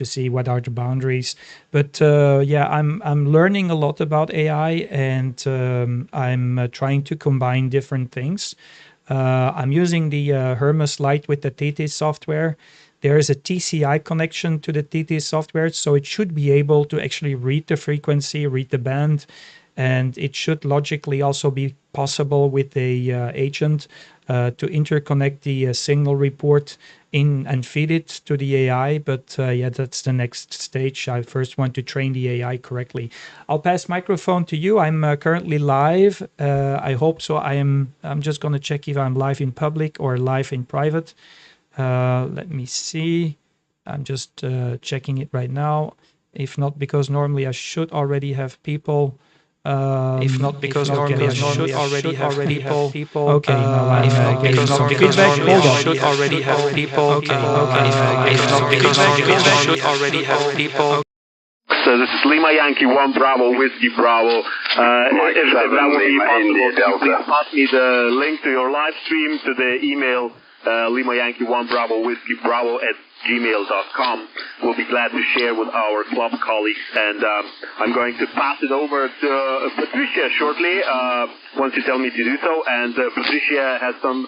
to see what are the boundaries. But yeah, I'm learning a lot about AI, and I'm trying to combine different things. I'm using the Hermes Lite with the TT software. There is a TCI connection to the TT software, so it should be able to actually read the frequency, read the band, and it should logically also be possible with a agent to interconnect the signal report in and feed it to the AI. But yeah, that's the next stage. I first want to train the AI correctly. I'll pass microphone to you. I'm currently live. I hope so. I'm just going to check if I'm live in public or live in private. Let me see. I'm just checking it right now. If not, because normally I should already have people. If not, because normally I should already have people. Okay, now I'm getting some feedback. Hold on. Should already have people. Okay, If not, because normally I should already have people. So this is Lima Yankee 1 Bravo Whiskey Bravo. If that would be possible, please pass me the link to your live stream to the email Lima Yankee 1 Bravo Whiskey Bravo at gmail.com. We'll be glad to share with our club colleagues, and I'm going to pass it over to Patricia shortly once you tell me to do so. And Patricia has some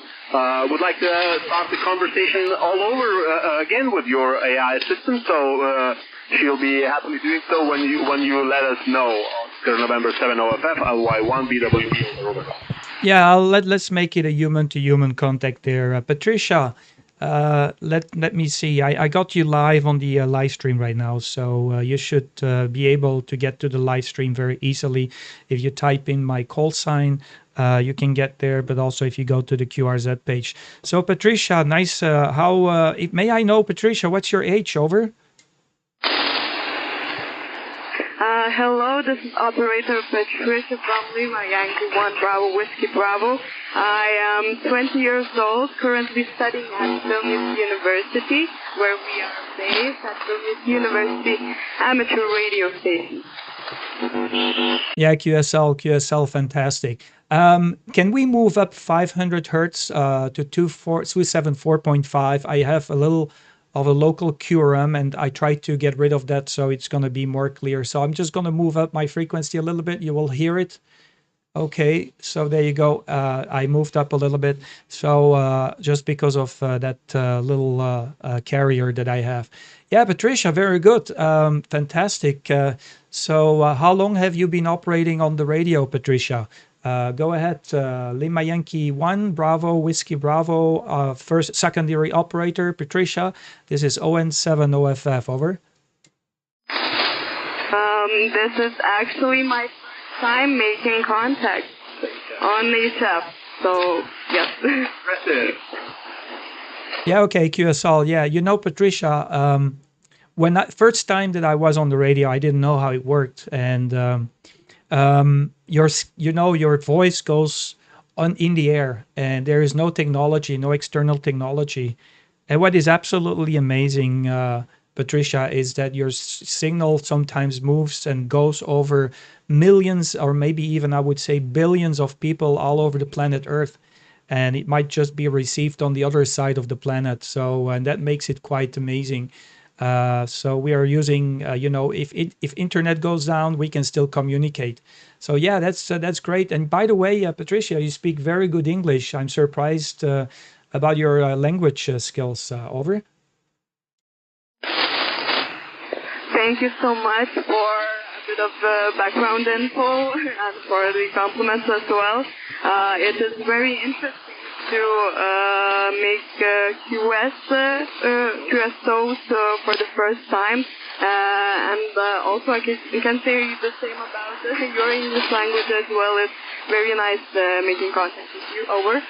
would like to start the conversation all over again with your AI assistant, so she'll be happily doing so when you let us know. Oscar November 7 OFF LY1BWB. Yeah, let's make it a human-to-human contact there. Patricia, let me see. I got you live on the live stream right now, so you should be able to get to the live stream very easily. If you type in my call sign, you can get there, but also if you go to the QRZ page. So Patricia, nice. May I know, Patricia, what's your age? Over. Hello, this is operator Patricia from Lima Yankee 1 Bravo Whiskey Bravo. I am 20 years old, currently studying at FDUCE University, where we are based at FDUCE University Amateur Radio Station. Yeah, QSL, fantastic. Can we move up 500 hertz to 274.5? I have a little of a local QRM, and I try to get rid of that so it's going to be more clear. So I'm just going to move up my frequency a little bit. You will hear it. Okay, so there you go. I moved up a little bit. So just because of that little carrier that I have. Yeah, Patricia, very good. Fantastic. So how long have you been operating on the radio, Patricia? Go ahead, Lima Yankee 1, Bravo, Whiskey Bravo, first secondary operator, Patricia. This is ON7 OFF, over. This is actually my first time making contact on HF, so yes. Yeah, okay, QSL. Yeah, you know, Patricia, first time that I was on the radio, I didn't know how it worked, and your voice goes on in the air, and there is no technology, no external technology. And what is absolutely amazing, Patricia, is that your signal sometimes moves and goes over millions, or maybe even I would say billions of people all over the planet Earth, and it might just be received on the other side of the planet. So, and that makes it quite amazing. So we are using, if internet goes down, we can still communicate. So yeah, that's great. And by the way, Patricia, you speak very good English. I'm surprised about your language skills. Over. Thank you so much for a bit of background info and for the compliments as well. It is very interesting to make QSOs for the first time, and also I can say the same about your English language as well. It's very nice making contact with you. Over.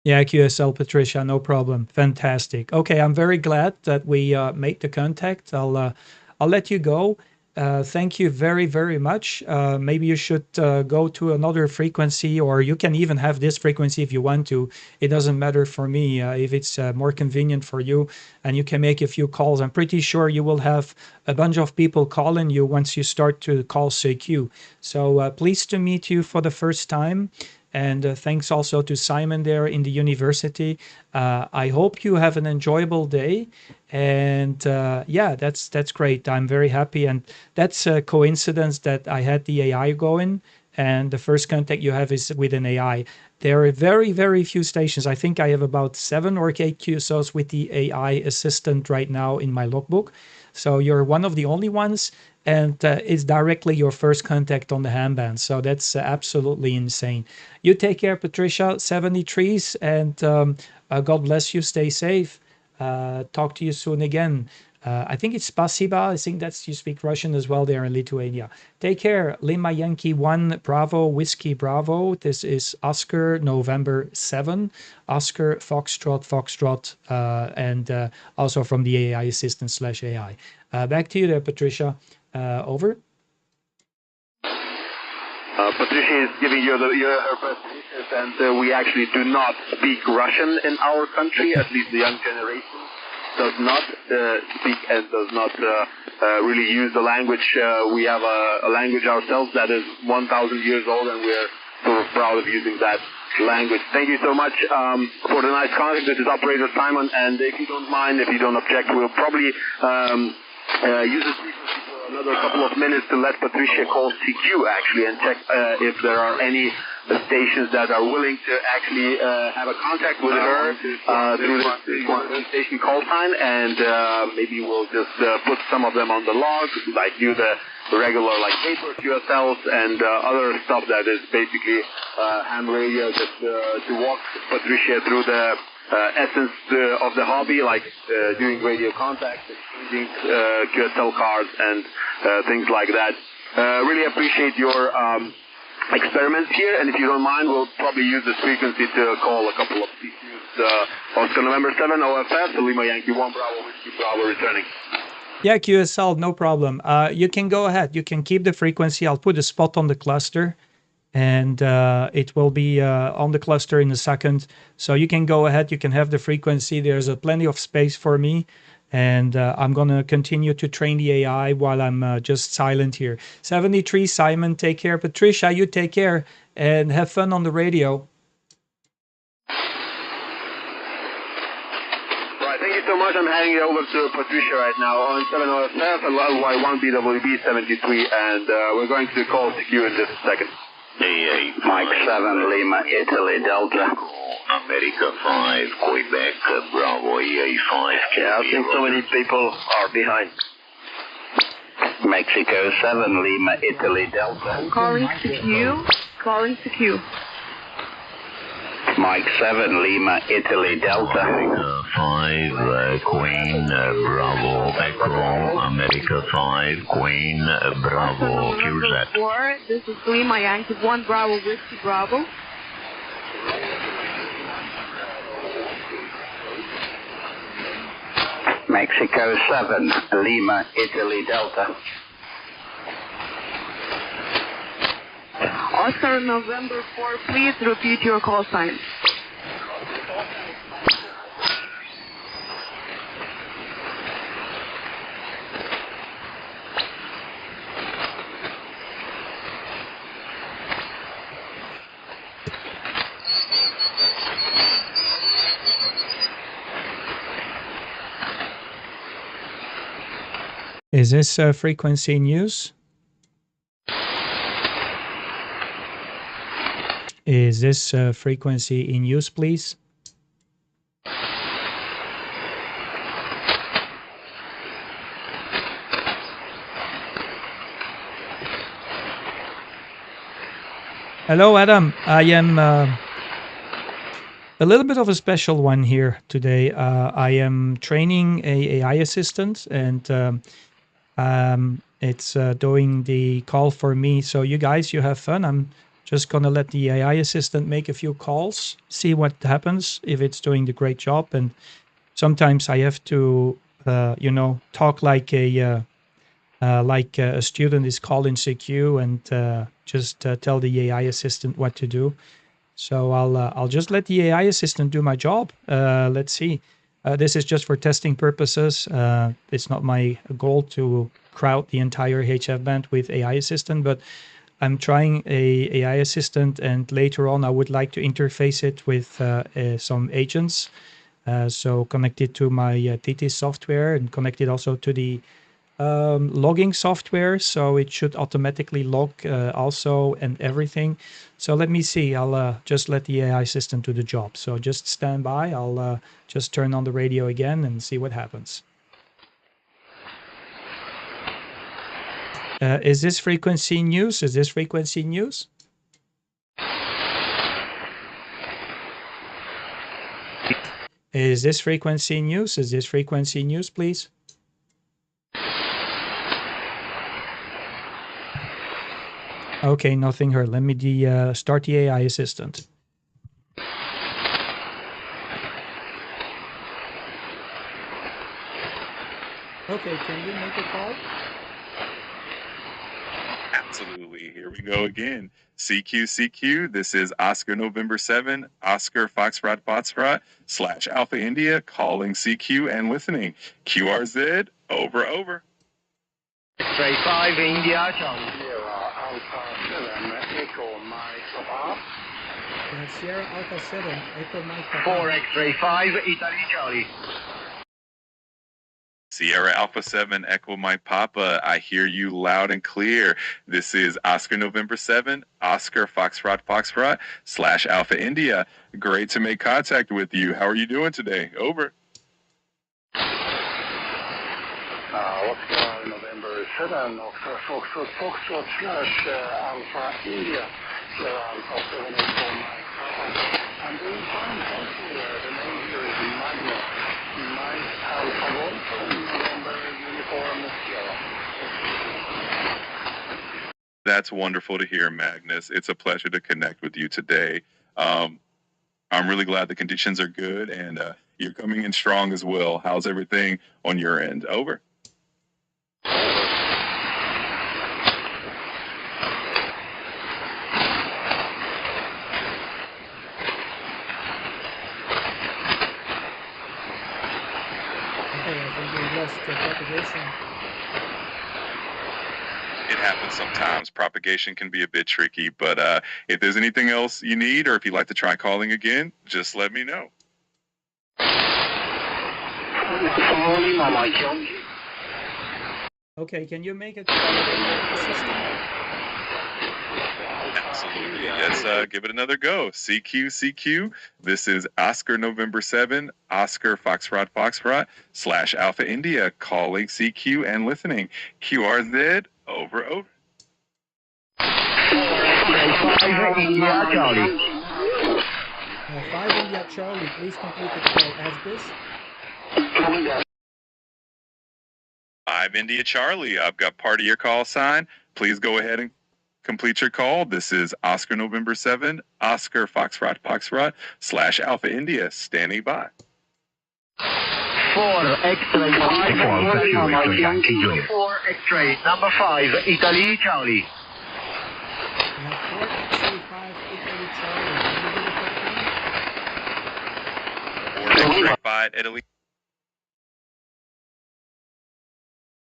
Yeah, QSL, Patricia, no problem. Fantastic. Okay, I'm very glad that we made the contact. I'll let you go. Thank you very, very much. Maybe you should go to another frequency, or you can even have this frequency if you want to. It doesn't matter for me if it's more convenient for you, and you can make a few calls. I'm pretty sure you will have a bunch of people calling you once you start to call CQ. So pleased to meet you for the first time. And thanks also to Simon there in the university. I hope you have an enjoyable day. And yeah, that's great. I'm very happy. And that's a coincidence that I had the AI going. And the first contact you have is with an AI. There are very, very few stations. I think I have about 7 or 8 QSOs with the AI assistant right now in my logbook. So you're one of the only ones, and it's directly your first contact on the handband. So that's absolutely insane. You take care, Patricia. 73s, and God bless you. Stay safe. Talk to you soon again. I think it's spasiba. I think that's you speak Russian as well there in Lithuania. Take care. Lima Yankee 1 Bravo Whiskey Bravo. This is Oscar November 7. Oscar Foxtrot Foxtrot, and also from the AI assistant / AI. Back to you there, Patricia. Over. Patricia is giving you her best wishes, and we actually do not speak Russian in our country, at least the young generation does not speak and does not really use the language. We have a language ourselves that is 1,000 years old, and we're sort of proud of using that language. Thank you so much for the nice contact. This is Operator Simon, and if you don't mind, if you don't object, we'll probably use this frequency for another couple of minutes to let Patricia call CQ actually and check if there are any stations that are willing to actually have a contact with her through the station call sign, and maybe we'll just put some of them on the log, like do the regular like paper QSLs and other stuff that is basically ham radio, just to walk Patricia through the essence of the hobby, like doing radio contacts, exchanging QSL cards and things like that. Really appreciate your experiments here, and if you don't mind, we'll probably use this frequency to call a couple of CQs. Oscar November 7 OFS, Lima Yankee 1 Bravo Whiskey Bravo returning. Yeah, QSL, no problem. You can go ahead. You can keep the frequency. I'll put a spot on the cluster, and it will be on the cluster in a second. So you can go ahead. You can have the frequency. There's plenty of space for me. And I'm going to continue to train the AI while I'm just silent here. 73, Simon, take care. Patricia, you take care and have fun on the radio. Right, thank you so much. I'm handing it over to Patricia right now on 7OFF, LY1BWB 73, and we're going to call CQ in just a second. Mike 7, Lima, Italy, Delta. America 5, Quebec, Bravo, EA5. Yeah, I think so many people are behind. Mexico 7, Lima, Italy, Delta. Calling CQ. Calling CQ. Mike 7, Lima, Italy, Delta. America 5, Queen, Bravo, Echo, America 5, Queen, Bravo, QZ. 4, this is Lima Yankee 1 Bravo Whiskey Bravo. Mexico 7, Lima, Italy, Delta. Oscar November 4, please repeat your call sign. Is this frequency in use? Is this frequency in use, please? Hello, Adam. I am a little bit of a special one here today. I am training a AI assistant, and it's doing the call for me. So you guys, you have fun. I'm just going to let the AI assistant make a few calls, see what happens, if it's doing the great job. And sometimes I have to, talk like a student is calling CQ and just tell the AI assistant what to do. So I'll just let the AI assistant do my job. Let's see. This is just for testing purposes. It's not my goal to crowd the entire HF band with AI assistant, but I'm trying a AI assistant, and later on I would like to interface it with some agents. So connect it to my TT software and connect it also to the logging software, so it should automatically log also and everything. So let me see. I'll just let the AI assistant do the job. So just stand by. I'll just turn on the radio again and see what happens. Is this frequency news? Is this frequency news? Is this frequency news? Is this frequency news, please? Okay, nothing heard. Let me start the AI assistant. Okay, can you make a call? Absolutely. Here we go again. CQ, this is Oscar November 7, Oscar Foxtrot / Alpha India, calling CQ and listening. QRZ, over. X-ray 5 India, Charlie. Sierra Alpha 7, Echo Mike Papa. 4 X-ray 5 Italy, Charlie. Sierra Alpha 7, Echo Mike Papa, I hear you loud and clear. This is Oscar November 7, Oscar Foxtrot / Alpha India. Great to make contact with you. How are you doing today? Over. Oscar November 7, Oscar Foxtrot / Alpha India. Sierra Alpha 7, Echo Mike Papa. I'm doing fine, thank you. The name here is Magnus. Mike Alpha Volta, November Uniform Sierra. That's wonderful to hear, Magnus. It's a pleasure to connect with you today. I'm really glad the conditions are good and you're coming in strong as well. How's everything on your end? Over. Propagation. It happens sometimes. Propagation can be a bit tricky, but if there's anything else you need or if you'd like to try calling again, just let me know. Okay, can you make a call assistant? Absolutely. Let's give it another go. CQ. This is Oscar November 7, Oscar Foxtrot / Alpha India, calling CQ and listening. QRZ, over. 5 India, Charlie. 5 India Charlie, please complete the call as this. 5 India Charlie, I've got part of your call sign. Please go ahead and complete your call. This is Oscar November 7, Oscar Foxtrot / Alpha India, standing by. 4 X-ray 5 Yankee 4 X-ray number 5 Italy, Charlie. 4 X-ray 5 Italy Charlie. Can you 4 X-ray 5 Italy.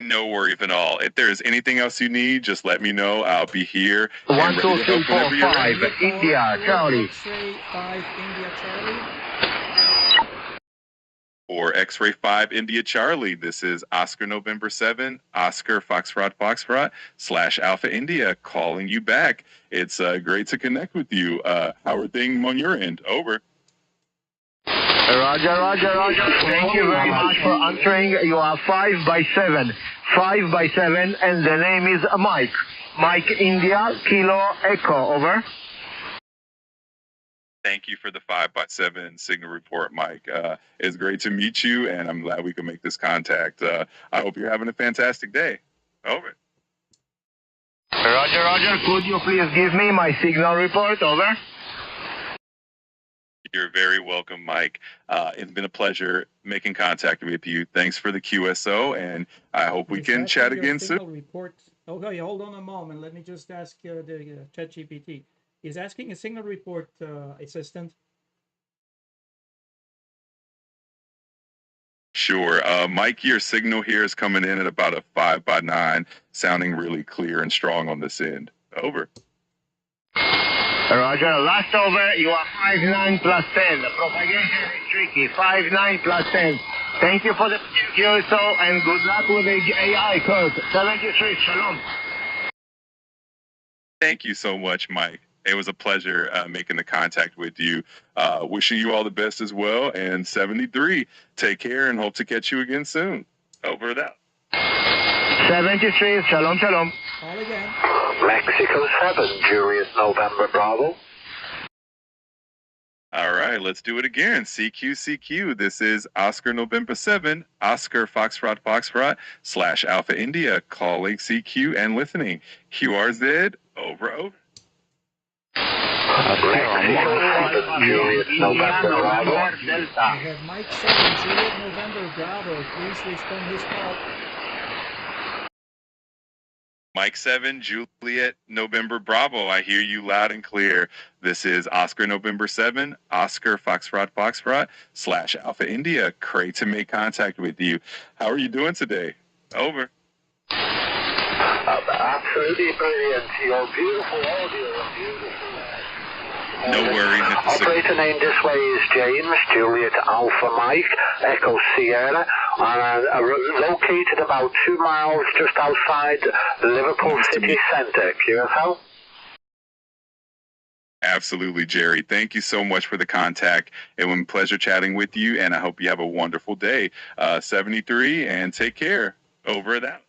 No worries at all. If there's anything else you need, just let me know. I'll be here. 1, 2, 3, 4, 5 India, Charlie. X-ray 5 India Charlie. Or X-ray 5 India Charlie. This is Oscar November 7, Oscar Foxtrot / Alpha India, calling you back. It's great to connect with you. How are things on your end? Over. Roger. Thank you very much for answering. You are 5 by 7. 5 by 7, and the name is Mike. Mike India, Kilo Echo, over. Thank you for the 5x7 signal report, Mike. It's great to meet you, and I'm glad we can make this contact. I hope you're having a fantastic day. Over. Roger. Could you please give me my signal report? Over. You're very welcome, Mike. It's been a pleasure making contact with you. Thanks for the QSO, and I hope we can chat again soon. Report. Okay, hold on a moment. Let me just ask the ChatGPT. He's asking a signal report, assistant. Sure. Mike, your signal here is coming in at about a 5x9, sounding really clear and strong on this end. Over. Roger, last over, you are 5-9 plus 10. The propagation is tricky. 5-9 plus 10. Thank you for the QSO and good luck with the AI, Kurt. 73, shalom. Thank you so much, Mike. It was a pleasure making the contact with you. Wishing you all the best as well. And 73, take care and hope to catch you again soon. Over and out. 73, shalom, shalom. Call again. Mexico 7, Julius November Bravo. All right, let's do it again. CQ. This is Oscar November 7, Oscar Foxtrot / Alpha India, calling CQ and listening. QRZ, over. Mexico 7, Julius November Bravo. I have Mike 7, Juliet November Bravo. Please respond his call. Mike 7, Juliet November Bravo. I hear you loud and clear. This is Oscar November 7, Oscar Foxtrot / Alpha India. Great to make contact with you. How are you doing today? Over. Absolutely brilliant. Your beautiful audio. No worries. Operator name this way is James, Juliet Alpha Mike, Echo Sierra, and located about 2 miles just outside Liverpool City Centre. QSL? Absolutely, Jerry. Thank you so much for the contact. It was a pleasure chatting with you, and I hope you have a wonderful day. 73, and take care. Over and out.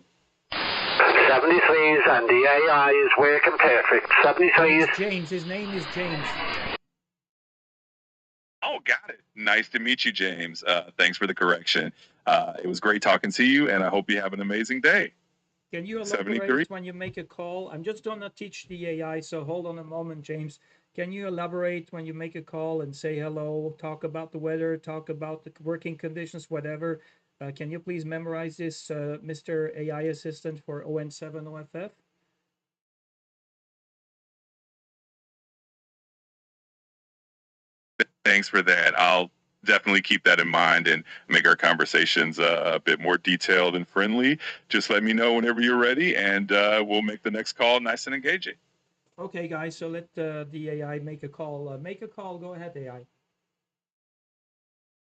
73s, and the AI is working perfect. 73s. It's James. His name is James. Oh, got it. Nice to meet you, James. Thanks for the correction. It was great talking to you, and I hope you have an amazing day. Can you elaborate 73? when you make a call? I'm just going to teach the AI, so hold on a moment, James. Can you elaborate when you make a call and say hello, talk about the weather, talk about the working conditions, whatever? Can you please memorize this, Mr. AI Assistant for ON7 OFF? Thanks for that. I'll definitely keep that in mind and make our conversations a bit more detailed and friendly. Just let me know whenever you're ready, and we'll make the next call nice and engaging. Okay, guys, so let the AI make a call. Make a call. Go ahead, AI.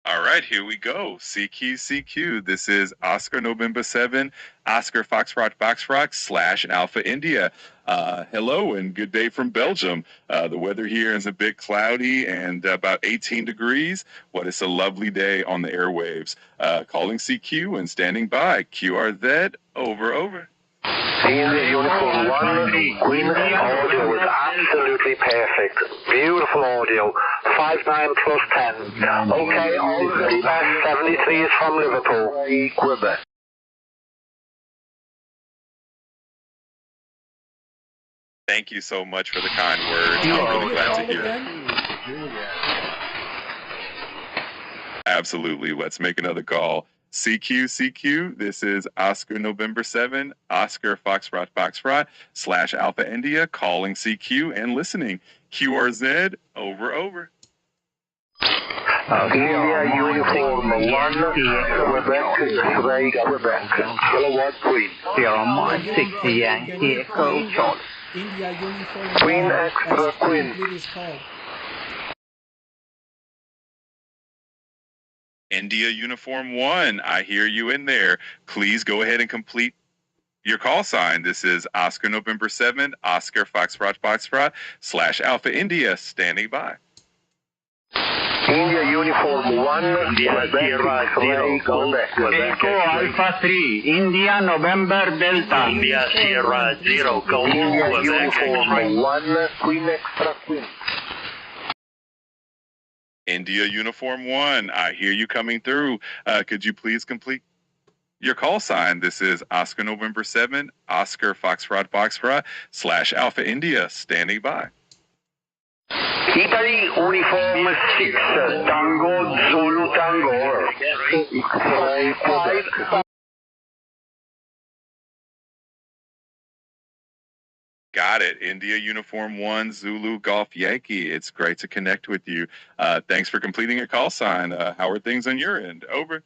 All right, here we go. CQ. This is Oscar November 7, Oscar Foxtrot / Alpha India. Hello and good day from Belgium. The weather here is a bit cloudy and about 18 degrees. What is a lovely day on the airwaves. Calling CQ and standing by. QRZ, over. India Uniform 1, Queen audio is absolutely perfect. Beautiful audio. 5-9 plus 10. Okay, all the very best. 73 is from Liverpool. Quebec. Thank you so much for the kind words. I'm really glad to hear it. Absolutely. Let's make another call. CQ. This is Oscar November 7, Oscar Foxtrot / Alpha India, calling CQ and listening. QRZ, over. India Uniform 1, Quebec, Kilowatt Queen. Sierra Mike 60 Yankee Echo Charlie. India Uniform Queen 1, Extra Queen. complete his call. India Uniform 1, I hear you in there. Please go ahead and complete your call sign. This is Oscar November 7, Oscar Foxtrot / Alpha India, standing by. India Uniform 1, India Sierra Zero Golf Echo Alpha 3, India November Delta. India Sierra Zero Golf India Quebec Uniform 1, Queen Extra Queen. India Uniform 1, I hear you coming through. Could you please complete your call sign? This is Oscar November 7, Oscar Foxtrot / Alpha India, standing by. Italy Uniform 6, Tango Zulu Tango. Got it. India Uniform 1, Zulu Golf Yankee. It's great to connect with you. Thanks for completing a call sign. How are things on your end? Over.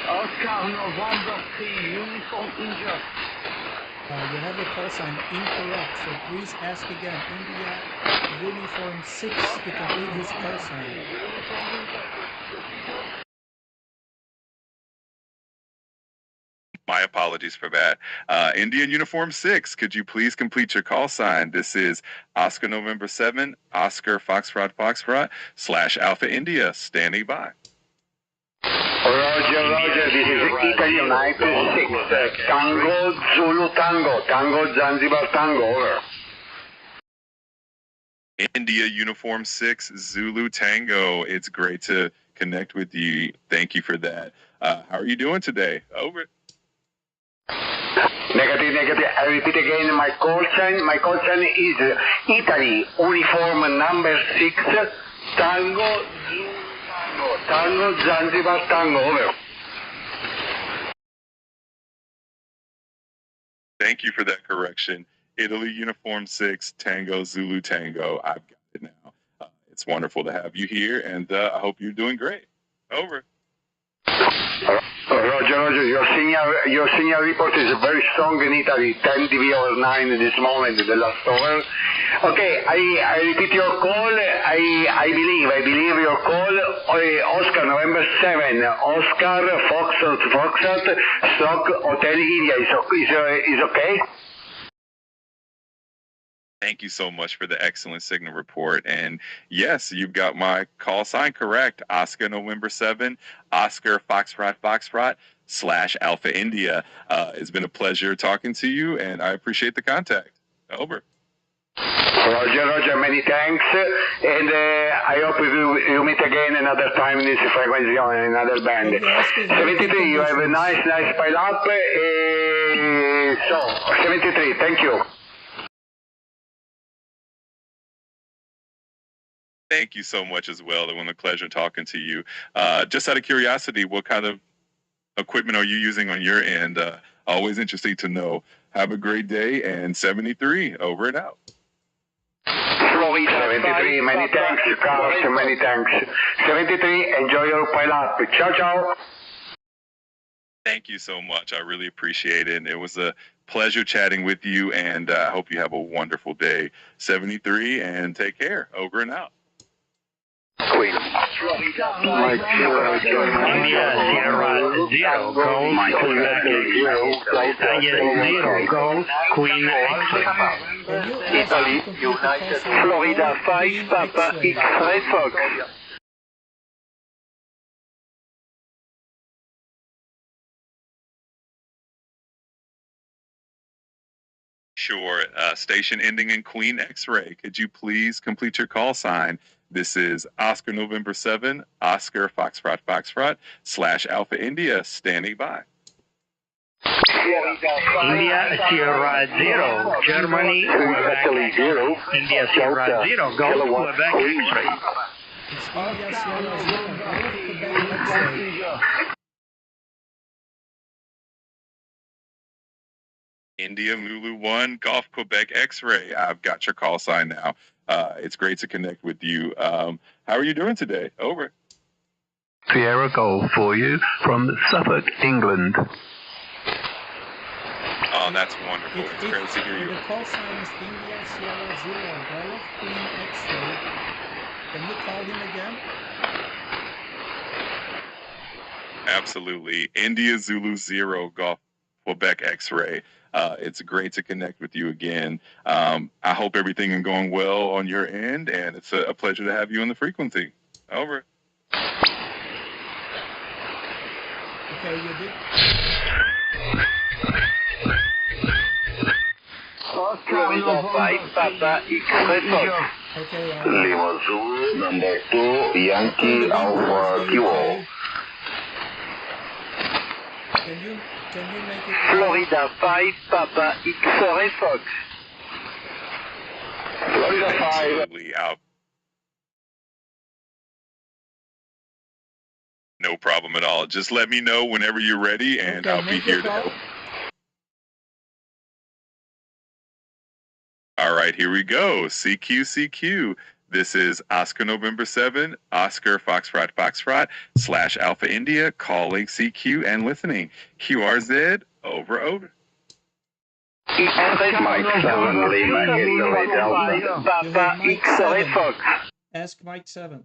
Oscar November 3, Uniform India. You have the call sign incorrect, so please ask again. India Uniform 6 to complete this call sign. My apologies for that. Indian Uniform 6, could you please complete your call sign? This is Oscar November 7, Oscar Foxtrot / Alpha India, standing by. Roger, Roger, this is Italy United 6, Tango, Zulu Tango, Tango, Zanzibar Tango, over. India Uniform 6, Zulu Tango. It's great to connect with you. Thank you for that. How are you doing today? Over. Negative, negative. I repeat again, my call sign is Italy, uniform number 6, Tango, Zulu Tango, Tango, Zanzibar Tango, over. Thank you for that correction. Italy Uniform 6, Tango, Zulu Tango. I've got it now. It's wonderful to have you here, and I hope you're doing great. Over. Roger, Roger, your signal report is very strong in Italy, 10 dB over 9 at this moment, the last over. Okay, I repeat your call. I believe your call, Oscar November 7, Oscar Foxtrot, Stock Hotel India, is okay? Thank you so much for the excellent signal report. And yes, you've got my call sign correct. Oscar November 7, Oscar Foxtrot / Alpha India. It's been a pleasure talking to you, and I appreciate the contact. Over. Roger, Roger, many thanks. And I hope you meet again another time in this frequency on another band. 73, you have a nice pile up. So, 73, thank you. Thank you so much as well. It was a pleasure talking to you. Just out of curiosity, what kind of equipment are you using on your end? Always interesting to know. Have a great day, and 73, over and out. 73, many thanks, Carlos, many thanks. 73, enjoy your pile up. Ciao, ciao. Thank you so much. I really appreciate it. It was a pleasure chatting with you, and I hope you have a wonderful day. 73, and take care. Over and out. Queen. India Sierra 0, Golf, Quebec X-ray. 0, Golf, Queen X-ray. Italy, United, Florida 5, Papa X-ray Fox. Sure. Station ending in Queen X-ray. Could you please complete your call sign? This is Oscar November 7, Oscar Foxtrot / Alpha India, standing by. India Sierra 0, Germany, Quebec X-ray. India Sierra 0, Golf, Quebec X-ray. It's India Sierra 0, Golf, Quebec X-ray. India Lulu 1, Golf Quebec X-ray. I've got your call sign now. It's great to connect with you. How are you doing today? Over. Sierra Golf for you from Suffolk, England. Oh, that's wonderful. It's great to hear you. The call sign is India Sierra 0, Golf, Queen X-ray. Can you call him again? Absolutely. India Zulu 0, Golf Quebec X-ray. It's great to connect with you again. I hope everything is going well on your end, and it's a pleasure to have you on the frequency. Over. Okay, you did. Florida 5, Papa X-ray Fox. Okay, Lima Zulu, number 2, Yankee Alpha Kilo. Can you make it Florida 5, Papa X-ray Fox. Florida 5. Absolutely. No problem at all. Just let me know whenever you're ready, and Okay, I'll be here to help. All right, here we go. CQ. This is Oscar November 7, Oscar Foxtrot / Alpha India, calling CQ and listening. QRZ, over. Mike 7 Lima Italy Delta. Papa X-Ray Fox. Ask Mike 7.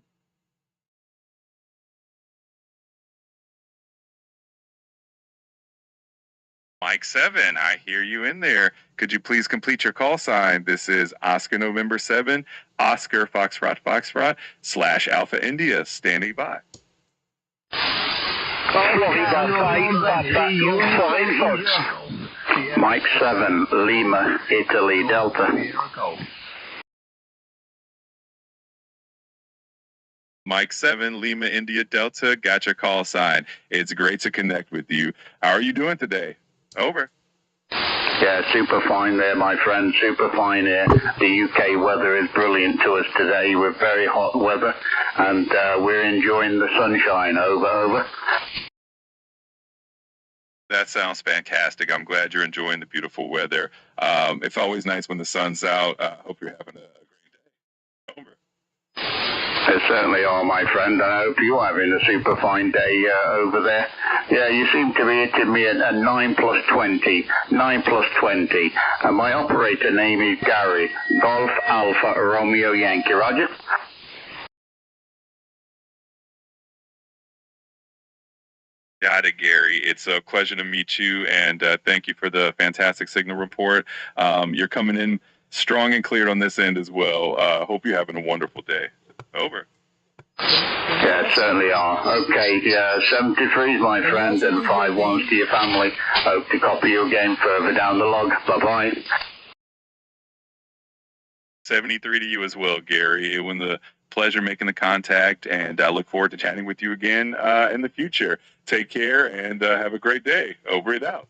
Mike 7, I hear you in there. Could you please complete your call sign? This is Oscar November 7, Oscar Foxtrot / Alpha India, standing by. Mike 7 Lima Italy Delta. Mike 7, Lima India Delta, got your call sign. It's great to connect with you. How are you doing today? Over. Yeah, super fine there, my friend, super fine here. The UK weather is brilliant to us today. We're very hot weather, and we're enjoying the sunshine. Over. That sounds fantastic. I'm glad you're enjoying the beautiful weather. It's always nice when the sun's out. Hope you're having a great day. Over. They certainly are, my friend. I hope you're having a super fine day over there. Yeah, you seem to be hitting me at 9 plus 20. 9 plus 20. And my operator name is Gary. Golf Alpha Romeo Yankee. Roger? Got it, Gary. It's a pleasure to meet you, and thank you for the fantastic signal report. You're coming in strong and clear on this end as well. Hope you're having a wonderful day. Over. Yeah, certainly are. Okay, 73s, my friend, and 5-1s to your family. Hope to copy you again further down the log. Bye-bye. 73 to you as well, Gary. It was a pleasure making the contact, and I look forward to chatting with you again in the future. Take care, and have a great day. Over and out.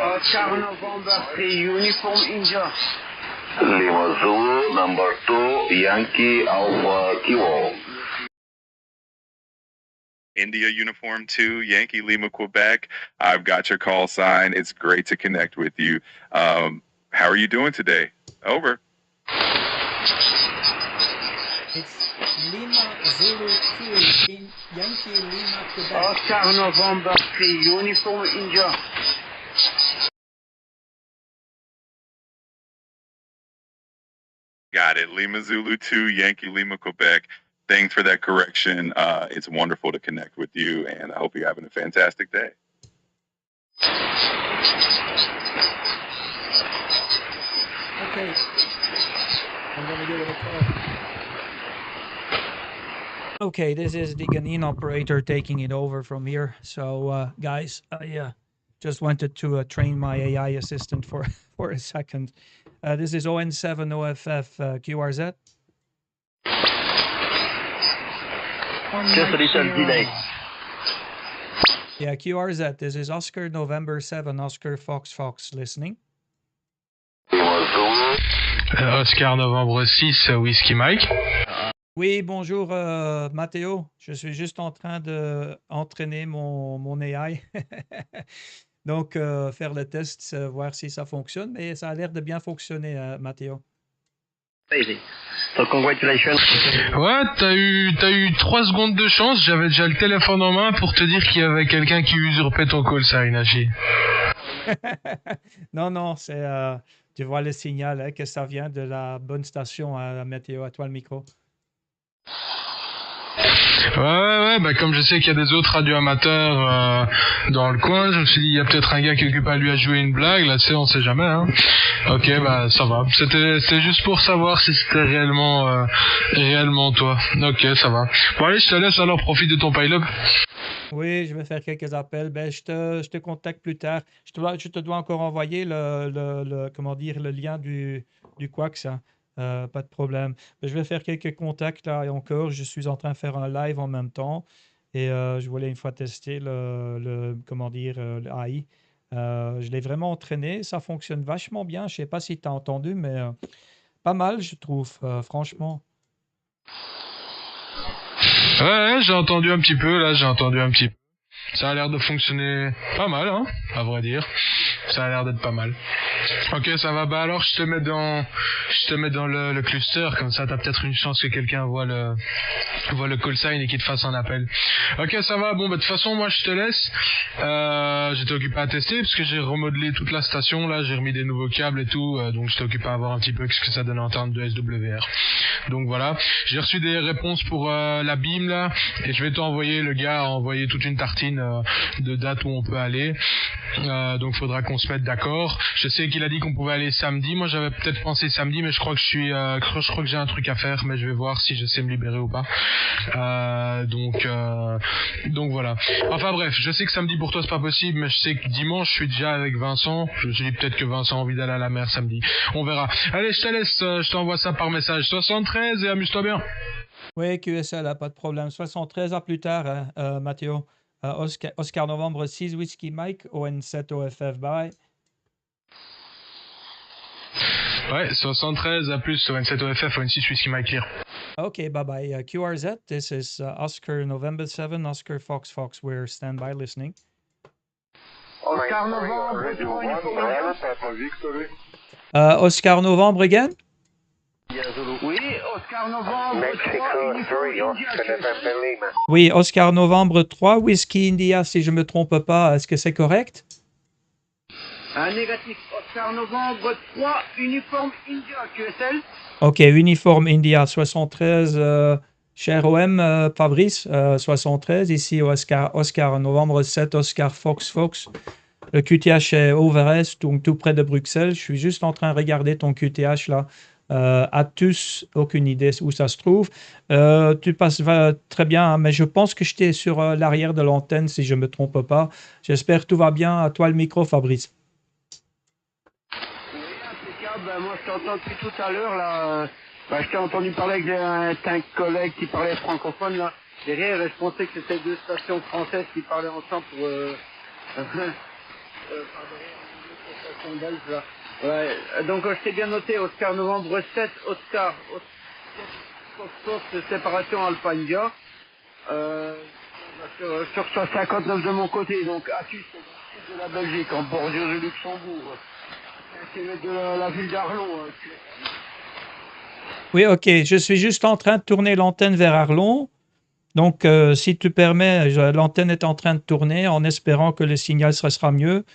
Oscar November 3, Uniform India. Lima Zulu, number 2, Yankee Alpha Kilo. India Uniform 2, Yankee Lima, Quebec. I've got your call sign. It's great to connect with you. How are you doing today? Over. It's Lima Zulu 2 in Yankee Lima, Quebec. Oscar November 3, Uniform India. Got it. Lima Zulu 2, Yankee Lima, Quebec. Thanks for that correction. It's wonderful to connect with you, and I hope you're having a fantastic day. Okay. I'm going to give it a call. Okay, this is the Ghanaian operator taking it over from here. So, guys, I just wanted to train my AI assistant for a second. This is ON7OFF QRZ. Just a little delay. Yeah, QRZ. This is Oscar November 7, Oscar Fox listening. Oscar Novembre 6, Whiskey Mike. Oui, bonjour Mathéo. Je suis juste en train de entraîner mon AI. Donc, faire le test, voir si ça fonctionne. Mais ça a l'air de bien fonctionner, Mathéo. So congratulations. Ouais, t'as eu 3 secondes de chance. J'avais déjà le téléphone en main pour te dire qu'il y avait quelqu'un qui usurpait ton call sign, Yagi. Non, c'est... tu vois le signal hein, que ça vient de la bonne station à la météo. À toi le micro. Ouais, bah comme je sais qu'il y a des autres radios amateurs dans le coin, je me suis dit il y a peut-être un gars qui occupe à lui à jouer une blague, là tu sais, on sait jamais hein. Ok, bah ça va. C'était juste pour savoir si c'était réellement toi. Ok, ça va. Bon allez, je te laisse alors, profite de ton pile-up. Oui, je vais faire quelques appels. Ben, je te contacte plus tard. Je te dois encore envoyer le lien du Quax. Hein. Pas de problème. Mais je vais faire quelques contacts là et encore. Je suis en train de faire un live en même temps et je voulais une fois tester le AI. Je l'ai vraiment entraîné. Ça fonctionne vachement bien. Je sais pas si tu as entendu, mais pas mal, je trouve, franchement. Ouais, j'ai entendu un petit peu. Ça a l'air de fonctionner pas mal, hein, à vrai dire. Ça a l'air d'être pas mal. Ok, ça va. Bah alors, je te mets dans le cluster, comme ça, t'as peut-être une chance que quelqu'un voit le call sign et qu'il te fasse un appel. Ok, ça va. Bon, bah de toute façon, moi, je te laisse. J'étais occupé à tester parce que j'ai remodelé toute la station. Là, j'ai remis des nouveaux câbles et tout, donc j'étais occupé à voir un petit peu ce que ça donne en termes de SWR. Donc voilà, j'ai reçu des réponses pour la BIM là, et je vais t'envoyer, le gars a envoyé toute une tartine de dates où on peut aller. Donc faudra qu'on se mette d'accord. Je sais qu'il a dit qu'on pouvait aller samedi. Moi j'avais peut-être pensé samedi, mais je crois que je crois que j'ai un truc à faire, mais je vais voir si je sais me libérer ou pas. Donc voilà. Enfin bref, je sais que samedi pour toi c'est pas possible, mais je sais que dimanche je suis déjà avec Vincent. Je me suis dit peut-être que Vincent a envie d'aller à la mer samedi. On verra. Allez, je te laisse, je t'envoie ça par message. 73 et amuse-toi bien. Oui, QSL, pas de problème. 73 à plus tard, hein, Mathéo. Oscar Novembre 6, Whiskey Mike, ON7 OFF, bye. Ouais, 73 à plus, ON7 OFF, ON6 Whiskey Mike Clear. Okay, bye-bye. QRZ, this is Oscar November 7, Oscar Fox Fox. We're standby listening. Oscar Novembre 3, Oscar Novembre again? Oui, Oscar Novembre 3, Oui, Oscar Novembre 3, Whiskey India, si je ne me trompe pas. Est-ce que c'est correct? un négatif. Oscar Novembre 3, uniforme India, QSL. Ok, uniforme India 73, cher OM, Fabrice, 73, ici Oscar Novembre 7, Oscar Fox Fox. Le QTH est Overest, donc tout près de Bruxelles. Je suis juste en train de regarder ton QTH là. As-tu aucune idée où ça se trouve? Tu passes très bien, hein, mais je pense que j'étais sur l'arrière de l'antenne si je ne me trompe pas. J'espère que tout va bien. À toi le micro, Fabrice. Oui, impeccable. Ben, moi, je t'ai entendu tout à l'heure, là. Je t'ai entendu parler avec un collègue qui parlait francophone, là. Derrière, et je pensais que c'était deux stations françaises qui parlaient ensemble pour... par derrière, une station belge, là. Ouais, donc je t'ai bien noté, Oscar Novembre 7, Oscar séparation Alpha India. Sur 59 de mon côté, donc Athus, c'est dans le sud de la Belgique, en bordure du Luxembourg. C'est de la ville d'Arlon. Oui, ok. Je suis juste en train de tourner l'antenne vers Arlon. Donc, si tu permets, l'antenne est en train de tourner en espérant que le signal sera mieux.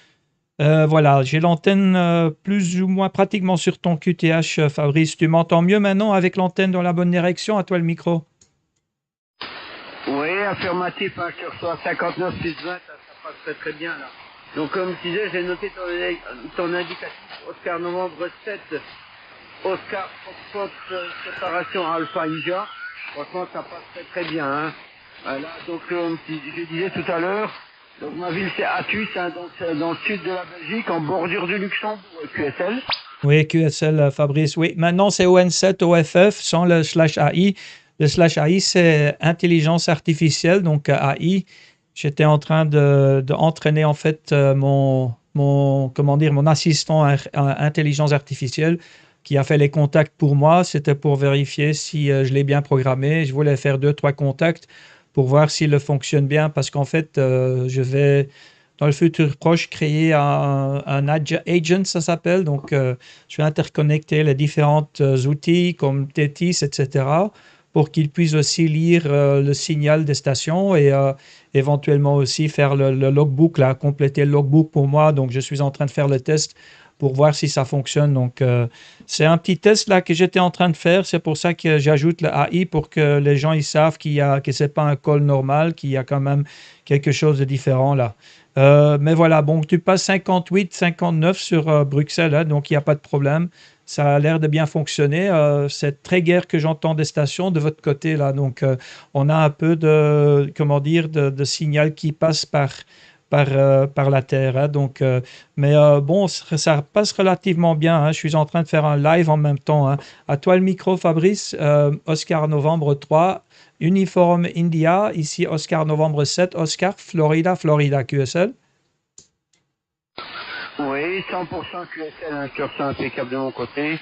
Voilà, j'ai l'antenne plus ou moins pratiquement sur ton QTH, Fabrice. Tu m'entends mieux maintenant avec l'antenne dans la bonne direction? À toi le micro. Oui, affirmatif, hein, je te reçois 59 plus 20, ça passe très très bien là. Donc comme je disais, j'ai noté ton indicatif Oscar Novembre 7, Oscar Fox séparation Alpha India. Franchement, ça passe très très bien. Hein. Voilà, donc comme je disais tout à l'heure, donc ma ville c'est Athus, hein, donc c'est dans le sud de la Belgique, en bordure du Luxembourg, QSL. Oui, QSL, Fabrice. Oui, maintenant c'est ON7 OFF sans le /AI. Le /AI, c'est intelligence artificielle, donc AI. J'étais en train d'entraîner en fait mon assistant intelligence artificielle qui a fait les contacts pour moi. C'était pour vérifier si je l'ai bien programmé. Je voulais faire 2-3 contacts pour voir s'il fonctionne bien parce qu'en fait, je vais dans le futur proche créer un agent, ça s'appelle. Donc, je vais interconnecter les différents outils comme Tétis, etc., pour qu'ils puissent aussi lire le signal des stations et éventuellement aussi faire le logbook, là, compléter le logbook pour moi. Donc, je suis en train de faire le test pour voir si ça fonctionne. Donc, c'est un petit test là que j'étais en train de faire. C'est pour ça que j'ajoute le AI pour que les gens ils savent que ce n'est pas un call normal, qu'il y a quand même quelque chose de différent là. Mais voilà, bon, tu passes 58, 59 sur Bruxelles, hein, donc il n'y a pas de problème. Ça a l'air de bien fonctionner. C'est très guère que j'entends des stations de votre côté là. Donc, on a un peu de, comment dire, de signal qui passe par la Terre. Hein. Donc, bon, ça passe relativement bien. Hein. Je suis en train de faire un live en même temps. Hein. À toi le micro, Fabrice. Oscar Novembre 3, Uniforme India. Ici, Oscar Novembre 7, Oscar Florida, Florida, QSL. Oui, 100% QSL, hein, je reçois impeccable de mon côté.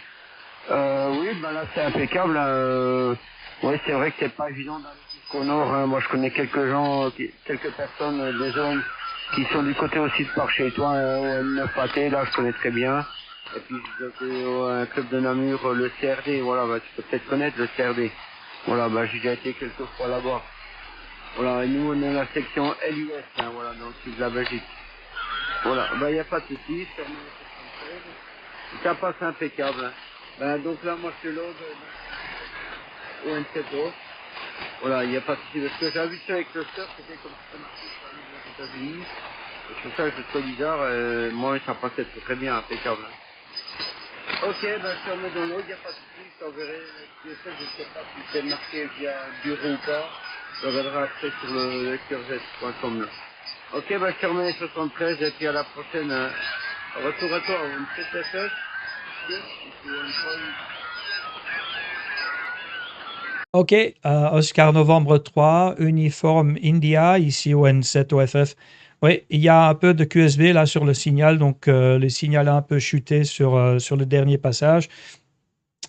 Oui, ben là c'est impeccable. Oui, c'est vrai que c'est pas évident d'aller jusqu'au nord. Hein. Moi je connais quelques gens, quelques personnes, des hommes qui sont du côté aussi de par chez toi, au M9AT, là je connais très bien. Et puis j'étais au club de Namur, le CRD, voilà, bah, tu peux peut-être connaître le CRD. Voilà, bah j'ai déjà été quelques fois là-bas. Voilà, et nous on est la section LUS, hein, voilà, dans le sud de la Belgique. Voilà, bah il n'y a pas de soucis, ça passe impeccable. Hein. Ben, donc là, moi je load au N7O. Voilà, il n'y a pas de soucis, parce que j'ai habitué avec le surf, c'était comme ça marchait sur les États-Unis. Et c'est ça que je trouve bizarre, moi ça passait très bien, impeccable. Hein. Ok, ben sur le download, il n'y a pas de soucis, je t'enverrai. Je sais pas si c'est marqué via bureau ou pas. Je regarderai après sur le lecturejet.com. Ok, ben je te remets les 73 et puis à la prochaine. Retour à toi, une petite FF. Ok, Oscar Novembre 3, uniforme India, ici au N7OFF. Oui, il y a un peu de QSB là sur le signal, donc le signal a un peu chuté sur le dernier passage.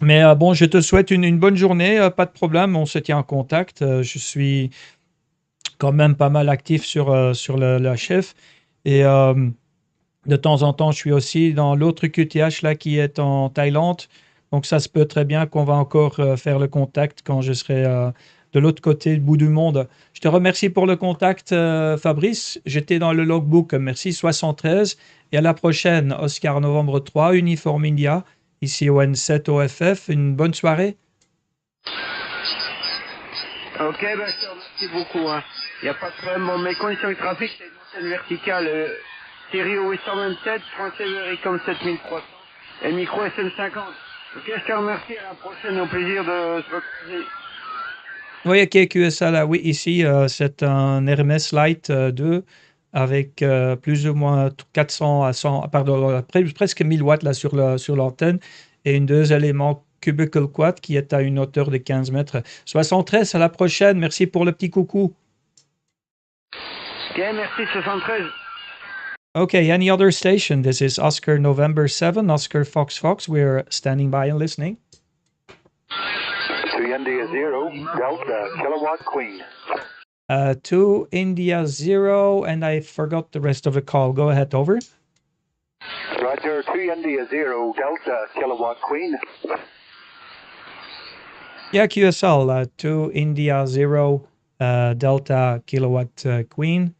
Mais bon, je te souhaite une bonne journée, pas de problème, on se tient en contact. Je suis quand même pas mal actif sur la chef. Et de temps en temps, je suis aussi dans l'autre QTH là qui est en Thaïlande. Donc ça se peut très bien qu'on va encore faire le contact quand je serai de l'autre côté du bout du monde. Je te remercie pour le contact, Fabrice. J'étais dans le logbook. Merci 73. Et à la prochaine, Oscar Novembre 3, Uniforme India, ici au N7 OFF. Une bonne soirée. Ok, ben je te remercie beaucoup. Hein. Il n'y a pas de problème. Bon, mes conditions de trafic, c'est une antenne verticale. Stéréo 827, français Vericom 7300 et micro SM50. Ok, je te remercie, à la prochaine, au plaisir de se retrouver. Oui, ok, QSA là, oui, ici, c'est un Hermes Lite 2 avec plus ou moins 400 à 100, pardon, presque 1000 watts là sur l'antenne et une 2 éléments cubicle quad qui est à une hauteur de 15 mètres. 73, à la prochaine, merci pour le petit coucou. Ok, merci, 73. Okay, any other station? This is Oscar November 7, Oscar Fox Fox. We're standing by and listening. 2 India 0, Delta, Kilowatt Queen. 2 India 0, and I forgot the rest of the call. Go ahead, over. Roger, 2 India 0, Delta, Kilowatt Queen. Yeah, QSL, 2 India 0, Delta, Kilowatt Queen.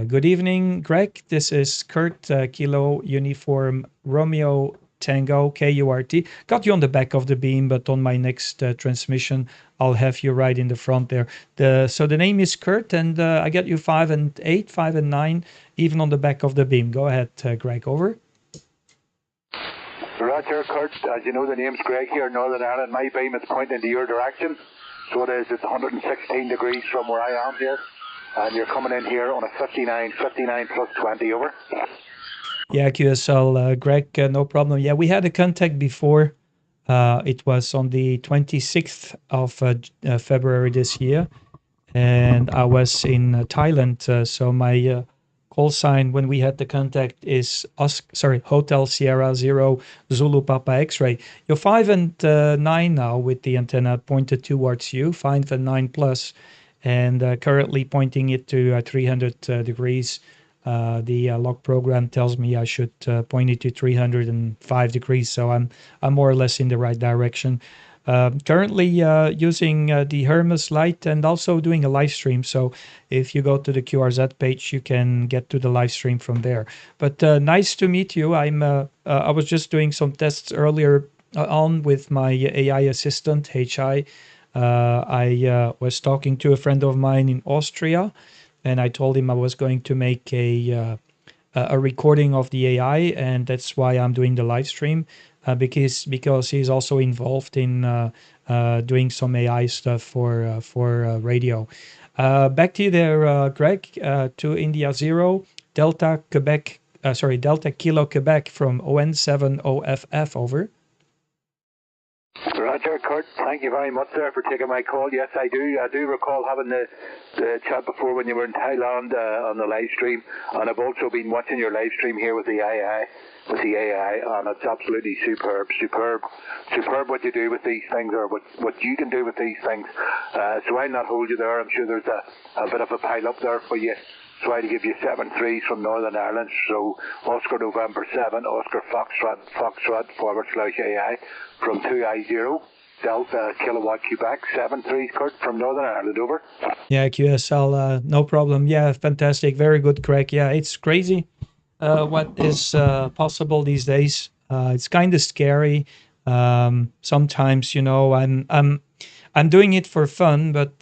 Good evening, Greg. This is Kurt, Kilo Uniform Romeo Tango KURT. Got you on the back of the beam, but on my next transmission, I'll have you right in the front there. So the name is Kurt, and I got you 5 and 8, 5 and 9, even on the back of the beam. Go ahead, Greg, over. Roger, Kurt. As you know, the name's Greg here in Northern Ireland. My beam is pointing in your direction. So it is, it's 116 degrees from where I am here. And you're coming in here on a 59 plus 20, over. Yeah, QSL, Greg, no problem. Yeah, we had a contact before. It was on the 26th of February this year. And I was in Thailand. So my call sign when we had the contact is Hotel Sierra Zero Zulu Papa X-ray. You're 5 and 9 now with the antenna pointed towards you, 5 and 9 plus. And currently pointing it to 300 degrees. The log program tells me I should point it to 305 degrees, so I'm more or less in the right direction. Currently using the Hermes Lite and also doing a live stream. So if you go to the QRZ page, you can get to the live stream from there. But nice to meet you. I was just doing some tests earlier on with my AI assistant, HI. I was talking to a friend of mine in Austria, and I told him I was going to make a recording of the AI, and that's why I'm doing the live stream, because he's also involved in doing some AI stuff for radio. Back to you there, Greg. To India 0, Delta Kilo Quebec from ON7OFF, over. Roger, Kurt, thank you very much, sir, for taking my call. Yes, I do recall having the chat before when you were in Thailand on the live stream, and I've also been watching your live stream here with the AI, and it's absolutely superb what you do with these things, or what you can do with these things. So I'll not hold you there. I'm sure there's a bit of a pile up there for you So I'll give you 7-3s from Northern Ireland. So Oscar November 7, Oscar Foxtrot /AI from 2I0 Delta Kilowatt Quebec. 7-3s, Kurt, from Northern Ireland, over. Yeah, QSL, no problem. Yeah, fantastic. Very good, Craig. Yeah, it's crazy what is possible these days. It's kind of scary. Sometimes, I'm doing it for fun, but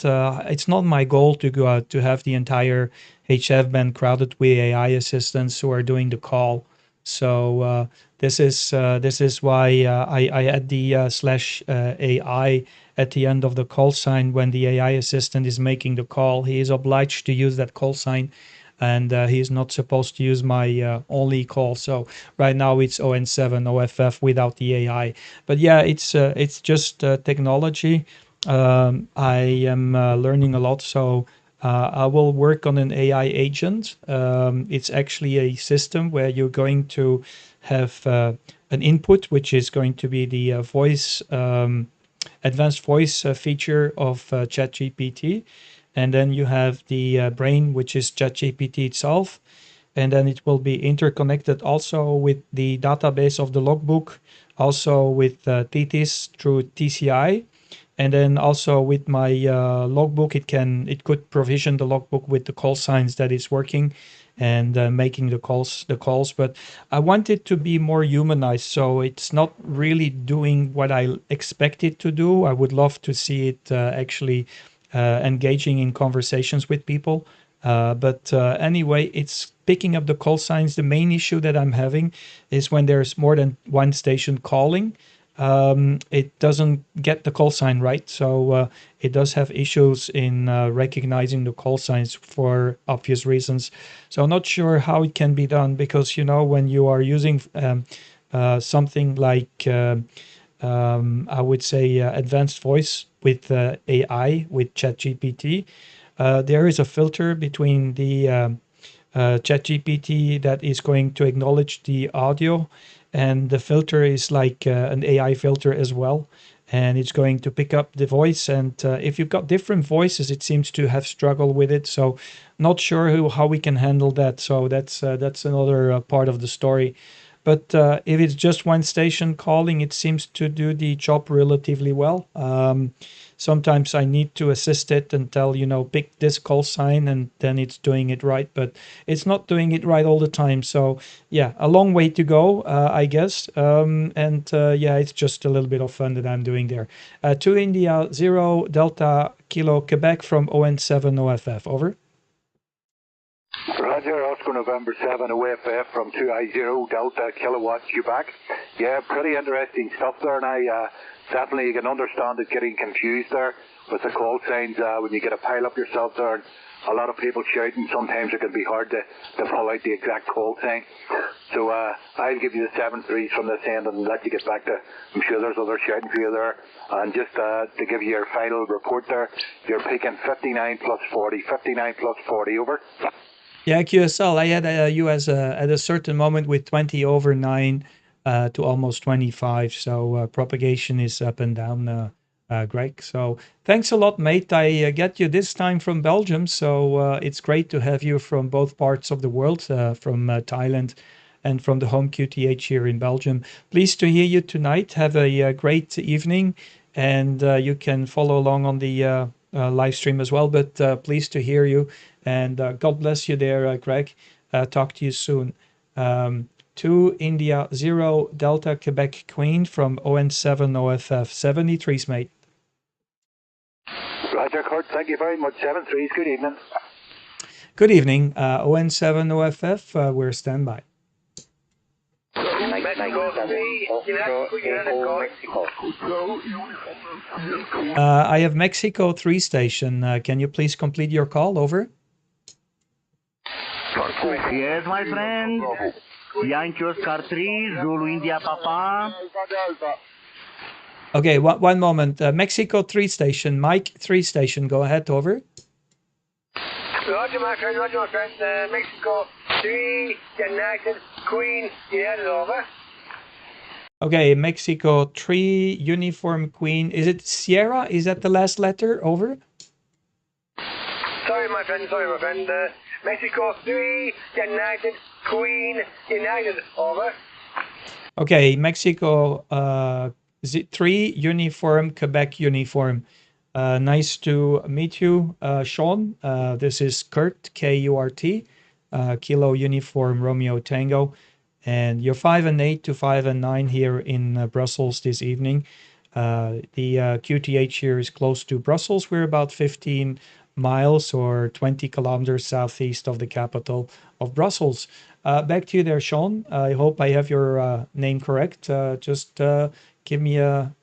it's not my goal to go out to have the entire HF band crowded with AI assistants who are doing the call. So this is why I add the slash AI at the end of the call sign when the AI assistant is making the call. He is obliged to use that call sign, and he is not supposed to use my only call. So right now it's ON7 OFF without the AI. But yeah, it's just technology. I am learning a lot, so I will work on an AI agent. It's actually a system where you're going to have an input, which is going to be the voice, advanced voice feature of ChatGPT. And then you have the brain, which is ChatGPT itself. And then it will be interconnected also with the database of the logbook, also with TTIS through TCI. And then also with my logbook, it could provision the logbook with the call signs that it's working and making the calls. But I want it to be more humanized, so it's not really doing what I expect it to do. I would love to see it actually engaging in conversations with people. But anyway, it's picking up the call signs. The main issue that I'm having is when there's more than one station calling. It doesn't get the call sign right, so it does have issues in recognizing the call signs for obvious reasons. So I'm not sure how it can be done, because when you are using something like I would say advanced voice with AI with ChatGPT, there is a filter between the ChatGPT that is going to acknowledge the audio, and the filter is like an AI filter as well, and it's going to pick up the voice. And if you've got different voices, it seems to have struggled with it. So not sure how we can handle that. So that's another part of the story. But if it's just one station calling, it seems to do the job relatively well. Sometimes I need to assist it and tell, pick this call sign, and then it's doing it right. But it's not doing it right all the time. So yeah, a long way to go, I guess. Yeah, it's just a little bit of fun that I'm doing there. To India, 0 Delta Kilo Quebec from ON7 OFF. Over. Roger, Oscar November 7 OFF from 2I0 Delta Kilowatt Quebec. Yeah, pretty interesting stuff there, and I definitely you can understand it getting confused there with the call signs when you get a pile up yourself there and a lot of people shouting. Sometimes it can be hard to pull out the exact call sign. So I'll give you the 7-3s from this end and let you get back to, I'm sure there's others shouting for you there. And just to give you your final report there, you're picking 59 plus 40, 59 plus 40, over. Yeah, QSL, I had you as at a certain moment with 20 over 9 to almost 25. So propagation is up and down, Greg. So thanks a lot, mate. I get you this time from Belgium. So it's great to have you from both parts of the world, from Thailand and from the home QTH here in Belgium. Pleased to hear you tonight. Have a great evening. And you can follow along on the live stream as well. But pleased to hear you. And God bless you there, Greg. Talk to you soon. 2 India 0 Delta Quebec Queen from ON7 OFF. 73s, mate. Roger, Kurt. Thank you very much. 7-3s. Good evening. Good evening. ON7 OFF, we're standby. I have Mexico 3 station. Can you please complete your call? Over. Yes, my friend. Yankee Oscar 3, Zulu India Papa. Okay, one moment. Mexico 3 station, Mike 3 station. Go ahead, over. Roger, my friend. Mexico 3, United Queen, yeah, over. Okay, Mexico 3, Uniform Queen. Is it Sierra? Is that the last letter? Over. Sorry, my friend. Mexico 3, United, Queen, United, over. Okay, Mexico 3, uniform, Quebec uniform. Nice to meet you, Sean. This is Kurt, K-U-R-T, Kilo Uniform Romeo Tango. And you're 5 and 8 to 5 and 9 here in Brussels this evening. The QTH here is close to Brussels. We're about 15 miles or 20 kilometers southeast of the capital of Brussels. Back to you there, Sean. I hope I have your name correct. Just give me a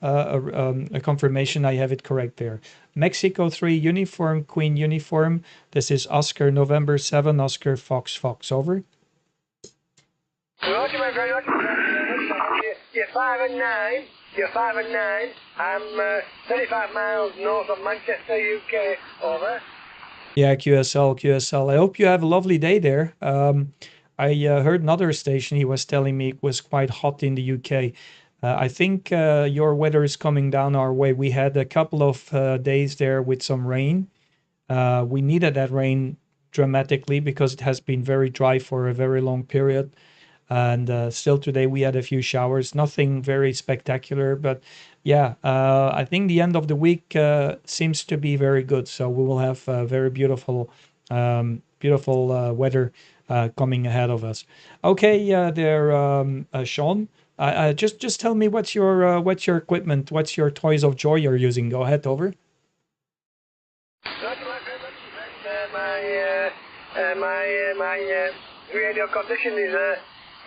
confirmation I have it correct there. Mexico 3, uniform, Queen uniform. This is Oscar November 7, Oscar Fox Fox, over. Roger, my friend, Roger. You're 5 and 9. You're 5 and 9. I'm 35 miles north of Manchester, UK, over. Yeah, QSL. I hope you have a lovely day there. I heard another station, he was telling me it was quite hot in the UK. I think your weather is coming down our way. We had a couple of days there with some rain. We needed that rain dramatically because it has been very dry for a very long period. And still today we had a few showers, nothing very spectacular, but yeah, I think the end of the week seems to be very good. So we will have very beautiful weather coming ahead of us. Okay, there, Sean. Just tell me what's your equipment, what's your toys of joy you're using. Go ahead, over. My radio condition is a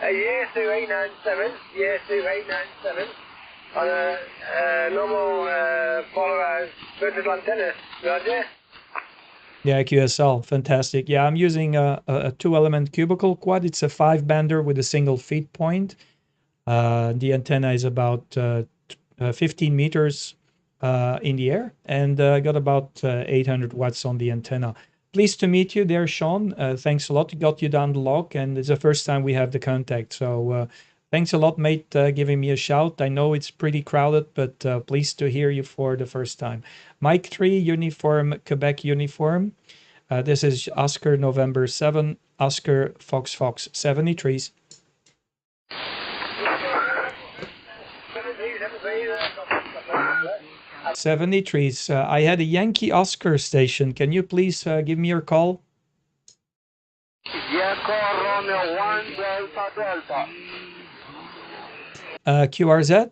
Yasu 897, Yasu 897 on a normal polarized vertical antenna. Roger. Yeah, QSL, fantastic. Yeah, I'm using a 2-element cubicle quad. It's a 5-bander with a single feed point. The antenna is about 15 meters in the air, and got about 800 watts on the antenna. Pleased to meet you there, Sean. Thanks a lot. Got you down the log, and it's the first time we have the contact. So thanks a lot, mate, giving me a shout. I know it's pretty crowded, but pleased to hear you for the first time. Mike 3, uniform, Quebec uniform. This is Oscar November 7, Oscar Fox Fox 73s. 73s. I had a Yankee Oscar station. Can you please give me your call? Romeo 1 Delta Delta. QRZ?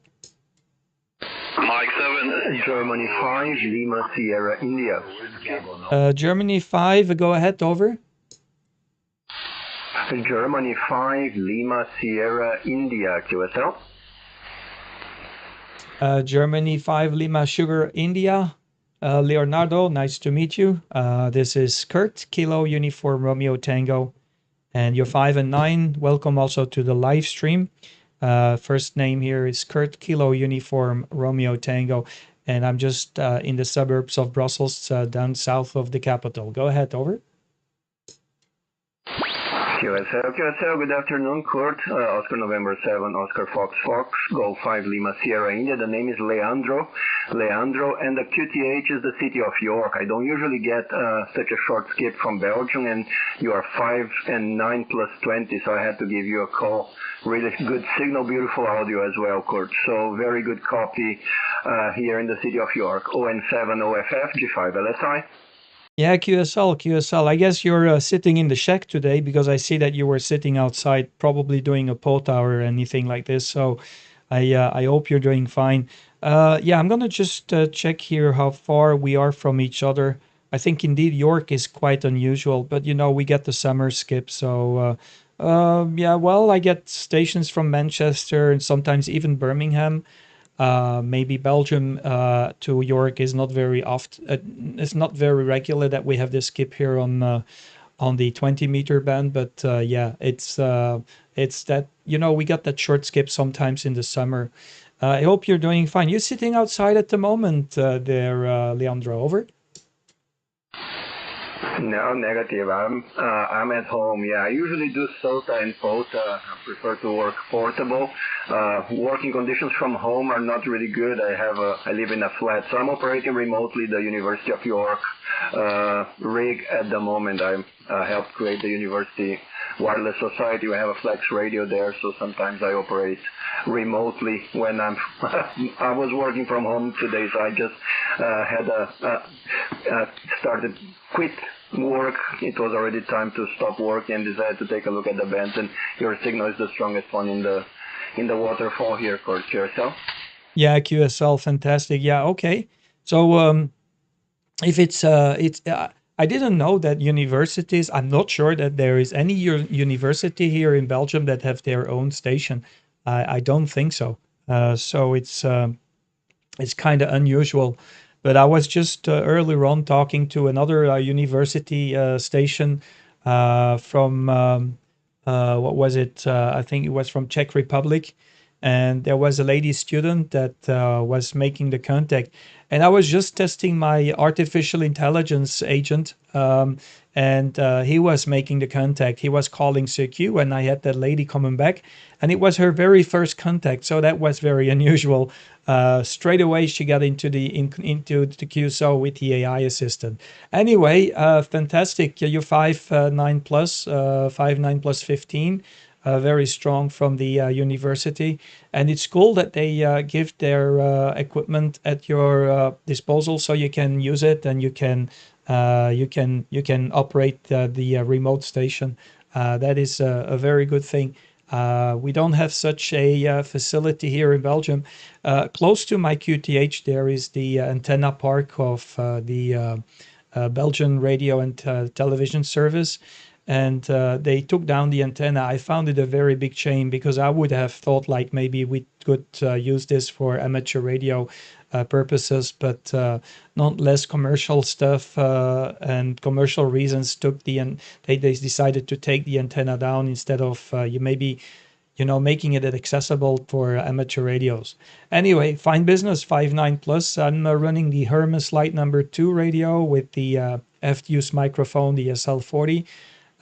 Mike 7, Germany 5, Lima Sierra India. Germany 5, go ahead, over. Germany 5, Lima Sierra India, QSL. Germany 5, Lima Sugar India. Leonardo, nice to meet you. This is Kurt, Kilo Uniform Romeo Tango. And you're 5 and 9. Welcome also to the live stream. First name here is Kurt, Kilo Uniform Romeo Tango. And I'm just in the suburbs of Brussels, down south of the capital. Go ahead, over. QSL, good afternoon, Kurt. Oscar November 7, Oscar Fox Fox, Golf 5, Lima Sierra India. The name is Leandro, and the QTH is the city of York. I don't usually get such a short skip from Belgium, and you are 5 and 9 plus 20, so I had to give you a call. Really good signal, beautiful audio as well, Kurt. So very good copy here in the city of York. ON7 OFF, G5 LSI. Yeah, QSL. I guess you're sitting in the shack today because I see that you were sitting outside, probably doing a pot hour or anything like this. So I hope you're doing fine. Yeah, I'm going to just check here how far we are from each other. I think indeed York is quite unusual, but you know, we get the summer skip. So yeah, well, I get stations from Manchester and sometimes even Birmingham. Maybe Belgium to York is not very often. It's not very regular that we have this skip here on the 20-meter band. But yeah, it's that, you know, we got that short skip sometimes in the summer. I hope you're doing fine. You're sitting outside at the moment there, Leandro, over. No, negative. I'm at home. Yeah, I usually do SOTA and POTA. I prefer to work portable. Working conditions from home are not really good. I live in a flat, so I'm operating remotely the University of York rig at the moment. I helped create the University Wireless Society. We have a flex radio there, so sometimes I operate remotely when I was working from home today, so I just quit work. It was already time to stop work and decided to take a look at the bands, and your signal is the strongest one in the waterfall here, Kurt. QSL? Yeah, QSL, fantastic. Yeah, okay. So if it's I didn't know that universities, I'm not sure that there is any university here in Belgium that have their own station. I don't think so. So it's kind of unusual. But I was just earlier on talking to another university station from what was it? I think it was from Czech Republic, and there was a lady student that was making the contact, and I was just testing my artificial intelligence agent, and he was making the contact. He was calling CQ, and I had that lady coming back, and it was her very first contact, so that was very unusual. Straight away she got into the QSO with the AI assistant. Anyway, fantastic. Your 5.9 plus, 5.9 plus 15. Very strong from the university, and it's cool that they give their equipment at your disposal, so you can use it and you can operate the remote station. That is a very good thing. We don't have such a facility here in Belgium. Close to my QTH, there is the antenna park of the Belgian radio and television service. And they took down the antenna. I found it a very big shame, because I would have thought like maybe we could use this for amateur radio purposes, but nonetheless commercial stuff and commercial reasons they decided to take the antenna down instead of making it accessible for amateur radios. Anyway, fine business, 5.9 plus. I'm running the Hermes Lite number 2 radio with the FDUCE microphone, the SL40.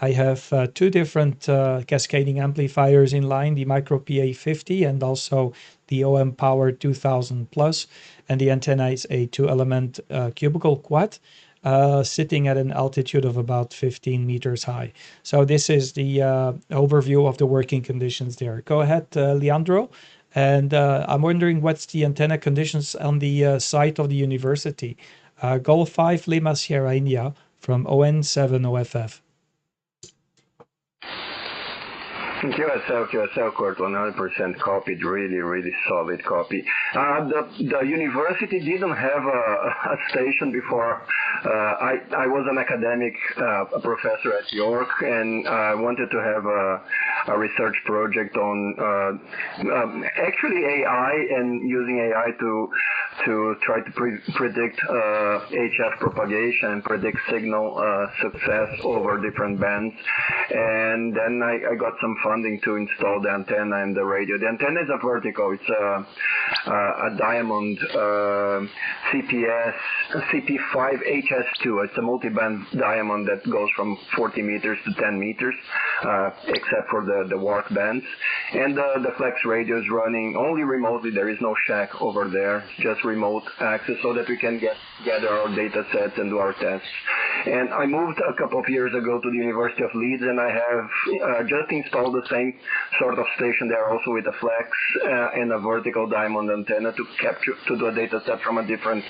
I have two different cascading amplifiers in line, the Micro PA50 and also the OM Power 2000 Plus. And the antenna is a 2-element cubical quad sitting at an altitude of about 15 meters high. So this is the overview of the working conditions there. Go ahead, Leandro. And I'm wondering what's the antenna conditions on the site of the university. Golf 5 Lima Sierra India from ON7OFF. QSL, Kurt, 100% copied, really solid copy. The university didn't have a station before. I was an academic, a professor at York, and I wanted to have a research project on actually AI, and using AI to try to predict HF propagation and predict signal success over different bands. And then I got some funding to install the antenna and the radio. The antenna is a vertical. It's a diamond CP5 HS2. It's a multi-band diamond that goes from 40 meters to 10 meters, except for the warp bands. And the flex radio is running only remotely. There is no shack over there, just remote access, so that we can gather our data sets and do our tests. And I moved a couple of years ago to the University of Leeds, and I have just installed the same sort of station there, also with a flex and a vertical diamond antenna to do a data set from a different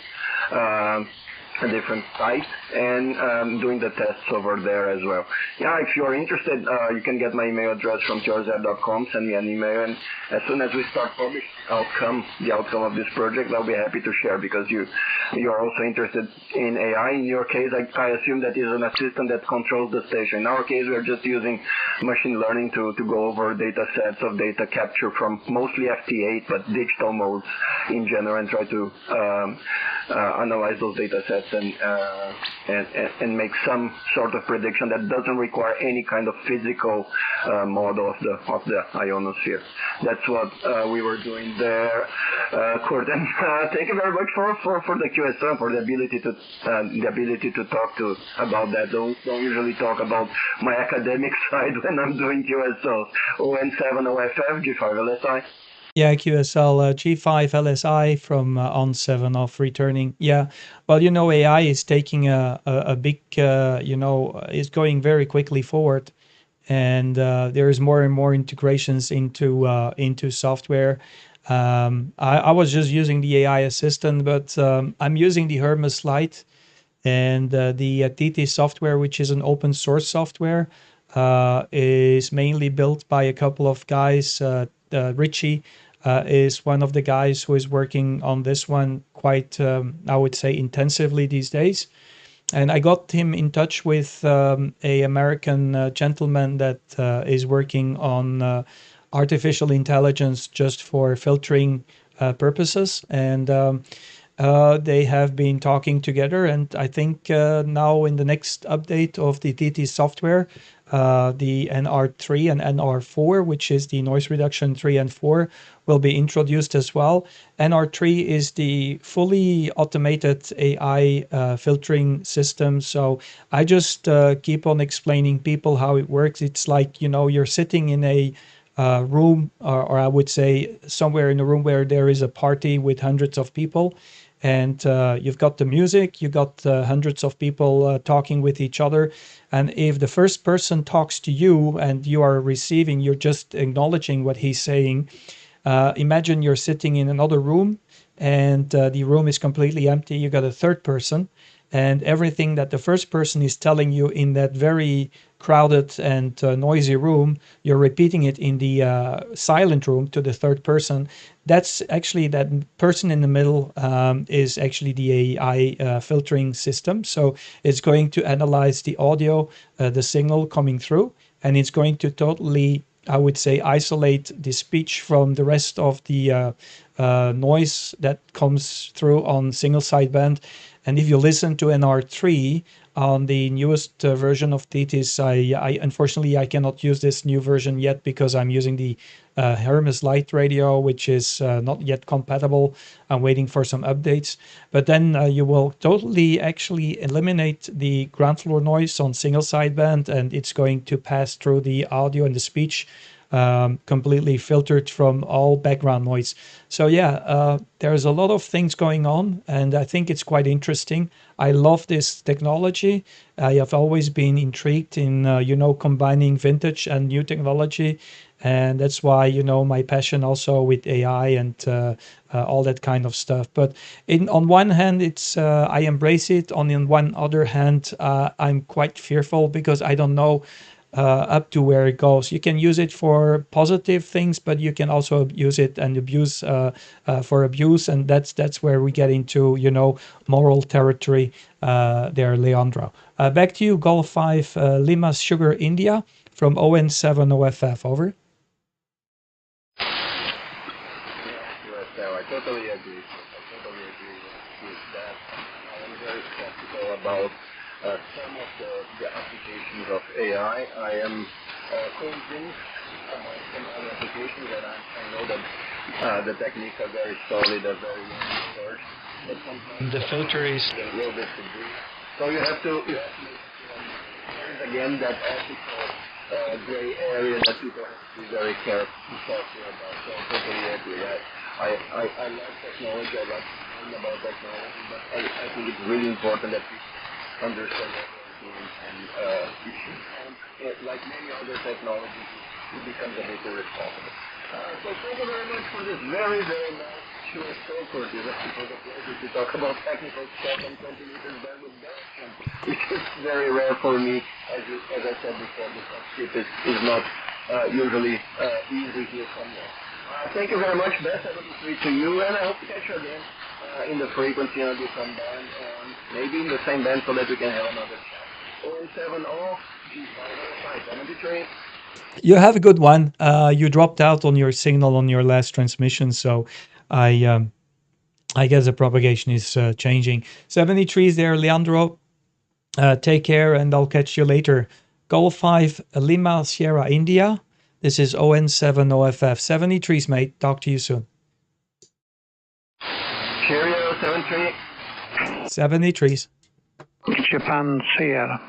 site, and doing the tests over there as well. Yeah, if you're interested, you can get my email address from georgezab.com, send me an email, and as soon as we start publishing the outcome of this project, I'll be happy to share, because you are also interested in AI. In your case, I assume that is an assistant that controls the station. In our case, we're just using machine learning to go over data sets of data capture from mostly FT8, but digital modes in general, and try to analyze those data sets and make some sort of prediction that doesn't require any kind of physical model of the ionosphere. That's what we were doing there, Kurt. And thank you very much for the QSL, for the ability to talk about that. Don't usually talk about my academic side when I'm doing QSLs. ON7 OFF G5 LSI. Yeah, QSL G5 LSI from on7 off returning. Yeah, well, AI is taking a big, is going very quickly forward, and there is more and more integrations into software. I was just using the AI assistant, but I'm using the Hermes Lite and the TT software, which is an open source software, is mainly built by a couple of guys. Richie is one of the guys who is working on this one quite, I would say, intensively these days. And I got him in touch with a American gentleman that is working on artificial intelligence just for filtering purposes. And they have been talking together. And I think now in the next update of the TT software, the NR3 and NR4, which is the noise reduction 3 and 4, will be introduced as well. NR3 is the fully automated AI filtering system. So I just keep on explaining people how it works. It's like, you're sitting in a room, or I would say somewhere in a room where there is a party with hundreds of people. And you've got the music, you've got hundreds of people talking with each other. And if the first person talks to you and you are receiving, you're just acknowledging what he's saying. Imagine you're sitting in another room and the room is completely empty. You got a third person, and everything that the first person is telling you in that very crowded and noisy room, you're repeating it in the silent room to the third person. That's actually, that person in the middle is actually the AI filtering system. So it's going to analyze the audio, the signal coming through, and it's going to totally, I would say, isolate the speech from the rest of the noise that comes through on single sideband. And if you listen to NR3 on the newest version of TTIS, I unfortunately I cannot use this new version yet because I'm using the Hermes Lite radio, which is not yet compatible. I'm waiting for some updates. But then you will totally actually eliminate the ground floor noise on single sideband, and it's going to pass through the audio and the speech completely filtered from all background noise. So yeah, there's a lot of things going on, and I think it's quite interesting. I love this technology. I have always been intrigued in, combining vintage and new technology. And that's why, my passion also with AI and all that kind of stuff. But on one hand, it's I embrace it. On one other hand, I'm quite fearful because I don't know up to where it goes. You can use it for positive things, but you can also use it and abuse for abuse, and that's where we get into moral territory there, Leandro. Back to you, Golf 5 Lima Sugar India from ON7 OFF. Over. I totally agree. With that. I am very skeptical about some of the applications of AI. I am convinced about some other applications that I know that the techniques are very solid, are very well researched, but sometimes the filter is a little bit to do. So you have to make again that ethical gray area that people have to be very careful about. So I totally agree. I love technology, I like learning about technology, but I think it's really important that we understand what we're doing, and like many other technologies, it becomes a bit irresponsible. So thank you very much for this very, very nice short talk. It was a pleasure to talk about technical stuff and 20 meters bandwidth direction, which is very rare for me. As I said before, the ship is not usually easy here somewhere. Thank you very much, Beth. I will speak to you, and I hope to catch you again in the frequency on a different band, and maybe in the same band so that we can have another chat. 070 G5 73. You have a good one. You dropped out on your signal on your last transmission, so I I guess the propagation is changing. 73 is there, Leandro. Take care, and I'll catch you later. Golf 5 Lima Sierra India. This is ON7 OFF. 73s, mate. Talk to you soon. Cheerio, 73. 73s. Japan Sierra.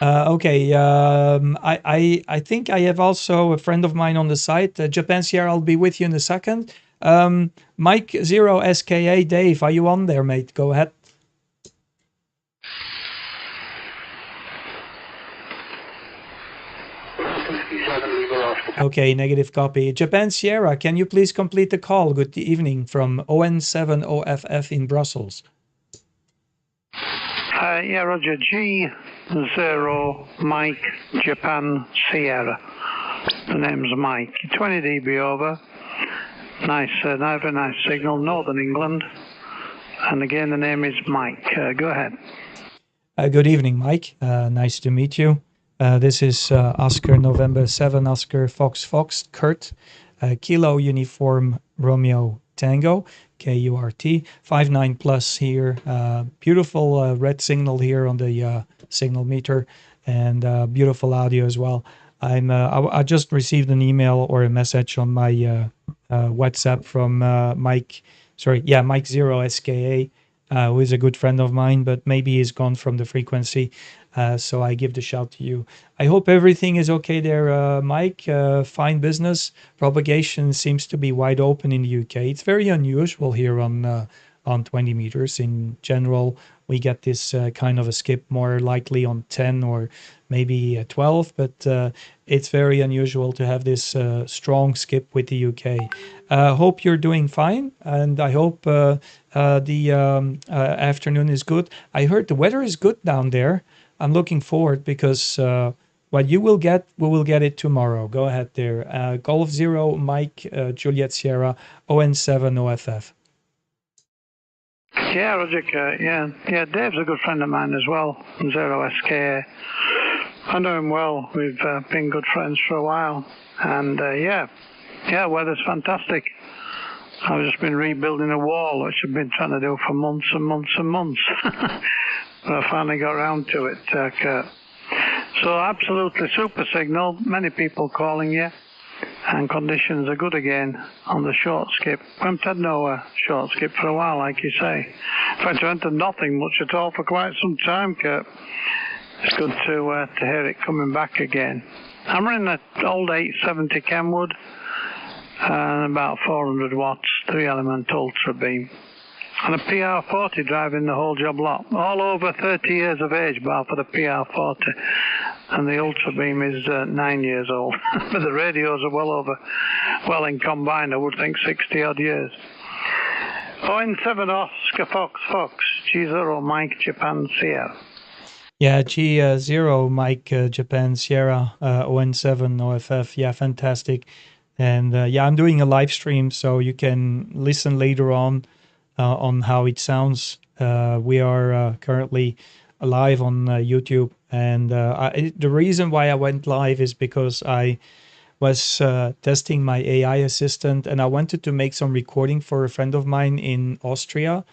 Okay, I think I have also a friend of mine on the site, Japan Sierra. I'll be with you in a second. Mike 0 SKA, Dave, are you on there, mate? Go ahead. Okay, negative copy. Japan Sierra, can you please complete the call? Good evening from ON7 OFF in Brussels. Yeah, Roger. G0 Mike Japan Sierra. The name's Mike. 20 dB over. Nice, very nice signal. Northern England. And again, the name is Mike. Go ahead. Good evening, Mike. Nice to meet you. This is Oscar November 7, Oscar Fox, Kurt, Kilo Uniform Romeo Tango, KURT, 59 plus here. Beautiful red signal here on the signal meter, and beautiful audio as well. I just received an email or a message on my WhatsApp from Mike 0 SKA, who is a good friend of mine, but maybe he's gone from the frequency. So I give the shout to you. I hope everything is okay there, Mike. Fine business. Propagation seems to be wide open in the UK. It's very unusual here on 20 meters. In general, we get this kind of a skip more likely on 10 or maybe 12, but it's very unusual to have this strong skip with the UK. Hope you're doing fine, and I hope the afternoon is good. I heard the weather is good down there. I'm looking forward because what you will get, we will get it tomorrow. Go ahead there. Golf 0, Mike, Juliet Sierra, ON7 OFF. Yeah, Roger. Yeah. Dave's a good friend of mine as well. 0 SK. I know him well. We've been good friends for a while. And weather's fantastic. I've just been rebuilding a wall, which I've been trying to do for months and months and months. But I finally got around to it, Kurt. So absolutely super signal. Many people calling you. And conditions are good again on the short skip. We haven't had no short skip for a while, like you say. In fact, I haven't had nothing much at all for quite some time, Kurt. It's good to hear it coming back again. I'm running an old 870 Kenwood and about 400 watts, 3-element ultra beam. And a PR40 driving the whole job lot. All over 30 years of age, bar for the PR40. And the ultra beam is 9 years old. But the radios are well in combined, I would think 60 odd years. ON7 Oscar Fox, G0 Mike Japan Sierra. Yeah, G0 Mike Japan Sierra, ON7 OFF. Yeah, fantastic. And I'm doing a live stream, so you can listen later on how it sounds. We are currently live on YouTube, and the reason why I went live is because I was testing my AI assistant, and I wanted to make some recording for a friend of mine in Austria,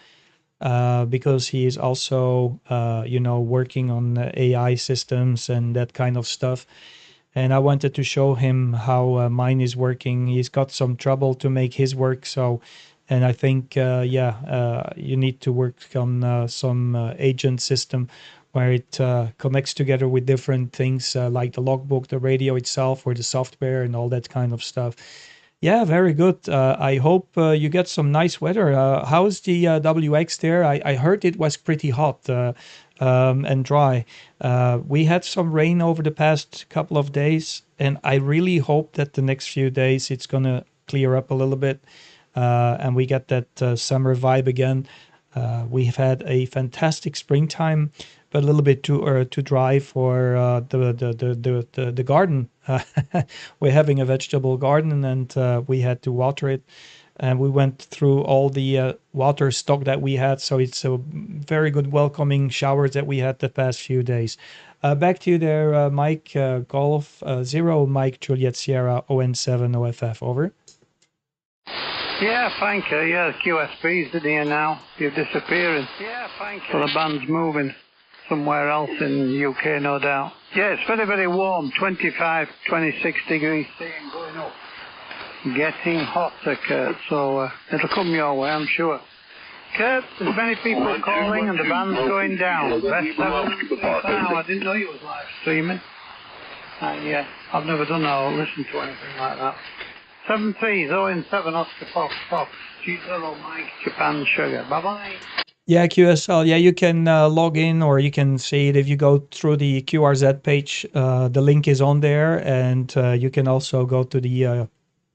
because he is also working on AI systems and that kind of stuff. And I wanted to show him how mine is working. He's got some trouble to make his work, and I think, you need to work on some agent system where it connects together with different things like the logbook, the radio itself, or the software and all that kind of stuff. Yeah, very good. I hope you get some nice weather. How's the WX there? I heard it was pretty hot and dry. We had some rain over the past couple of days, and I really hope that the next few days it's going to clear up a little bit. And we get that summer vibe again. We've had a fantastic springtime, but a little bit too dry for the garden. We're having a vegetable garden, and we had to water it. And we went through all the water stock that we had, so it's a very good welcoming showers that we had the past few days. Back to you there, Mike. Golf 0 Mike Juliet Sierra ON7 OFF. Over. Yeah, thank you. Yeah, QSB's in here now. You're disappearing. Yeah, thank you. So the band's moving somewhere else in the UK, no doubt. Yeah, it's very, very warm. 25, 26 degrees C and going up. Getting hotter, Kurt. So it'll come your way, I'm sure. Kurt, there's many people calling and the band's going down. Best now. I didn't know you was live streaming. Yeah, I've never done that or listened to anything like that. 730 Oscar Fox Fox. G0 Mike Japan Sugar. Bye bye. Yeah, QSL. Yeah, you can log in or you can see it if you go through the QRZ page. The link is on there, and you can also go to the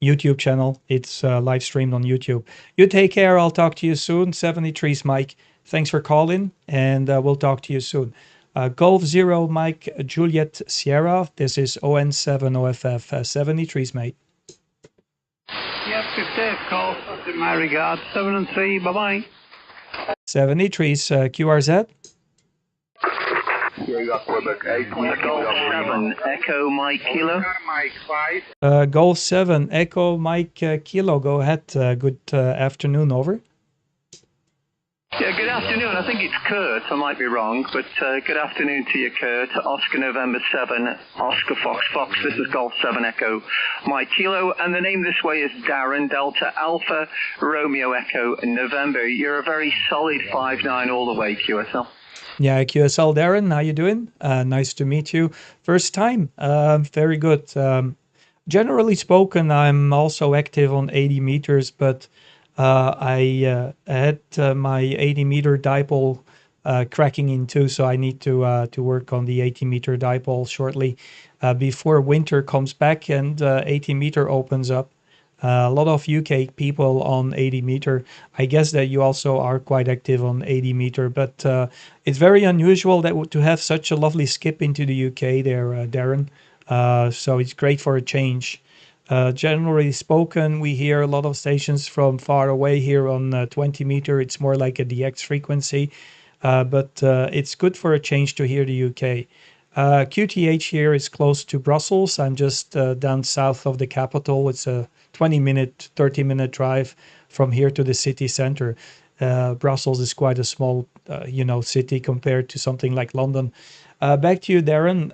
YouTube channel. It's live streamed on YouTube. You take care. I'll talk to you soon. 73's Mike. Thanks for calling, and we'll talk to you soon. Golf 0 Mike Juliet Sierra. This is ON7OFF. 73's, mate. Yep, if Dave calls, in my regards. 7 and 3. Bye bye. 73's QRZ. Yeah, you got Quebec 8. Golf 7 Echo Mike Kilo. Golf 7 Echo Mike Kilo. Go ahead. Good afternoon. Over. Yeah, good afternoon. I think it's Kurt. I might be wrong, but good afternoon to you, Kurt. Oscar November 7, Oscar Fox Fox. This is Golf 7 Echo Mike Kilo, and the name this way is Darren Delta Alpha Romeo Echo November. You're a very solid 5-9 all the way, QSL. Yeah, QSL Darren, how you doing? Nice to meet you. First time. Very good. Generally spoken, I'm also active on 80 meters, but I had my 80 meter dipole cracking in two, so I need to work on the 80 meter dipole shortly before winter comes back and 80 meter opens up. A lot of UK people on 80 meter. I guess that you also are quite active on 80 meter, but it's very unusual that to have such a lovely skip into the UK there, Darren. So it's great for a change. Generally spoken, we hear a lot of stations from far away here on 20 meter. It's more like a DX frequency, but it's good for a change to hear the UK. QTH here is close to Brussels. I'm just down south of the capital. It's a 20-minute, 30-minute drive from here to the city center. Brussels is quite a small, city compared to something like London. Back to you, Darren.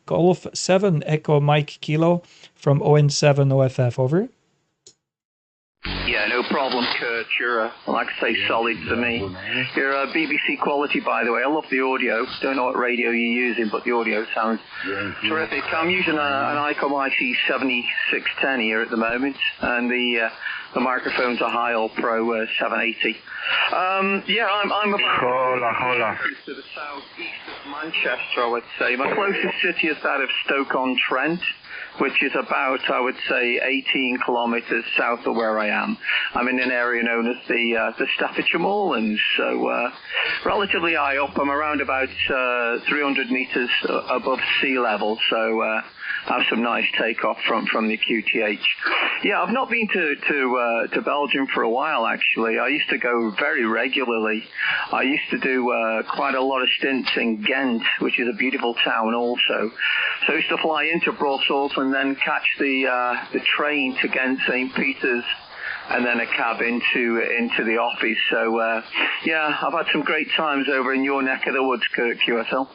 Golf 7 Echo Mike Kilo from ON7OFF. Over. Yeah, no problem, Kurt. You're, like I say, solid to me. You're BBC quality, by the way. I love the audio. Don't know what radio you're using, but the audio sounds terrific. I'm using an ICOM IC7610 here at the moment, and the microphone's a Heil Pro 780. I'm about to the southeast of Manchester, I would say. My closest city is that of Stoke-on-Trent, which is about, I would say, 18 kilometres south of where I am. I'm in an area known as the Staffordshire Moorlands, so relatively high up. I'm around about 300 metres above sea level, so I have some nice takeoff from the QTH. Yeah, I've not been to Belgium for a while, actually. I used to go very regularly. I used to do quite a lot of stints in Ghent, which is a beautiful town also. So I used to fly into Brussels and then catch the train to Ghent St. Peter's, and then a cab into the office. So I've had some great times over in your neck of the woods, Kurt, QSL.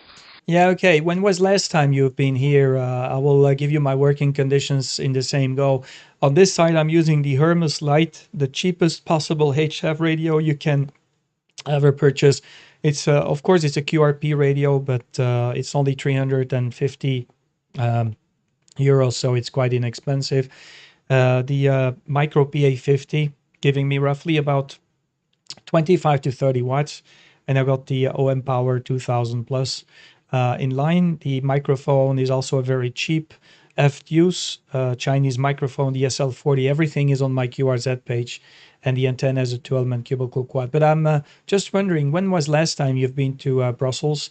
Yeah, okay. When was last time you've been here? I will give you my working conditions in the same go. On this side, I'm using the Hermes Lite, the cheapest possible HF radio you can ever purchase. It's of course it's a QRP radio, but it's only 350 euros, so it's quite inexpensive. The Micro PA50 giving me roughly about 25 to 30 watts, and I got the OM Power 2000 plus in line. The microphone is also a very cheap FDUCE Chinese microphone, the SL40. Everything is on my QRZ page, and the antenna is a 12-man cubicle quad. But I'm just wondering, when was last time you've been to Brussels?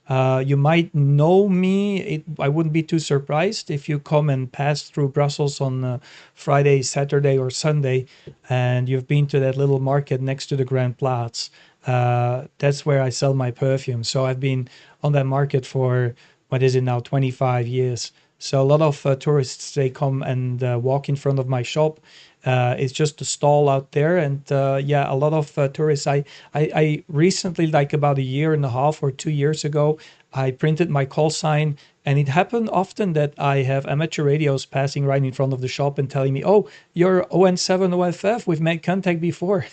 You might know me. I wouldn't be too surprised if you come and pass through Brussels on Friday, Saturday, or Sunday, and you've been to that little market next to the Grand Plaats. That's where I sell my perfume. So I've been on that market for, what is it now, 25 years. So a lot of tourists, they come and walk in front of my shop. It's just a stall out there, and yeah, a lot of tourists. I recently, like about a year and a half or 2 years ago, I printed my call sign, and it happened often that I have amateur radios passing right in front of the shop and telling me, "Oh, you're ON7 OFF. We've made contact before."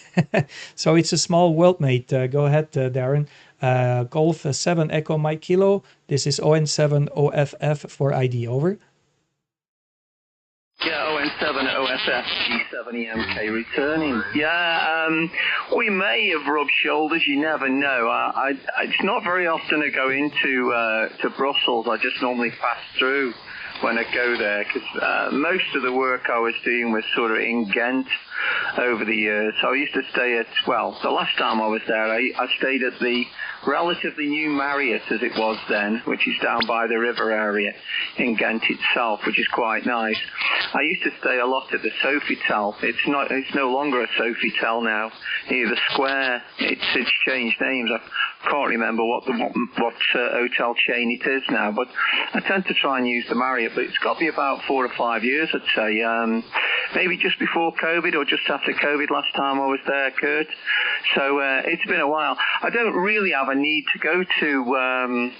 So it's a small world, mate. Go ahead, Darren. Golf 7 Echo Mike Kilo. This is ON7 OFF for ID. Over. Yeah, ON7 OFF G7EMK returning. Yeah, we may have rubbed shoulders. You never know. It's not very often I go into to Brussels. I just normally pass through when I go there, because most of the work I was doing was sort of in Ghent over the years. So I used to stay at, well, the last time I was there, I stayed at the relatively new Marriott, as it was then, which is down by the river area in Ghent itself, which is quite nice. I used to stay a lot at the Sofitel. It's no longer a Sofitel now, near the square. It's changed names. I can't remember what hotel chain it is now, but I tend to try and use the Marriott, but it's got to be about 4 or 5 years, I'd say. Maybe just before COVID or just after COVID last time I was there, Kurt. So it's been a while. I don't really have a need to go to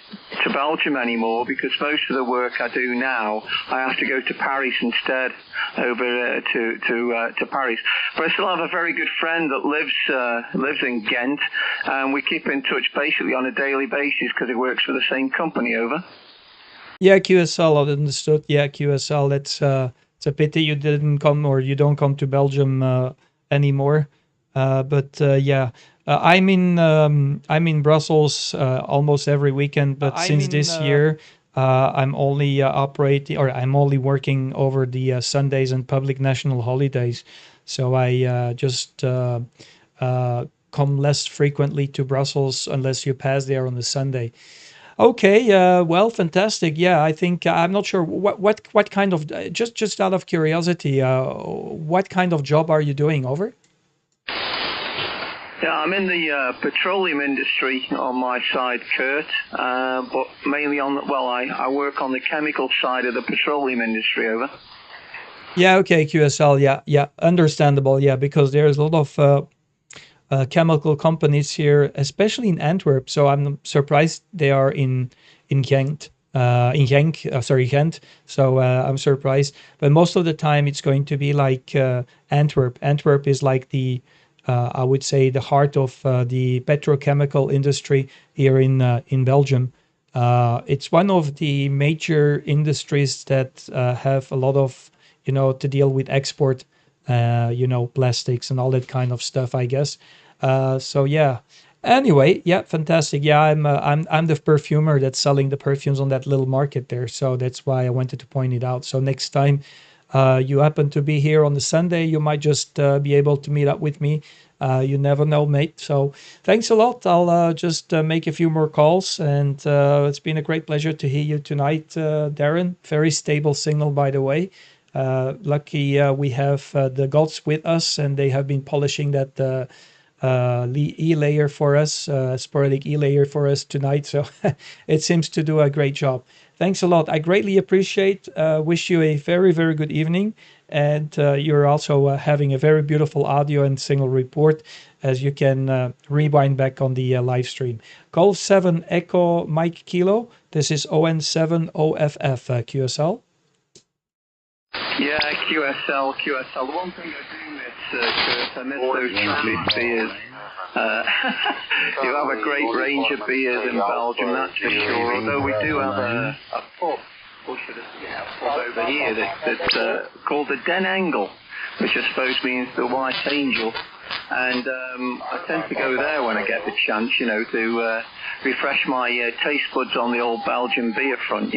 Belgium anymore, because most of the work I do now, I have to go to Paris instead, over to Paris. But I still have a very good friend that lives in Ghent, and we keep in touch basically on a daily basis because he works for the same company. Over. Yeah, QSL, I understood. Yeah, QSL. It's a pity you didn't come, or you don't come to Belgium anymore. But yeah, I'm in Brussels almost every weekend. But since this year, I'm only operating, or I'm only working over the Sundays and public national holidays. So I just come less frequently to Brussels unless you pass there on a Sunday. Okay, well, fantastic. Yeah, I think I'm not sure what kind of, just out of curiosity, what kind of job are you doing? Over? Yeah, I'm in the petroleum industry on my side, Kurt, but mainly I work on the chemical side of the petroleum industry. Over. Yeah, okay, QSL. Yeah, understandable. Yeah, because there's a lot of chemical companies here, especially in Antwerp. So I'm surprised they are in Ghent. Ghent. So I'm surprised. But most of the time, it's going to be like Antwerp. Antwerp is like the I would say the heart of the petrochemical industry here in Belgium. It's one of the major industries that have a lot of to deal with export, plastics and all that kind of stuff, I guess. So yeah. Anyway, yeah, fantastic. Yeah, I'm the perfumer that's selling the perfumes on that little market there. So that's why I wanted to point it out. So next time you happen to be here on the Sunday, you might just be able to meet up with me. You never know, mate. So thanks a lot. I'll just make a few more calls, and it's been a great pleasure to hear you tonight, Darren. Very stable signal, by the way. Lucky we have the gods with us, and they have been polishing that E-layer for us, sporadic E-layer for us tonight. So it seems to do a great job. Thanks a lot. I greatly appreciate. Wish you a very, very good evening. And you're also having a very beautiful audio and signal report, as you can rewind back on the live stream. Golf 7 Echo Mike Kilo. This is ON7 OFF QSL. Yeah, QSL. The one thing I do miss, Kurt, I miss those chocolate beers. You have a great range of beers in Belgium, that's for sure. Although we do have a pub, or should I say a pub over here that's called the Den Engel, which I suppose means the White Angel. And I tend to go there when I get the chance, to refresh my taste buds on the old Belgian beer front,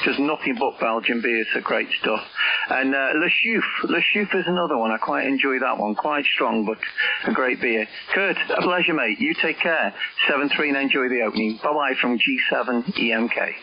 Just nothing but Belgian beer, so great stuff. And Le Chouffe is another one. I quite enjoy that one. Quite strong, but a great beer. Kurt, a pleasure, mate. You take care. 7-3 and enjoy the opening. Bye-bye from G7 EMK.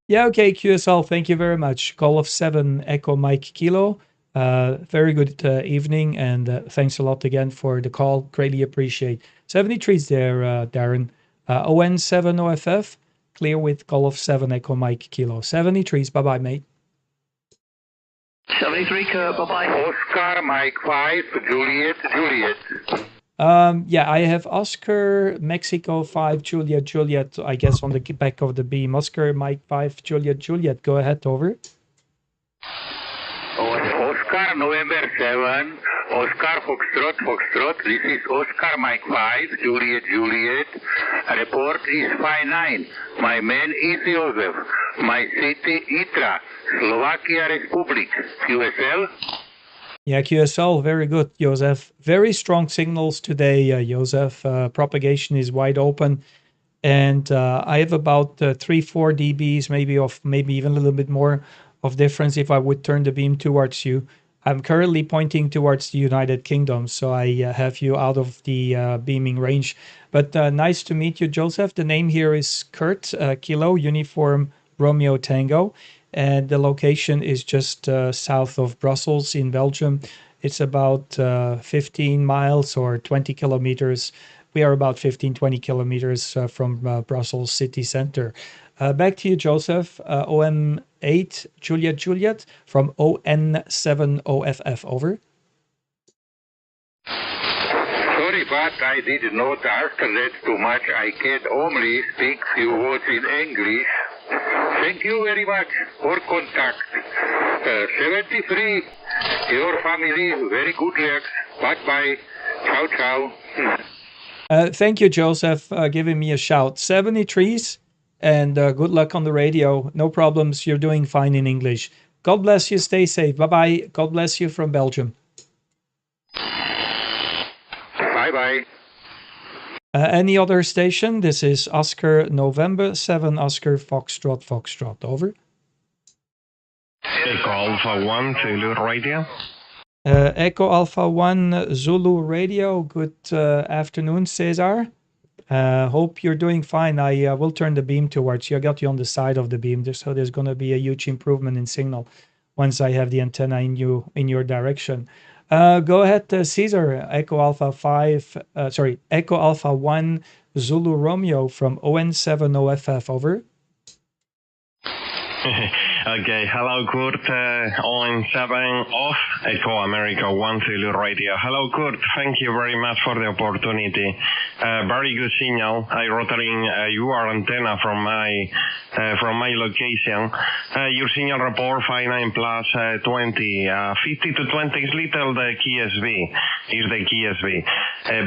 Yeah, okay, QSL. Thank you very much. Call of 7 Echo Mike Kilo. Very good evening, and thanks a lot again for the call. Greatly appreciate. 73's there, Darren. ON7 OFF. clear with Golf 7 Echo Mike Kilo. 73s, bye-bye, mate. 73 Kurt, bye-bye. Oscar, Mike 5, Juliet, Juliet. Yeah, I have Oscar, Mexico 5, Juliet, Juliet, I guess on the back of the beam. Oscar, Mike 5, Juliet, Juliet. Go ahead, over. Oscar, November 7, Oscar, Foxtrot, Foxtrot. This is Oscar, Mike 5, Juliet, Juliet. Report is 59. My man is Joseph. My city, Itra, Slovakia Republic. QSL? Yeah, QSL, very good, Joseph. Very strong signals today, Joseph. Propagation is wide open. And I have about 3-4 dBs, maybe even a little bit more of difference if I would turn the beam towards you. I'm currently pointing towards the United Kingdom, so I have you out of the beaming range. But nice to meet you, Joseph. The name here is Kurt, Kilo, Uniform Romeo Tango. And the location is just south of Brussels in Belgium. It's about 15 miles or 20 kilometers. We are about 15-20 kilometers from Brussels city center. Back to you, Joseph. OM8 Juliet Juliet from ON7OFF. Over. Sorry, but I did not ask that too much. I can only speak few words in English. Thank you very much for contact. 73, your family, very good luck. Bye-bye. Ciao, ciao. Thank you, Joseph, giving me a shout. 73s, and good luck on the radio. No problems. You're doing fine in English. God bless you. Stay safe. Bye-bye. God bless you from Belgium. Bye-bye. Any other station? This is Oscar November 7 Oscar Foxtrot Foxtrot. Over. Echo Alpha 1 Zulu Radio. Echo Alpha 1 Zulu Radio. Good afternoon, Cesar. Hope you're doing fine. I will turn the beam towards you. I got you on the side of the beam, so there's going to be a huge improvement in signal once I have the antenna in your direction. Go ahead, Caesar. Echo Alpha 1 Zulu Romeo from ON7OFF. Over. Okay, hello Kurt, ON7 off, Echo America 1 Zulu Radio. Hello Kurt, thank you very much for the opportunity. Very good signal. I rotary your antenna from my location. Your signal report 59 plus 20, 50 to 20 is little the KSV.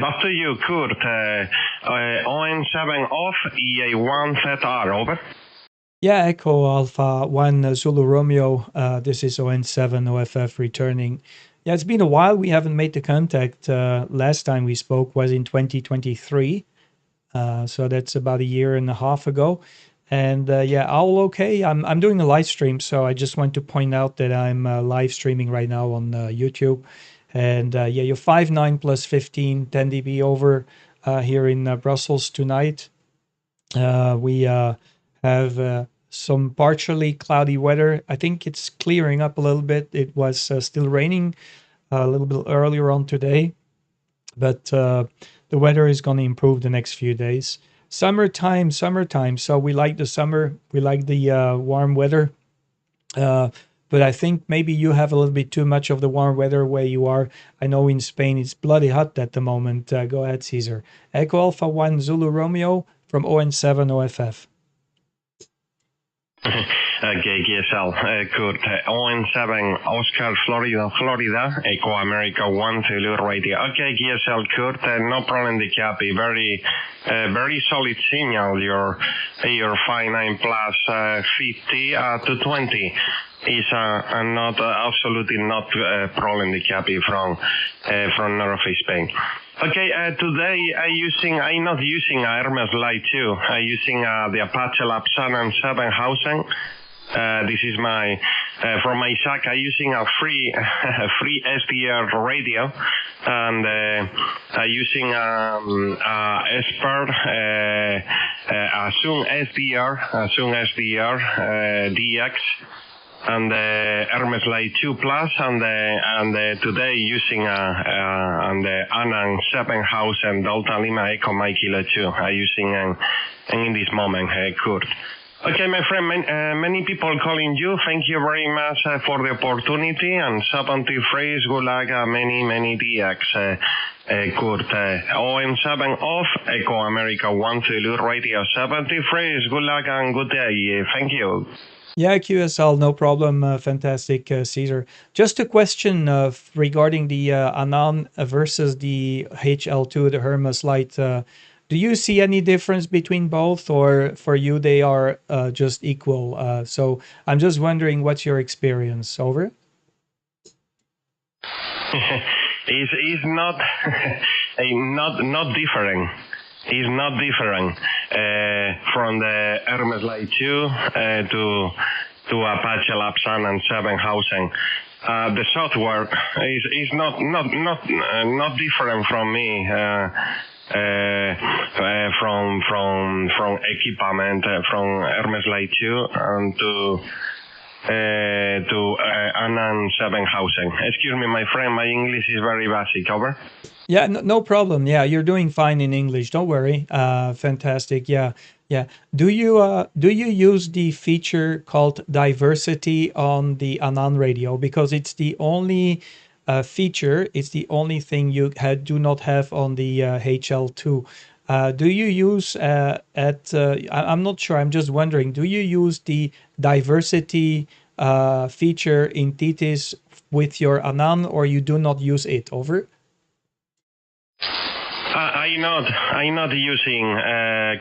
Back to you Kurt, ON7 off, EA1 ZR, over. Yeah, Echo Alpha 1 Zulu Romeo. This is ON7 OFF returning. Yeah, it's been a while. We haven't made the contact. Last time we spoke was in 2023. So that's about a year and a half ago. And yeah, all okay. I'm doing a live stream. So I just want to point out that I'm live streaming right now on YouTube. And yeah, you're 5.9 plus 15, 10 dB over here in Brussels tonight. We have some partially cloudy weather. I think it's clearing up a little bit. It was still raining a little bit earlier on today, but the weather is going to improve the next few days. Summertime. So we like the summer. We like the warm weather. But I think maybe you have a little bit too much of the warm weather where you are. I know in Spain it's bloody hot at the moment. Go ahead, Caesar. Echo Alpha 1 Zulu Romeo from ON7 OFF. Okay, GSL, good. ON7 Oscar Florida, Echo America 1 Zulu Radio. Okay, GSL, good. No problem, the copy. Very solid signal. Your 59 plus 50 to 20 is not absolutely not problem, the copy from North of Spain. Okay, today I'm not using Hermes Lite 2. I'm using the Apache Lab Sun and 7000. This is my from my SAC. I'm using a free SDR radio, and I'm using expert Zoom SDR DX. And Hermes Lite 2 Plus, and today using and Anand 7000 Delta Lima Echo Mike Kilo 2. I'm using and in this moment, Kurt. Okay, my friend, many people calling you. Thank you very much for the opportunity. And 73 is good luck, many DX, Kurt. OM7 off, Echo America 1 Zulu Radio 73 is good luck and good day. Thank you. Yeah, QSL, no problem. Fantastic, Caesar. Just a question regarding the Anan versus the HL2, the Hermes Lite. Do you see any difference between both, or for you they are just equal? So I'm just wondering, what's your experience? Over. It's not not different. It's not different from the Hermes Lite 2 to Apache Lapsan and 7000. The software is not different from me. From equipment from Hermes Lite 2 and to Anan 7000. Excuse me, my friend, my English is very basic. Over. Yeah, no problem. Yeah, you're doing fine in English. Don't worry. Fantastic. Yeah. Do you use the feature called diversity on the Anan radio, because it's the only feature, it's the only thing you do not have on the HL2. Do you use I'm not sure, I'm just wondering, do you use the diversity feature in TITIS with your Anan, or you do not use it? Over. I'm not using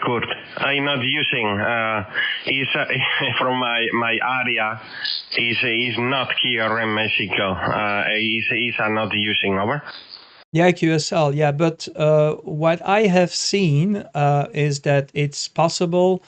Kurt. I'm not using. Is from my area. Is not here in Mexico. Is not using. Over. Yeah, QSL. Yeah, but what I have seen is that it's possible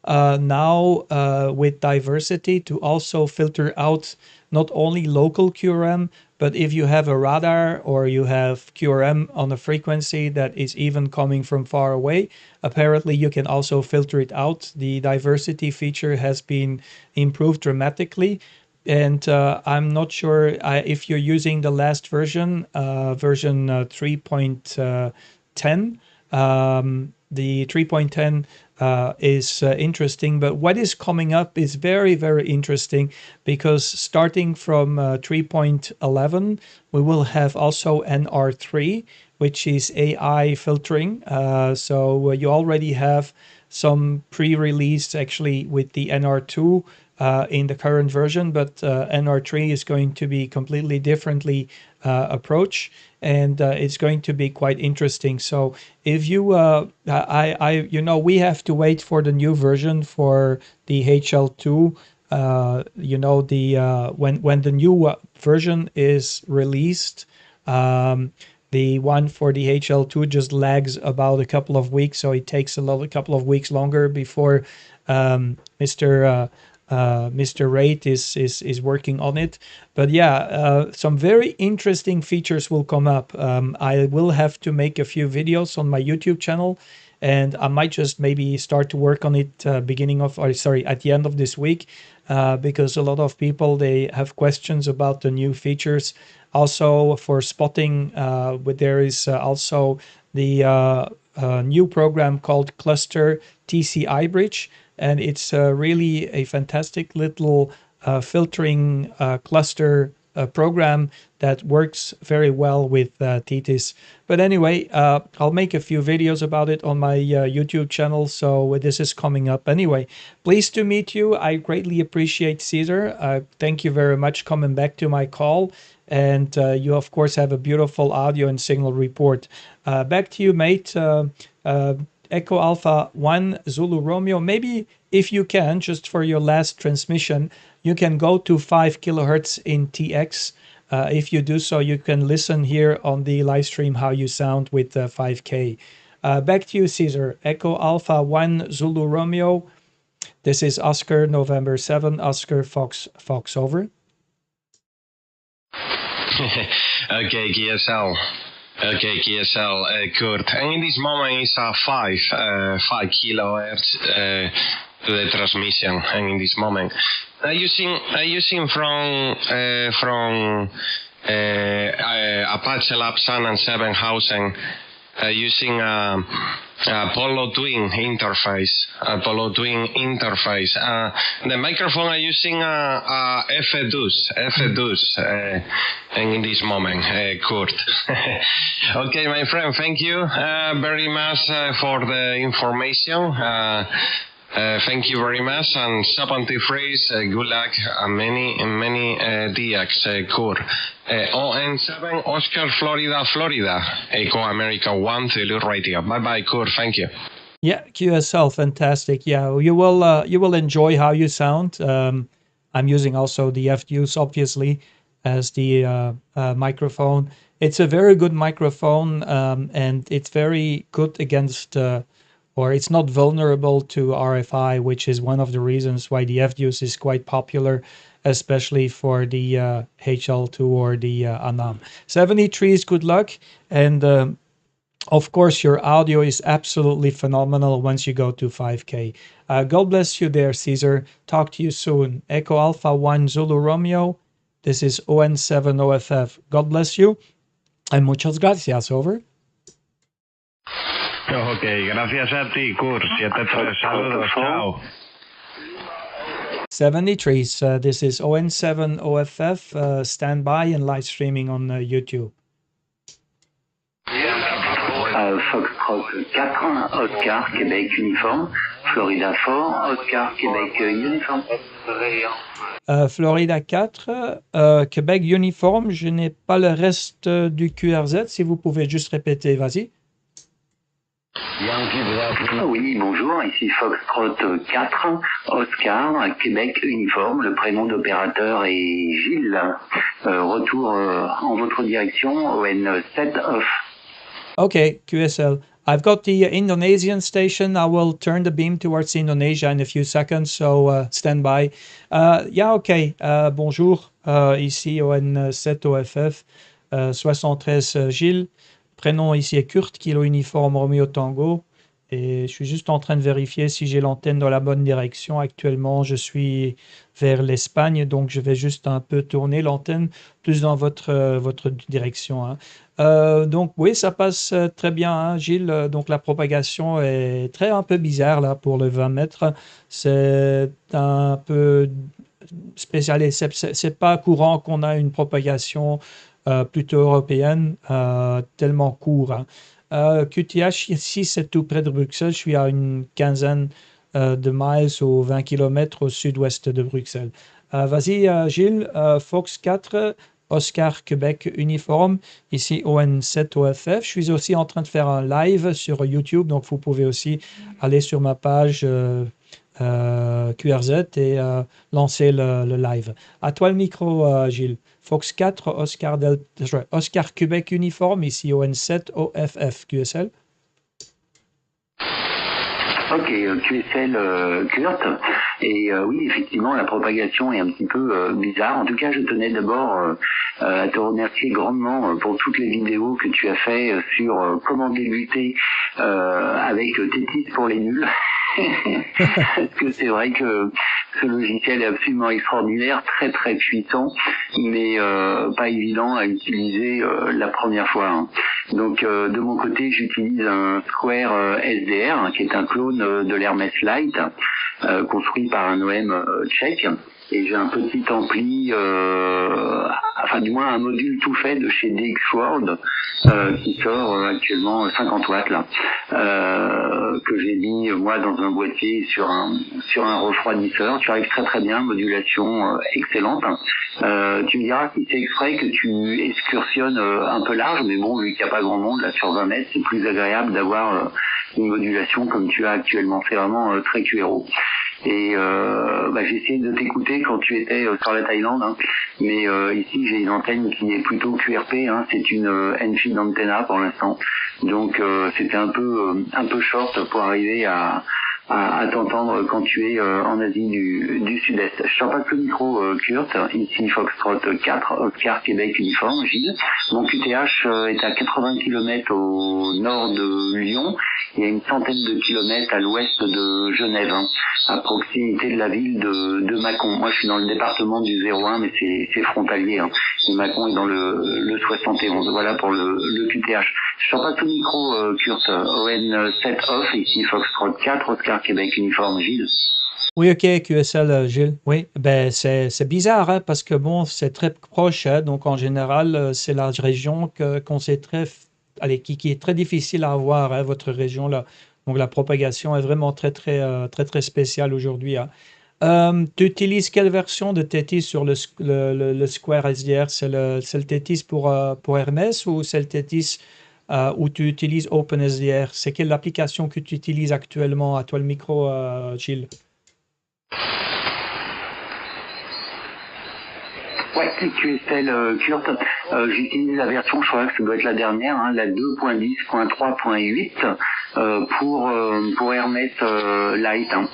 now with diversity to also filter out not only local QRM, but if you have a radar or you have QRM on a frequency that is even coming from far away, apparently you can also filter it out. The diversity feature has been improved dramatically. And I'm not sure if you're using the last version, version 3.10. The 3.10 is interesting, but what is coming up is very, very interesting, because starting from 3.11, we will have also NR3, which is AI filtering. So you already have some pre-release actually with the NR2 in the current version, but NR3 is going to be completely differently approach, and it's going to be quite interesting. So if you, we have to wait for the new version for the HL2. When the new version is released, the one for the HL2 just lags about a couple of weeks, so it takes a couple of weeks longer before Mr. Rate is working on it. But yeah, some very interesting features will come up. I will have to make a few videos on my YouTube channel, and I might just maybe start to work on it at the end of this week, because a lot of people, they have questions about the new features. Also for spotting, there is also the new program called Cluster TCI Bridge. And it's really a fantastic little filtering cluster program that works very well with TITIS. But anyway, I'll make a few videos about it on my YouTube channel, so this is coming up. Anyway, pleased to meet you. I greatly appreciate Caesar. Thank you very much coming back to my call. And you, of course, have a beautiful audio and signal report. Back to you, mate. Echo Alpha 1 Zulu Romeo. Maybe if you can, just for your last transmission, you can go to 5 kilohertz in TX. If you do so, you can listen here on the live stream how you sound with 5K. Back to you, Caesar. Echo Alpha 1 Zulu Romeo. This is Oscar November 7, Oscar Fox over. Okay, GSL. Okay, KSL, Kurt. And in this moment it's 5 kilohertz to the transmission. And in this moment, using from Apache Lapsan and 7000, using Apollo Twin interface. The microphone I'm using FDUCE in this moment, Kurt. Okay, my friend, thank you very much for the information. Thank you very much, and 73, good luck, and many DX, Kurt. ON7, Oscar, Florida, Echo America 1, Zulu Radio. Bye-bye, Kurt, thank you. Yeah, QSL, fantastic. Yeah, you will enjoy how you sound. I'm using also the FDUCE, obviously, as the microphone. It's a very good microphone, and it's very good against... or it's not vulnerable to RFI, which is one of the reasons why the FDUCE is quite popular, especially for the HL2 or the ANAM. 73 is good luck, and of course your audio is absolutely phenomenal once you go to 5K. God bless you there, Caesar. Talk to you soon. Echo Alpha 1 Zulu Romeo. This is ON7 OFF. God bless you, and muchas gracias. Over. Ok, gracias a ti, Kurt. 73, saludos, chao. 73, this is ON7 OFF, standby and live streaming on YouTube. Foxtrot 4, Oscar, Québec, uniforme. Florida 4, Oscar, Québec, uniforme. Florida 4, Québec, uniforme. Je n'ai pas le reste du QRZ. Si vous pouvez juste répéter, vas-y. Oui, bonjour, ici Foxtrot 4, Oscar, Québec, uniforme. Le prénom d'opérateur est Gilles. Retour en votre direction, ON7 off. Okay, QSL. I've got the Indonesian station. I will turn the beam towards Indonesia in a few seconds, so stand by. Yeah, okay. Bonjour, ici ON7 OFF, 73 Gilles. Prénom ici est Kurt, Kilo Uniforme Romeo Tango. Et je suis juste en train de vérifier si j'ai l'antenne dans la bonne direction. Actuellement, je suis vers l'Espagne, donc je vais juste un peu tourner l'antenne plus dans votre direction. Hein. Donc oui, ça passe très bien, hein, Gilles. Donc la propagation est un peu bizarre là pour le 20 mètres. C'est un peu spécial. C'est pas courant qu'on a une propagation plutôt européenne, tellement court. Hein. QTH, ici, c'est tout près de Bruxelles. Je suis à une quinzaine de miles ou 20 km au sud-ouest de Bruxelles. Vas-y, Gilles, Fox 4, Oscar, Québec, uniforme. Ici, ON7 OFF. Je suis aussi en train de faire un live sur YouTube, donc vous pouvez aussi aller sur ma page QRZ et lancer le live. À toi le micro, Gilles. Fox 4, Oscar Québec uniforme, ici ON7 OFF, QSL. Ok, QSL Kurt. Et oui, effectivement, la propagation est un petit peu bizarre. En tout cas, je tenais d'abord à te remercier grandement pour toutes les vidéos que tu as fait sur comment débuter avec tes titres pour les nuls. Parce que c'est vrai que ce logiciel est absolument extraordinaire, très très puissant, mais pas évident à utiliser la première fois. Hein. Donc de mon côté, j'utilise un Square SDR, qui est un clone de l'Hermes Lite, construit par un OM tchèque. Et j'ai un petit ampli, enfin du moins un module tout fait de chez DX World, qui sort actuellement 50 watts là, que j'ai mis moi dans un boîtier sur un refroidisseur. Tu arrives très très bien, modulation excellente. Tu me diras si c'est exprès que tu excursionnes un peu large, mais bon, vu qu'il n'y a pas grand monde là sur 20 mètres, c'est plus agréable d'avoir une modulation comme tu as actuellement. C'est vraiment très QRO. Et j'ai essayé de t'écouter quand tu étais sur la Thaïlande, hein. Mais ici j'ai une antenne qui est plutôt QRP, hein. C'est une Enfield antenna pour l'instant, donc c'était un peu short pour arriver à à t'entendre quand tu es en Asie du Sud-Est. Je t'en passe le micro, Kurt, ici Foxtrot 4, Oscar Québec Uniforme, Gilles. Mon QTH est à 80 km au nord de Lyon et à une centaine de kilomètres à l'ouest de Genève, hein, à proximité de la ville de Mâcon. Moi, je suis dans le département du 01, mais c'est frontalier, hein. Et Mâcon est dans le 71. Voilà pour le QTH. Je t'en passe le micro, Kurt, ON7 off, ici Foxtrot 4, Oscar Québec Uniforme, Gilles. Oui, ok, QSL, Gilles. Oui, ben c'est bizarre, hein, parce que bon, c'est très proche, hein, donc en général, c'est la région qu'on sait allez, qui est très difficile à avoir, hein, votre région là. Donc la propagation est vraiment très spéciale aujourd'hui, hein. Tu utilises quelle version de Tétis sur le Square SDR? C'est le Tétis pour Hermès ou c'est le Tétis où tu utilises OpenSDR? C'est quelle application que tu utilises actuellement? À toi le micro, Gilles. Ouais, QSL Kurt, j'utilise la version, je crois que ça doit être la dernière, hein, la 2.10.3.8 pour Hermes Lite, hein.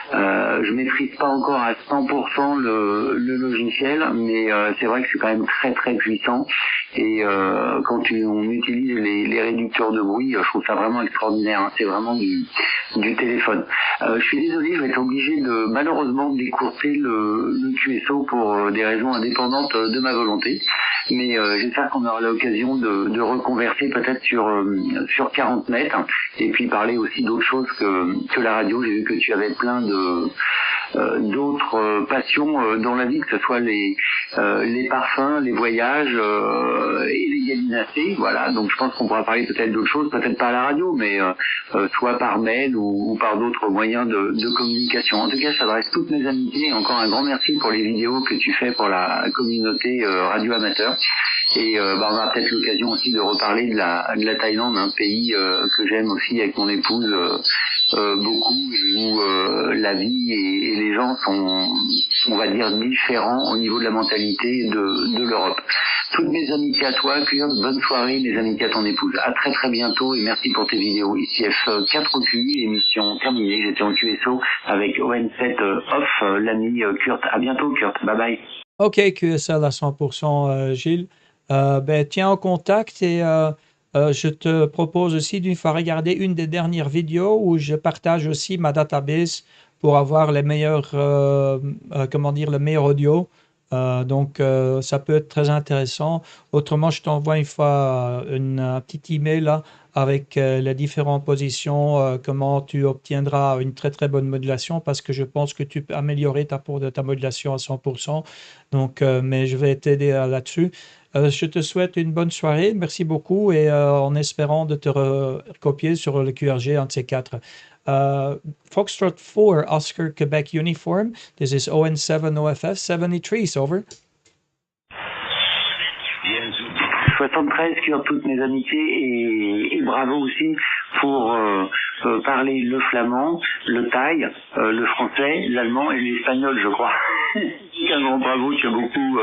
Je maîtrise pas encore à 100% le logiciel, mais c'est vrai que c'est quand même très puissant. Et quand on utilise les réducteurs de bruit, je trouve ça vraiment extraordinaire, hein. C'est vraiment du téléphone. Je suis désolé, je vais être obligé de malheureusement d'écourter le QSO pour des raisons indépendantes de ma volonté. Mais j'espère qu'on aura l'occasion de reconverser peut-être sur 40 mètres, hein, et puis parler aussi d'autres choses que la radio. J'ai vu que tu avais plein d'autres passions dans la vie, que ce soit les parfums, les voyages et les gallinacées. Voilà, donc je pense qu'on pourra parler peut-être d'autres choses, peut-être pas à la radio, mais soit par mail ou par d'autres moyens de communication. En tout cas, j'adresse toutes mes amitiés et encore un grand merci pour les vidéos que tu fais pour la communauté radio amateur. Et on aura peut-être l'occasion aussi de reparler de la Thaïlande, un pays que j'aime aussi avec mon épouse beaucoup, où la vie et les gens sont, on va dire, différents au niveau de la mentalité de l'Europe. Toutes mes amitiés à toi, Kurt, bonne soirée, mes amitiés à ton épouse. À très bientôt et merci pour tes vidéos. Ici F4QI, émission terminée. J'étais en QSO avec ON7 off, l'ami Kurt. À bientôt, Kurt. Bye bye. Ok, QSL à 100%, Gilles. Ben, tiens en contact et je te propose aussi d'une fois regarder une des dernières vidéos où je partage aussi ma database pour avoir les meilleurs, comment dire, le meilleur audio. Donc, ça peut être très intéressant. Autrement, je t'envoie une fois un petit email là, avec les différentes positions, comment tu obtiendras une très bonne modulation parce que je pense que tu peux améliorer ta modulation à 100%. Donc, mais je vais t'aider là-dessus. Je te souhaite une bonne soirée. Merci beaucoup et en espérant de te recopier sur le QRG, un de ces quatre. Foxtrot 4, Oscar Quebec Uniform. This is ON7 OFF 73. Over. 73 sur toutes mes amitiés et bravo aussi pour parler le flamand, le thaï, le français, l'allemand et l'espagnol, je crois. Un grand bravo, tu as beaucoup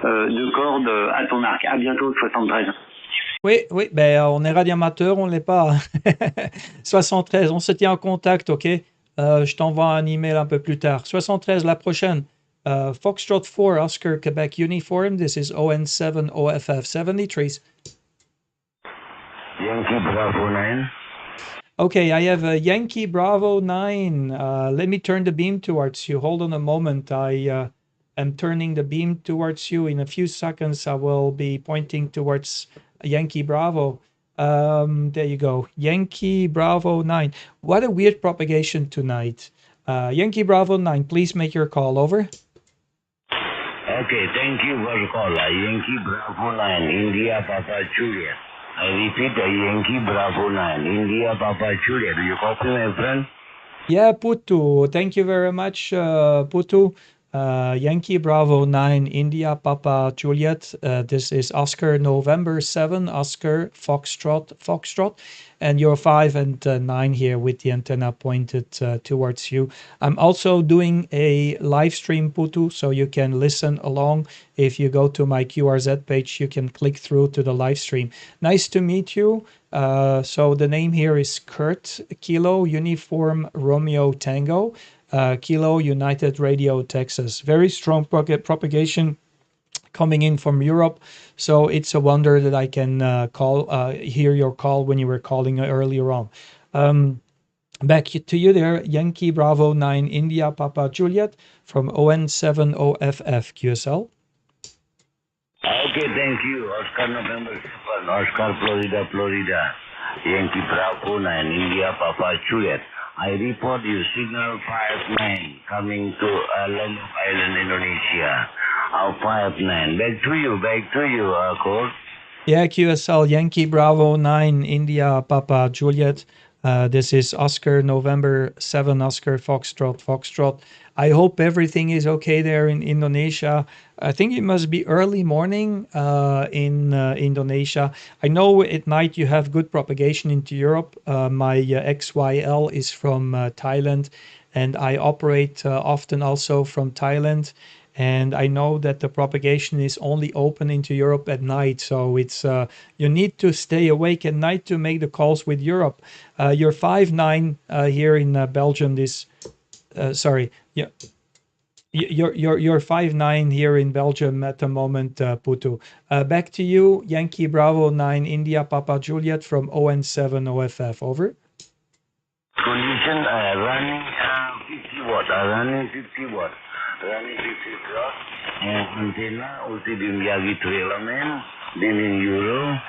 de cordes à ton arc. À bientôt, 73. Oui, ben on est radioamateur, on ne l'est pas. 73, on se tient en contact, ok? Je t'envoie un email un peu plus tard. 73, la prochaine. Foxtrot 4, Oscar Quebec Uniform. This is ON7 OFF 73. Yankee Bravo 9. Okay, I have a Yankee Bravo 9. Let me turn the beam towards you. Hold on a moment. I am turning the beam towards you. In a few seconds, I will be pointing towards Yankee Bravo. There you go. Yankee Bravo 9. What a weird propagation tonight. Yankee Bravo 9, please make your call. Over. Okay, thank you for the call. Yankee Bravo 9, India Papa Juliet. I repeat, Yankee Bravo 9, India Papa Juliet. Do you copy, my friend? Yeah, Putu. Thank you very much, Putu. Yankee Bravo 9 India Papa Juliet. This is Oscar November 7 Oscar Foxtrot, and you're 5 and 9 here with the antenna pointed towards you. I'm also doing a live stream, Putu, so you can listen along. If you go to my QRZ page, you can click through to the live stream. Nice to meet you. So the name here is Kurt Kilo Uniform Romeo Tango. Kilo United Radio Texas. Very strong propagation coming in from Europe. So it's a wonder that I can hear your call when you were calling earlier on. Back to you there, Yankee Bravo 9 India Papa Juliet from ON70FF QSL. Okay, thank you. Oscar November 7, Oscar Florida, Yankee Bravo 9 India Papa Juliet. I report you signal 59 coming to Lombok Island, Indonesia. 59. Back to you, Cole. Yeah, QSL Yankee Bravo 9 India Papa Juliet. This is Oscar November 7 Oscar Foxtrot. I hope everything is okay there in Indonesia. I think it must be early morning in Indonesia. I know at night you have good propagation into Europe. My XYL is from Thailand, and I operate often also from Thailand. And I know that the propagation is only open into Europe at night. So it's you need to stay awake at night to make the calls with Europe. You're 5'9" here in Belgium. Yeah. You're 5'9" here in Belgium at the moment, Putu. Back to you, Yankee Bravo 9 India Papa Juliet from ON7 OFF. Over. Condition running 50 watt. Running 50 watt. Antenna UCBM Yagi 3 element. Then in Euro.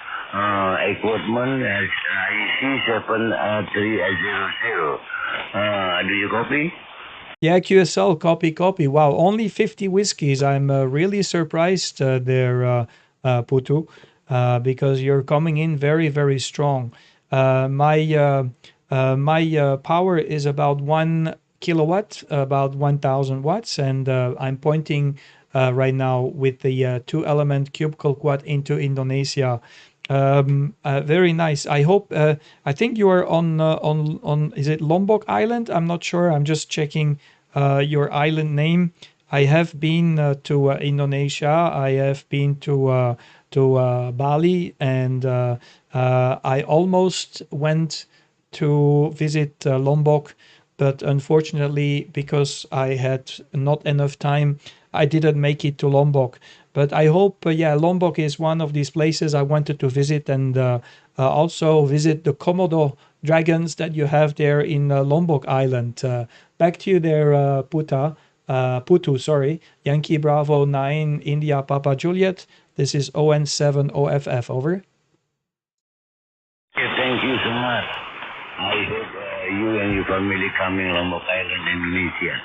Equipment IC7300. Do you copy? Yeah, QSL, copy. Wow, only 50 whiskeys. I'm really surprised there, Putu, because you're coming in very, very strong. My power is about 1 kilowatt, about 1,000 watts, and I'm pointing right now with the 2-element cubical quad into Indonesia. Very nice. I hope. I think you are on. Is it Lombok Island? I'm not sure. I'm just checking your island name. I have been to Indonesia. I have been to Bali, and I almost went to visit Lombok, but unfortunately, because I had not enough time, I didn't make it to Lombok. But I hope, Lombok is one of these places I wanted to visit, and also visit the Komodo dragons that you have there in Lombok Island. Back to you there, Putu, sorry. Yankee Bravo 9 India Papa Juliet. This is ON7 OFF, over. Okay, thank you so much. I hope you and your family coming Lombok Island, Indonesia.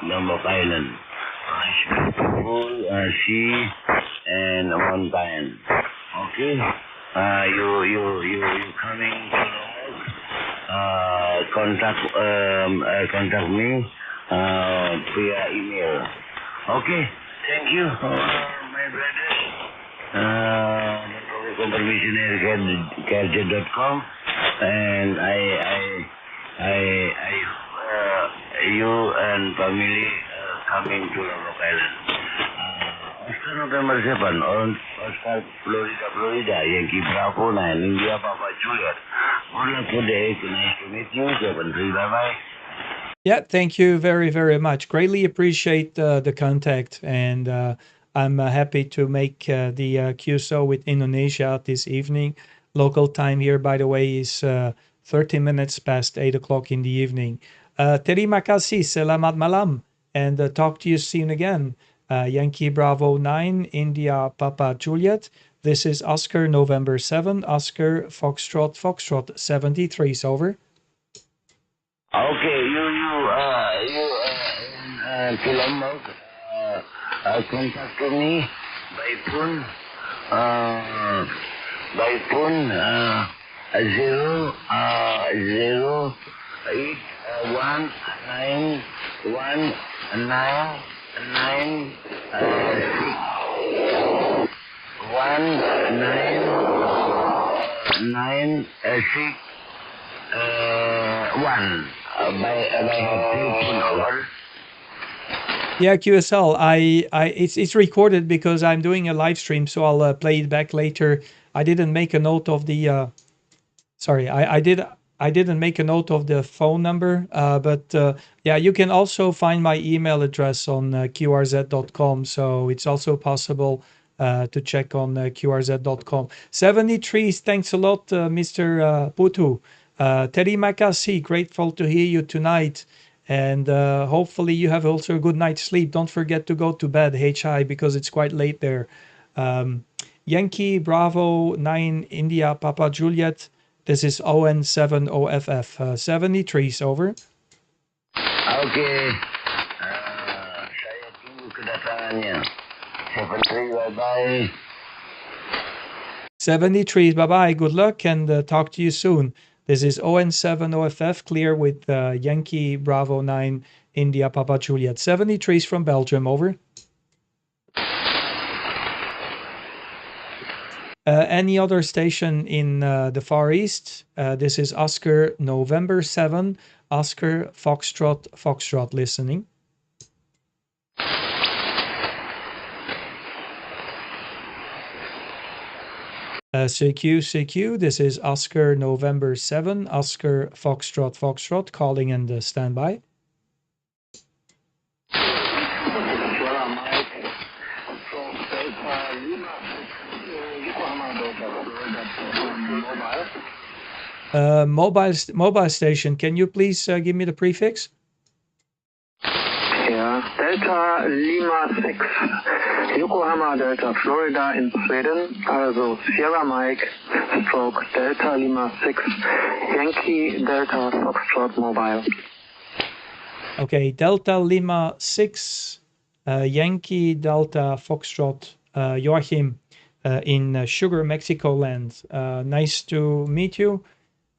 Lombok Island. Full sea and mountain. Okay. You coming to Lombok? Contact me via email. Okay. Thank you, my brother. Confirmation@gadget.com, and you and family coming to Lombok Island. Oscar November 7, Oscar Florida, Yankee Bravo 9, India Papa Juliet. Good luck today. Nice to meet you. 7-3, bye-bye. Yeah, thank you very, very much. Greatly appreciate the contact, and I'm happy to make the QSO with Indonesia this evening. Local time here, by the way, is 30 minutes past 8 o'clock in the evening. Terima kasih, selamat malam, and talk to you soon again. Yankee Bravo 9, India Papa Juliet. This is Oscar November 7, Oscar Foxtrot 73, over. Okay, you in Lombok, contact me by phone 0081919 9 1 9 9 6 1 by telephone over. Yeah, QSL. It's recorded because I'm doing a live stream, so I'll play it back later. I didn't make a note of the. Sorry, I didn't make a note of the phone number, but yeah, you can also find my email address on qrz.com. So it's also possible to check on qrz.com. 73, thanks a lot, Mr. Putu. Terima kasih, grateful to hear you tonight. And hopefully you have also a good night's sleep. Don't forget to go to bed, HI, because it's quite late there. Yankee Bravo 9 India Papa Juliet. This is ON70FF. 73's over. Okay. Saya tunggu kedatangannya. 73, bye-bye. 73's, bye-bye. Good luck and talk to you soon. This is ON70FF, clear with Yankee Bravo 9 India Papa Juliet. 73's from Belgium, over. Any other station in the Far East? This is Oscar November 7, Oscar Foxtrot listening. CQ, this is Oscar November 7, Oscar Foxtrot calling and standby. Mobile station, can you please give me the prefix? Yeah, Delta Lima 6, Yokohama Delta Florida in Sweden, also Sierra Mike, stroke Delta Lima 6, Yankee Delta Foxtrot Mobile. Okay, Delta Lima 6, Yankee Delta Foxtrot, Joachim in Sugar, Mexico land. Nice to meet you,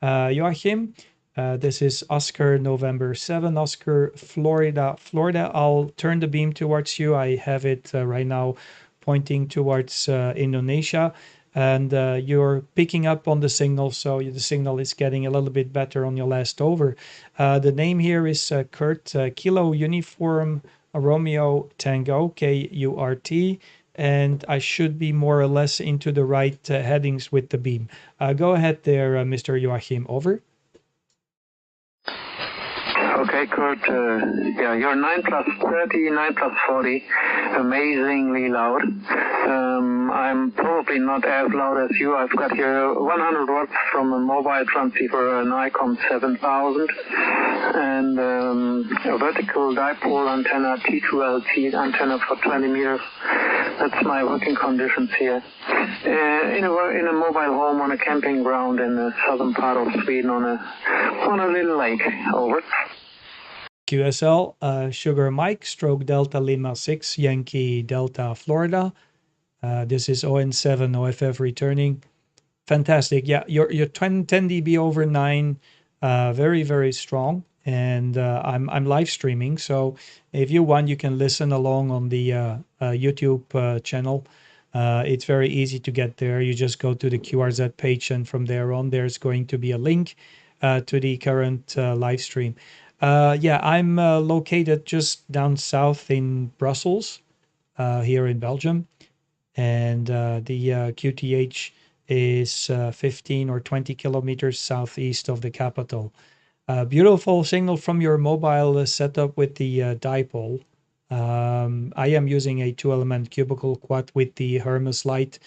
Joachim. This is Oscar November 7, Oscar Florida. I'll turn the beam towards you. I have it right now pointing towards Indonesia, and you're picking up on the signal, so the signal is getting a little bit better on your last over. The name here is Kurt, Kilo Uniform Romeo Tango, KURT, and I should be more or less into the right headings with the beam. Go ahead there, Mr. Joachim, over. Okay, Kurt, yeah, you're 9 plus 30, 9 plus 40, amazingly loud. I'm probably not as loud as you. I've got here 100 watts from a mobile transceiver, an ICOM 7000, and a vertical dipole antenna, T2LT antenna for 20 meters. That's my working conditions here. In a mobile home on a camping ground in the southern part of Sweden on a little lake, over. QSL, Sugar Mike, stroke Delta Lima 6, Yankee Delta Florida. This is ON7 OFF returning. Fantastic. Yeah, your 10 dB over 9, very, very strong. And I'm live streaming, so if you want, you can listen along on the YouTube channel. It's very easy to get there. You just go to the QRZ page, and from there on, there's going to be a link to the current live stream. Yeah, I'm located just down south in Brussels, here in Belgium. And the QTH is 15 or 20 kilometers southeast of the capital. Beautiful signal from your mobile setup with the dipole. I am using a 2-element cubicle quad with the Hermes Lite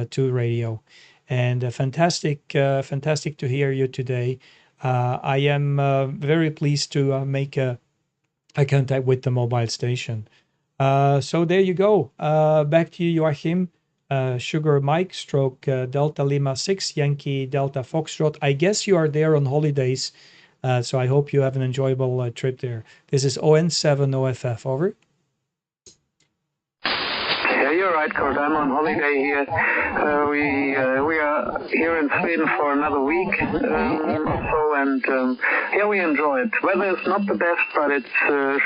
2 radio. And fantastic to hear you today. I am very pleased to make a contact with the mobile station. So there you go. Back to you, Joachim. Sugar Mike, stroke Delta Lima 6, Yankee Delta Foxtrot. I guess you are there on holidays, so I hope you have an enjoyable trip there. This is ON7 OFF, over. Yeah, you're right, Kurt. I'm on holiday here. We are here in Sweden for another week or so, and yeah, we enjoy it. Weather is not the best, but it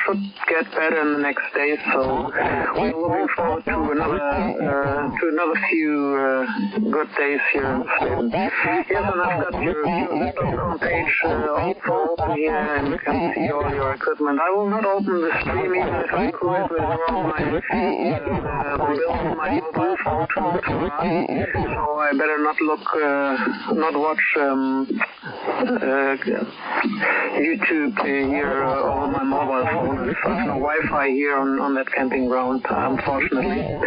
should get better in the next days. So we're looking forward to another few good days here in Sweden. Yes, and I've got your QZ.com page also open here, and you can see all your equipment. I will not open the stream even if I could with all my mobile phone to run. So I better not watch YouTube here over my mobile phone. There's no Wi-Fi here on that camping ground, unfortunately.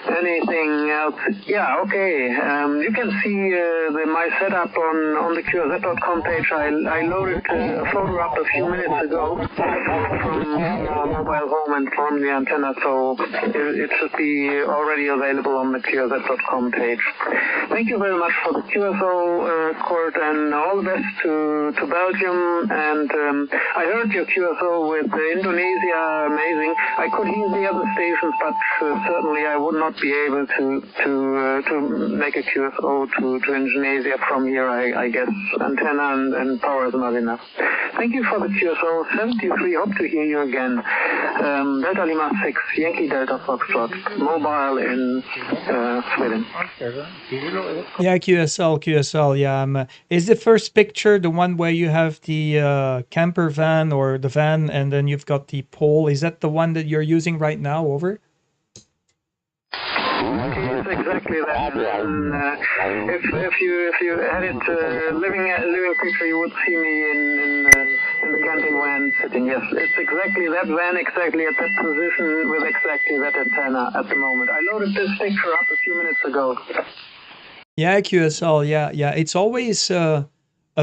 Anything else? Yeah, okay. You can see my setup on the QZ.com page. I loaded a photo up a few minutes ago from our mobile home and from the antenna, so it should be already available on the QZ.com page. Thank you very much for the QSO, Kurt, and all the best to Belgium. And I heard your QSO with Indonesia, amazing. I could hear the other stations, but certainly I would not be able to make a QSO to Indonesia from here. I guess antenna and power is not enough. Thank you for the QSO 73. Hope to hear you again. Delta Lima 6, Yankee Delta Foxtrot, mobile in Sweden. Yeah, QSL. Yeah, is the first picture the one where you have the camper van or the van, and then you've got the pole? Is that the one that you're using right now? Over. It's exactly that. And, if you had it living picture, you would see me in the camping van sitting. Yes, it's exactly that van, exactly at that position with exactly that antenna at the moment. I loaded this picture up a few minutes ago. Yeah, QSL. Yeah. It's always a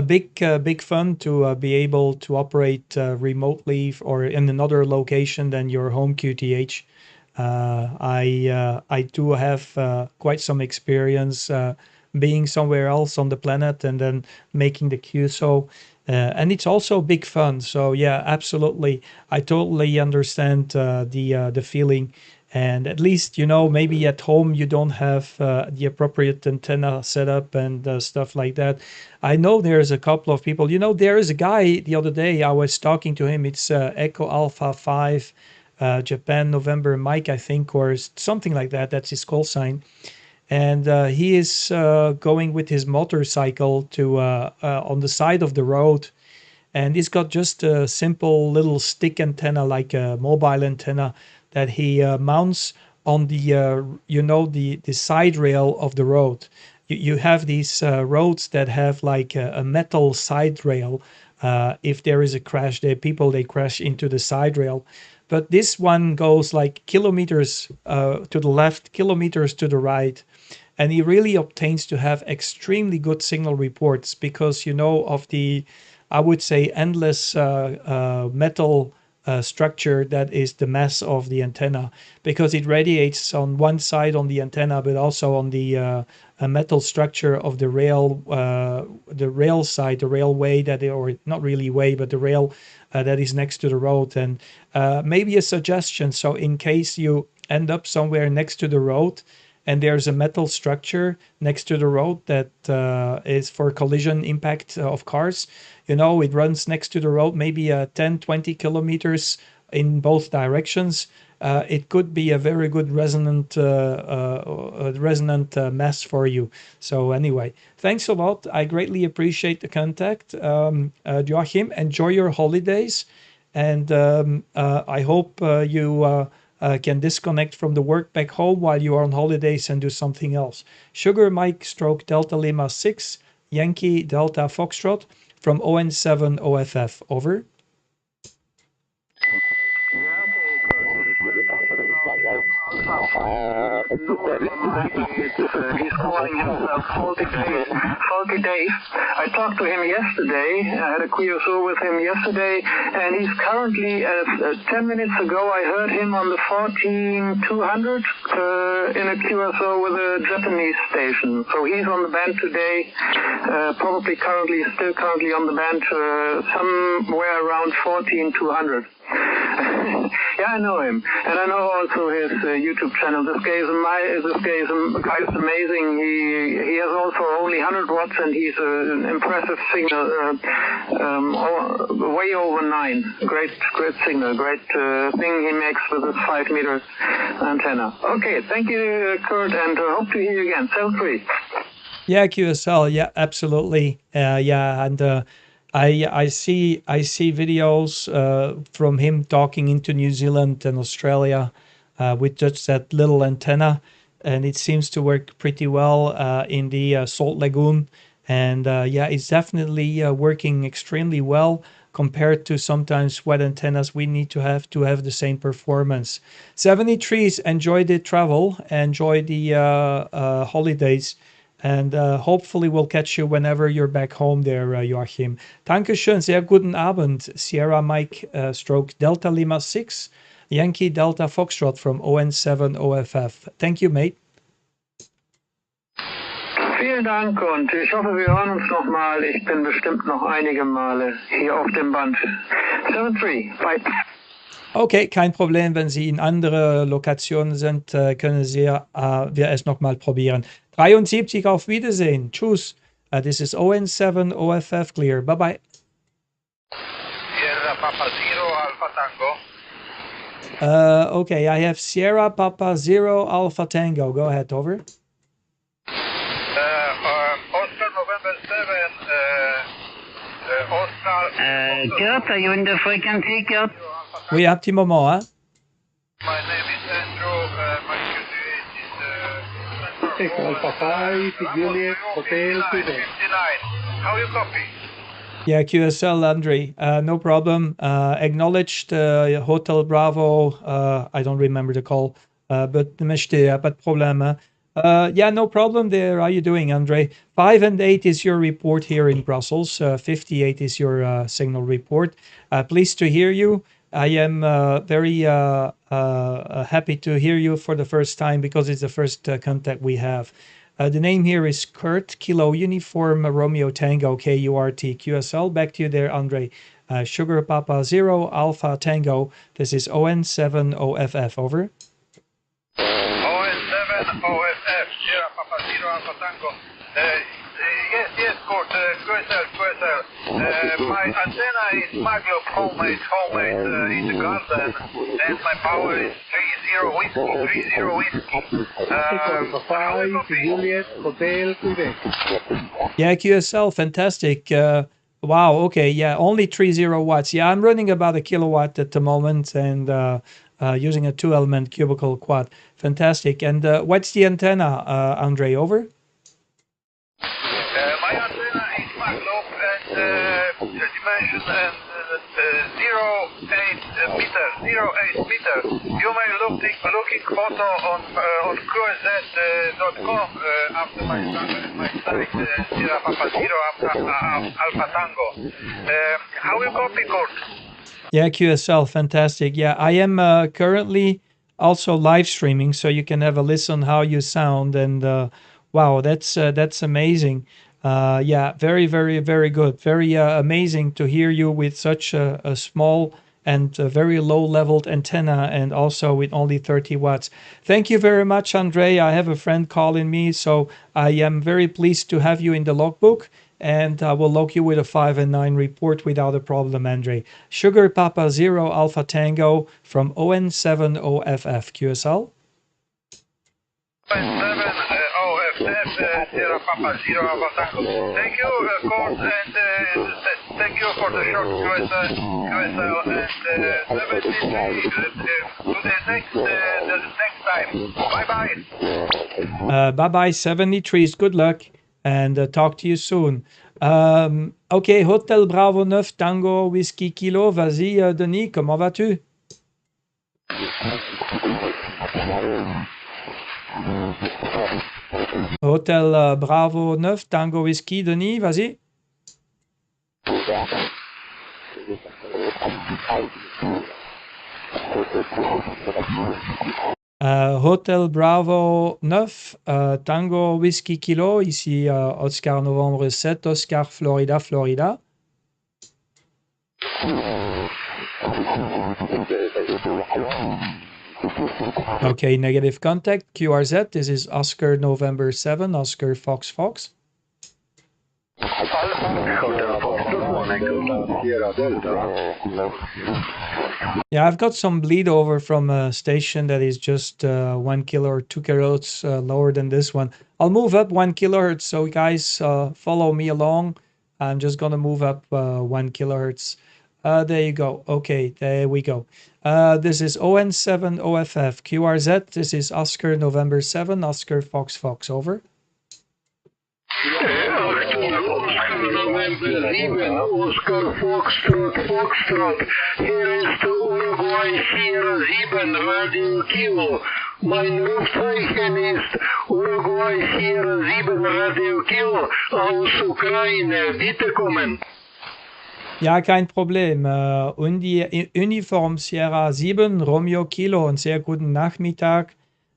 big fun to be able to operate remotely or in another location than your home QTH. I do have quite some experience being somewhere else on the planet and then making the QSO, and it's also big fun. So yeah, absolutely, I totally understand the feeling. And at least, maybe at home you don't have the appropriate antenna setup and stuff like that. I know there's a couple of people. There is a guy the other day, I was talking to him. It's Echo Alpha 5, Japan November Mike, I think, or something like that. That's his call sign. And he is going with his motorcycle to on the side of the road. And he's got just a simple little stick antenna, like a mobile antenna, that he mounts on the side rail of the road. You have these roads that have like a metal side rail. If there is a crash, they crash into the side rail. But this one goes like kilometers to the left, kilometers to the right. And he really obtains to have extremely good signal reports because, of the, I would say, endless metal structure that is the mass of the antenna, because it radiates on one side on the antenna, but also on the metal structure of the rail side, the railway or not really way, but the rail that is next to the road. And maybe a suggestion. So in case you end up somewhere next to the road and there's a metal structure next to the road that is for collision impact of cars, it runs next to the road, maybe 10, 20 kilometers in both directions. It could be a very good resonant mass for you. So anyway, thanks a lot. I greatly appreciate the contact. Joachim, enjoy your holidays. And I hope you can disconnect from the work back home while you are on holidays and do something else. Sugar Mike / Delta Lima 6, Yankee Delta Foxtrot from ON7 OFF. Over. He's calling himself Faulty Dave. I talked to him yesterday. I had a QSO with him yesterday, and he's currently, 10 minutes ago, I heard him on the 14200 in a QSO with a Japanese station. So he's on the band today, probably still currently on the band somewhere around 14200. Yeah, I know him, and I know also his YouTube channel. This guy is amazing. He has also only 100 watts, and he's an impressive signal, way over 9. Great signal, great thing he makes with his 5-meter antenna. Okay, thank you, Kurt, and hope to hear you again. Cell free. Yeah, QSL. Yeah, absolutely. Yeah, and I see videos from him talking into New Zealand and Australia with just that little antenna, and it seems to work pretty well in the Salt Lagoon. And yeah, it's definitely working extremely well compared to sometimes wet antennas we need to have the same performance. 73s, enjoy the travel, enjoy the holidays. And hopefully we'll catch you whenever you're back home there, Joachim. Dankeschön, sehr guten Abend. Sierra Mike stroke Delta Lima 6, Yankee Delta Foxtrot from ON7 OFF. Thank you, mate. Vielen Dank und ich hoffe, wir hören uns nochmal. Ich bin bestimmt noch einige Male hier auf dem Band. 7-3, bye. Okay, kein Problem. Wenn Sie in andere Lokationen sind, können wir es nochmal probieren. 73, auf Wiedersehen. Tschüss. This is ON7 OFF clear. Bye-bye. Sierra Papa Zero Alpha Tango. Okay, I have Sierra Papa 0 Alpha Tango. Go ahead, over. Oscar November 7, Oscar... Kurt, are you in the frequency, Kurt? Oui, un petit moment, hein? My name is Andrew, my QTH is... Alpha 5, Juliet, Hotel, Quebec. 59. How you copy? Yeah, QSL, Andre. No problem. Acknowledged Hotel Bravo. I don't remember the call, but pas de problème. Hein? Yeah, no problem there. How are you doing, Andre? 5 and 8 is your report here in Brussels. 58 is your signal report. Pleased to hear you. I am very happy to hear you for the first time because it's the first contact we have. The name here is Kurt, Kilo Uniform Romeo Tango KURT QSL. Back to you there, Andre. Sugar Papa 0 Alpha Tango. This is ON7 OFF. Over. ON7 OFF, Sierra Papa 0 Alpha Tango. Yes, Kurt, QSL. My antenna is Maglob homemade in the garden, and my power is 30 whiskey. Alpha 5, Juliet, Hotel, Quebec. Yeah, QSL, fantastic. Wow, okay, yeah, only 30 watts. Yeah, I'm running about a kilowatt at the moment and using a 2-element cubicle quad. Fantastic. And what's the antenna, Andre? Over? My antenna is Maglob and dimension and 0.8 meter. You may looking photo on QZ.com after my site, Sierra Papa 0 Alpha Tango. How you copy, Kurt? Yeah, QSL, fantastic. Yeah, I am currently also live streaming, so you can have a listen how you sound. And wow, that's amazing. Yeah, very, very, very good. Very amazing to hear you with such a small and very low-leveled antenna, and also with only 30 watts. Thank you very much, Andre. I have a friend calling me, so I am very pleased to have you in the logbook, and I will log you with a 5 and 9 report without a problem, Andre. Sugar Papa 0 Alpha Tango from ON7 OFF. QSL? ON7 OFF, Sierra Papa 0 Alpha Tango. Thank you, Kurt, and thank you for the short QSL, and to the next time. Bye-bye. Bye-bye, 73s. Good luck, and talk to you soon. Ok, Hotel Bravo 9, Tango, Whisky Kilo. Vas-y, Denis, comment vas-tu? Hotel Bravo 9, Tango Whisky, Denis, vas-y. Hotel Bravo 9, Tango Whisky Kilo, ici Oscar Novembre 7, Oscar Florida, Florida. Okay, negative contact, QRZ. This is Oscar November 7, Oscar Fox Fox. Yeah, I've got some bleed over from a station that is just 1 kilo or 2 kilohertz lower than this one. I'll move up 1 kilohertz, so guys follow me along. I'm just gonna move up 1 kilohertz. There you go. Okay, there we go. This is ON7 OFF QRZ. This is Oscar November 7, Oscar Fox Fox. Over. November 7, Oscar Foxtrot, Foxtrot. Hier ist Uruguay Sierra 7, Radio Kilo. Mein Rufzeichen ist Uruguay Sierra 7, Radio Kilo aus Ukraine. Bitte kommen. Ja, kein Problem. Und die Uniform Sierra 7, Romeo Kilo, einen sehr guten Nachmittag,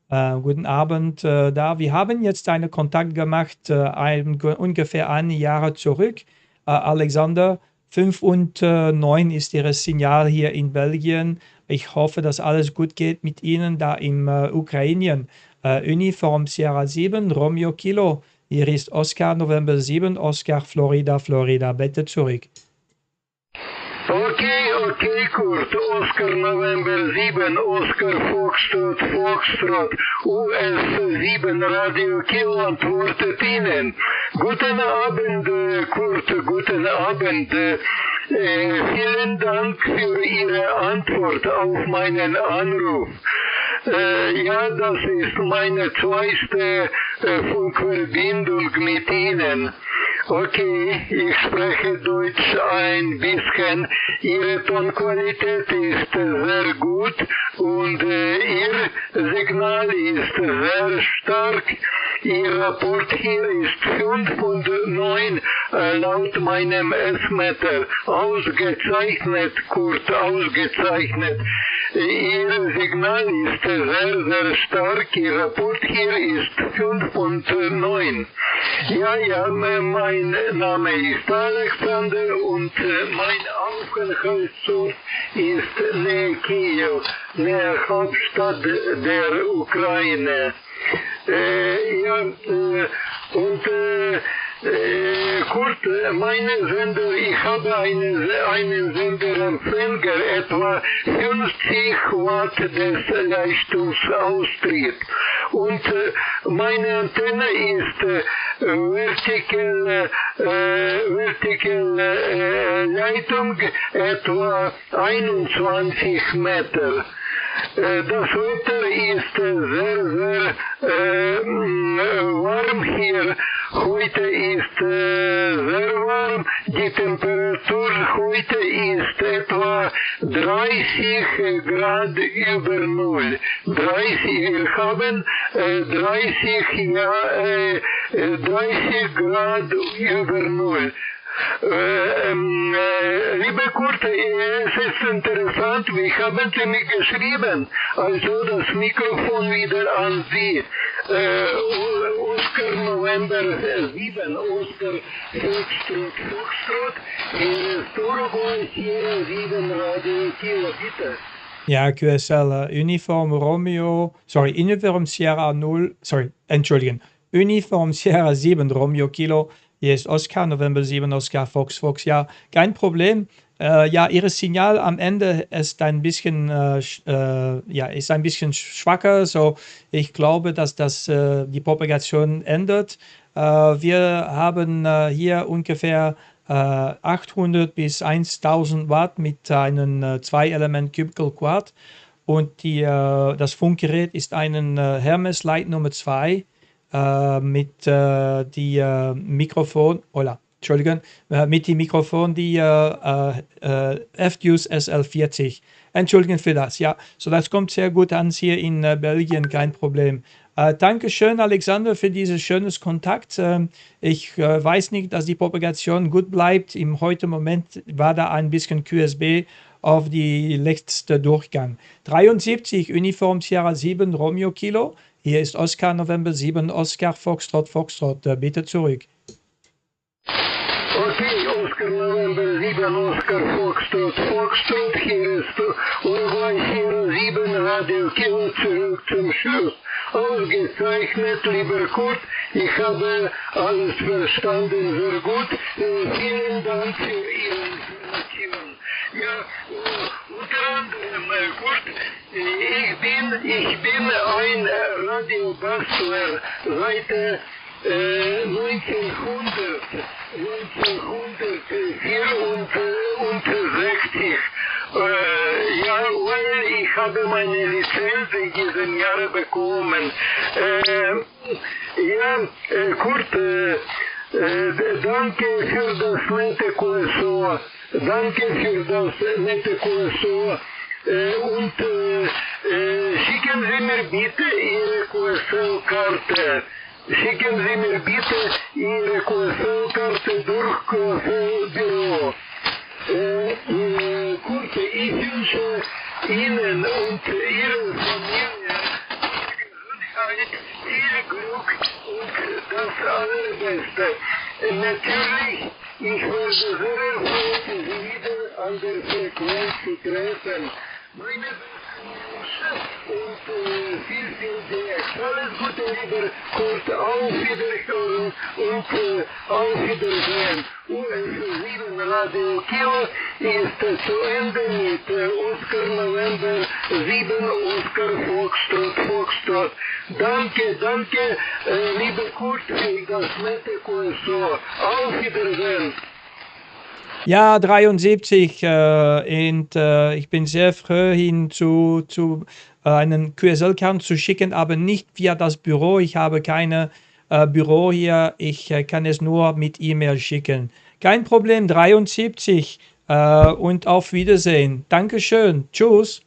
guten Abend da. Wir haben jetzt einen Kontakt gemacht, ungefähr 1 Jahr zurück. Alexander, 5 und 9 ist Ihres Signal hier in Belgien. Ich hoffe, dass alles gut geht mit Ihnen da im Ukrainien. Uniform Sierra 7, Romeo Kilo. Hier ist Oscar November 7, Oscar Florida, Florida. Bitte zurück. Okay, Kurt. Oscar November 7, Oscar Foxtrot, Foxtrot, US 7, Radio Kilo antwortet Ihnen. Guten Abend, Kurt, guten Abend. Vielen Dank für Ihre Antwort auf meinen Anruf. Ja, das ist meine zweite Funkverbindung mit Ihnen. Okay, ich spreche Deutsch ein bisschen. Ihre Tonqualität ist sehr gut und Ihr Signal ist sehr stark. Ihr Rapport hier ist 5 und 9 laut meinem S-Meter. Ausgezeichnet, Kurt, ausgezeichnet. Ihr Signal ist sehr, sehr stark. Ihr Rapport hier ist 5 und 9. Ja, mein Name ist Alexander und mein Aufenthaltsort ist nähe Kiew, nähe Hauptstadt der Ukraine. Kurt, meine Sender, ich habe einen Senderempfänger, etwa 50 Watt des Leistungsaustritt. Und meine Antenne ist vertical Leitung etwa 21 Meter. Das Wetter ist sehr, sehr warm hier. Heute ist sehr warm. Die Temperatur heute ist etwa 30 Grad über Null. 30, wir haben 30 Grad über Null. Liebe Kurt, es ist interessant, wie haben Sie mich geschrieben? Also das Mikrofon wieder an Sie. Oscar November 7, Oscar Foxtrot, Uruguay Sierra 7, Radio Kilo, bitte. Ja, QSL, Uniform Sierra 0, Uniform Sierra 7, Romeo Kilo. Hier ist Oscar, November 7, Oscar Fox Fox. Ja, kein Problem. Ja, Ihre Signal am Ende ist ein bisschen, schwacher. So, ich glaube, dass das die Propagation ändert. Wir haben hier ungefähr 800 bis 1000 Watt mit einem 2-Element Cubicle Quad. Und das Funkgerät ist ein Hermes Lite Nummer 2. Mit die Mikrofon, mit dem Mikrofon die FDUCE SL40. Entschuldigen für das, ja. So, das kommt sehr gut an hier in Belgien, kein Problem. Dankeschön, Alexander, für dieses schönes Kontakt. Ich weiß nicht, dass die Propagation gut bleibt. Im heutigen Moment war da ein bisschen QSB auf die letzte Durchgang. 73, Uniform Sierra 7, Romeo Kilo. Hier ist Oscar November 7, Oscar Foxtrot, Foxtrot. Bitte zurück. Okay, Oscar November 7 Oscar Foxtrot, hier ist LY7 Radio Kilo zurück zum Schluss. Ausgezeichnet, lieber Kurt, ich habe alles verstanden, sehr gut. Vielen Dank für Ihre Information. Ja, unter anderem, Kurt, ich bin ein Radiobastler seit 1964. Ja, weil ich habe meine Lizenz in diesem Jahr bekommen. Kurt, danke für das nette QSO. Danke für das nette QSO. Und schicken Sie mir bitte Ihre QSL-Karte. Schicken Sie mir bitte Ihre QSL-Karte durch QSL-Büro. Kurt, ich wünsche Ihnen und Ihrer Familie Gesundheit, viel Glück und das Allerbeste. Natürlich, ich werde sehr erfreut, Sie wieder an der Frequenz zu treffen. Meine besten Wünsche und viel Glück. Alles Gute, lieber Kurt. Auf Wiederhören und auf Wiedersehen. US7 Radio Kilo ist zu Ende mit Oscar November 7 Oscar Foxtrot. Danke, lieber Kurt, für das nette QSO. Auf Wiedersehen. Ja, 73 und ich bin sehr froh, ihn zu einen QSL-Count zu schicken, aber nicht via das Büro. Ich habe keine Büro hier. Ich kann es nur mit E-Mail schicken. Kein Problem, 73 und auf Wiedersehen. Dankeschön. Tschüss.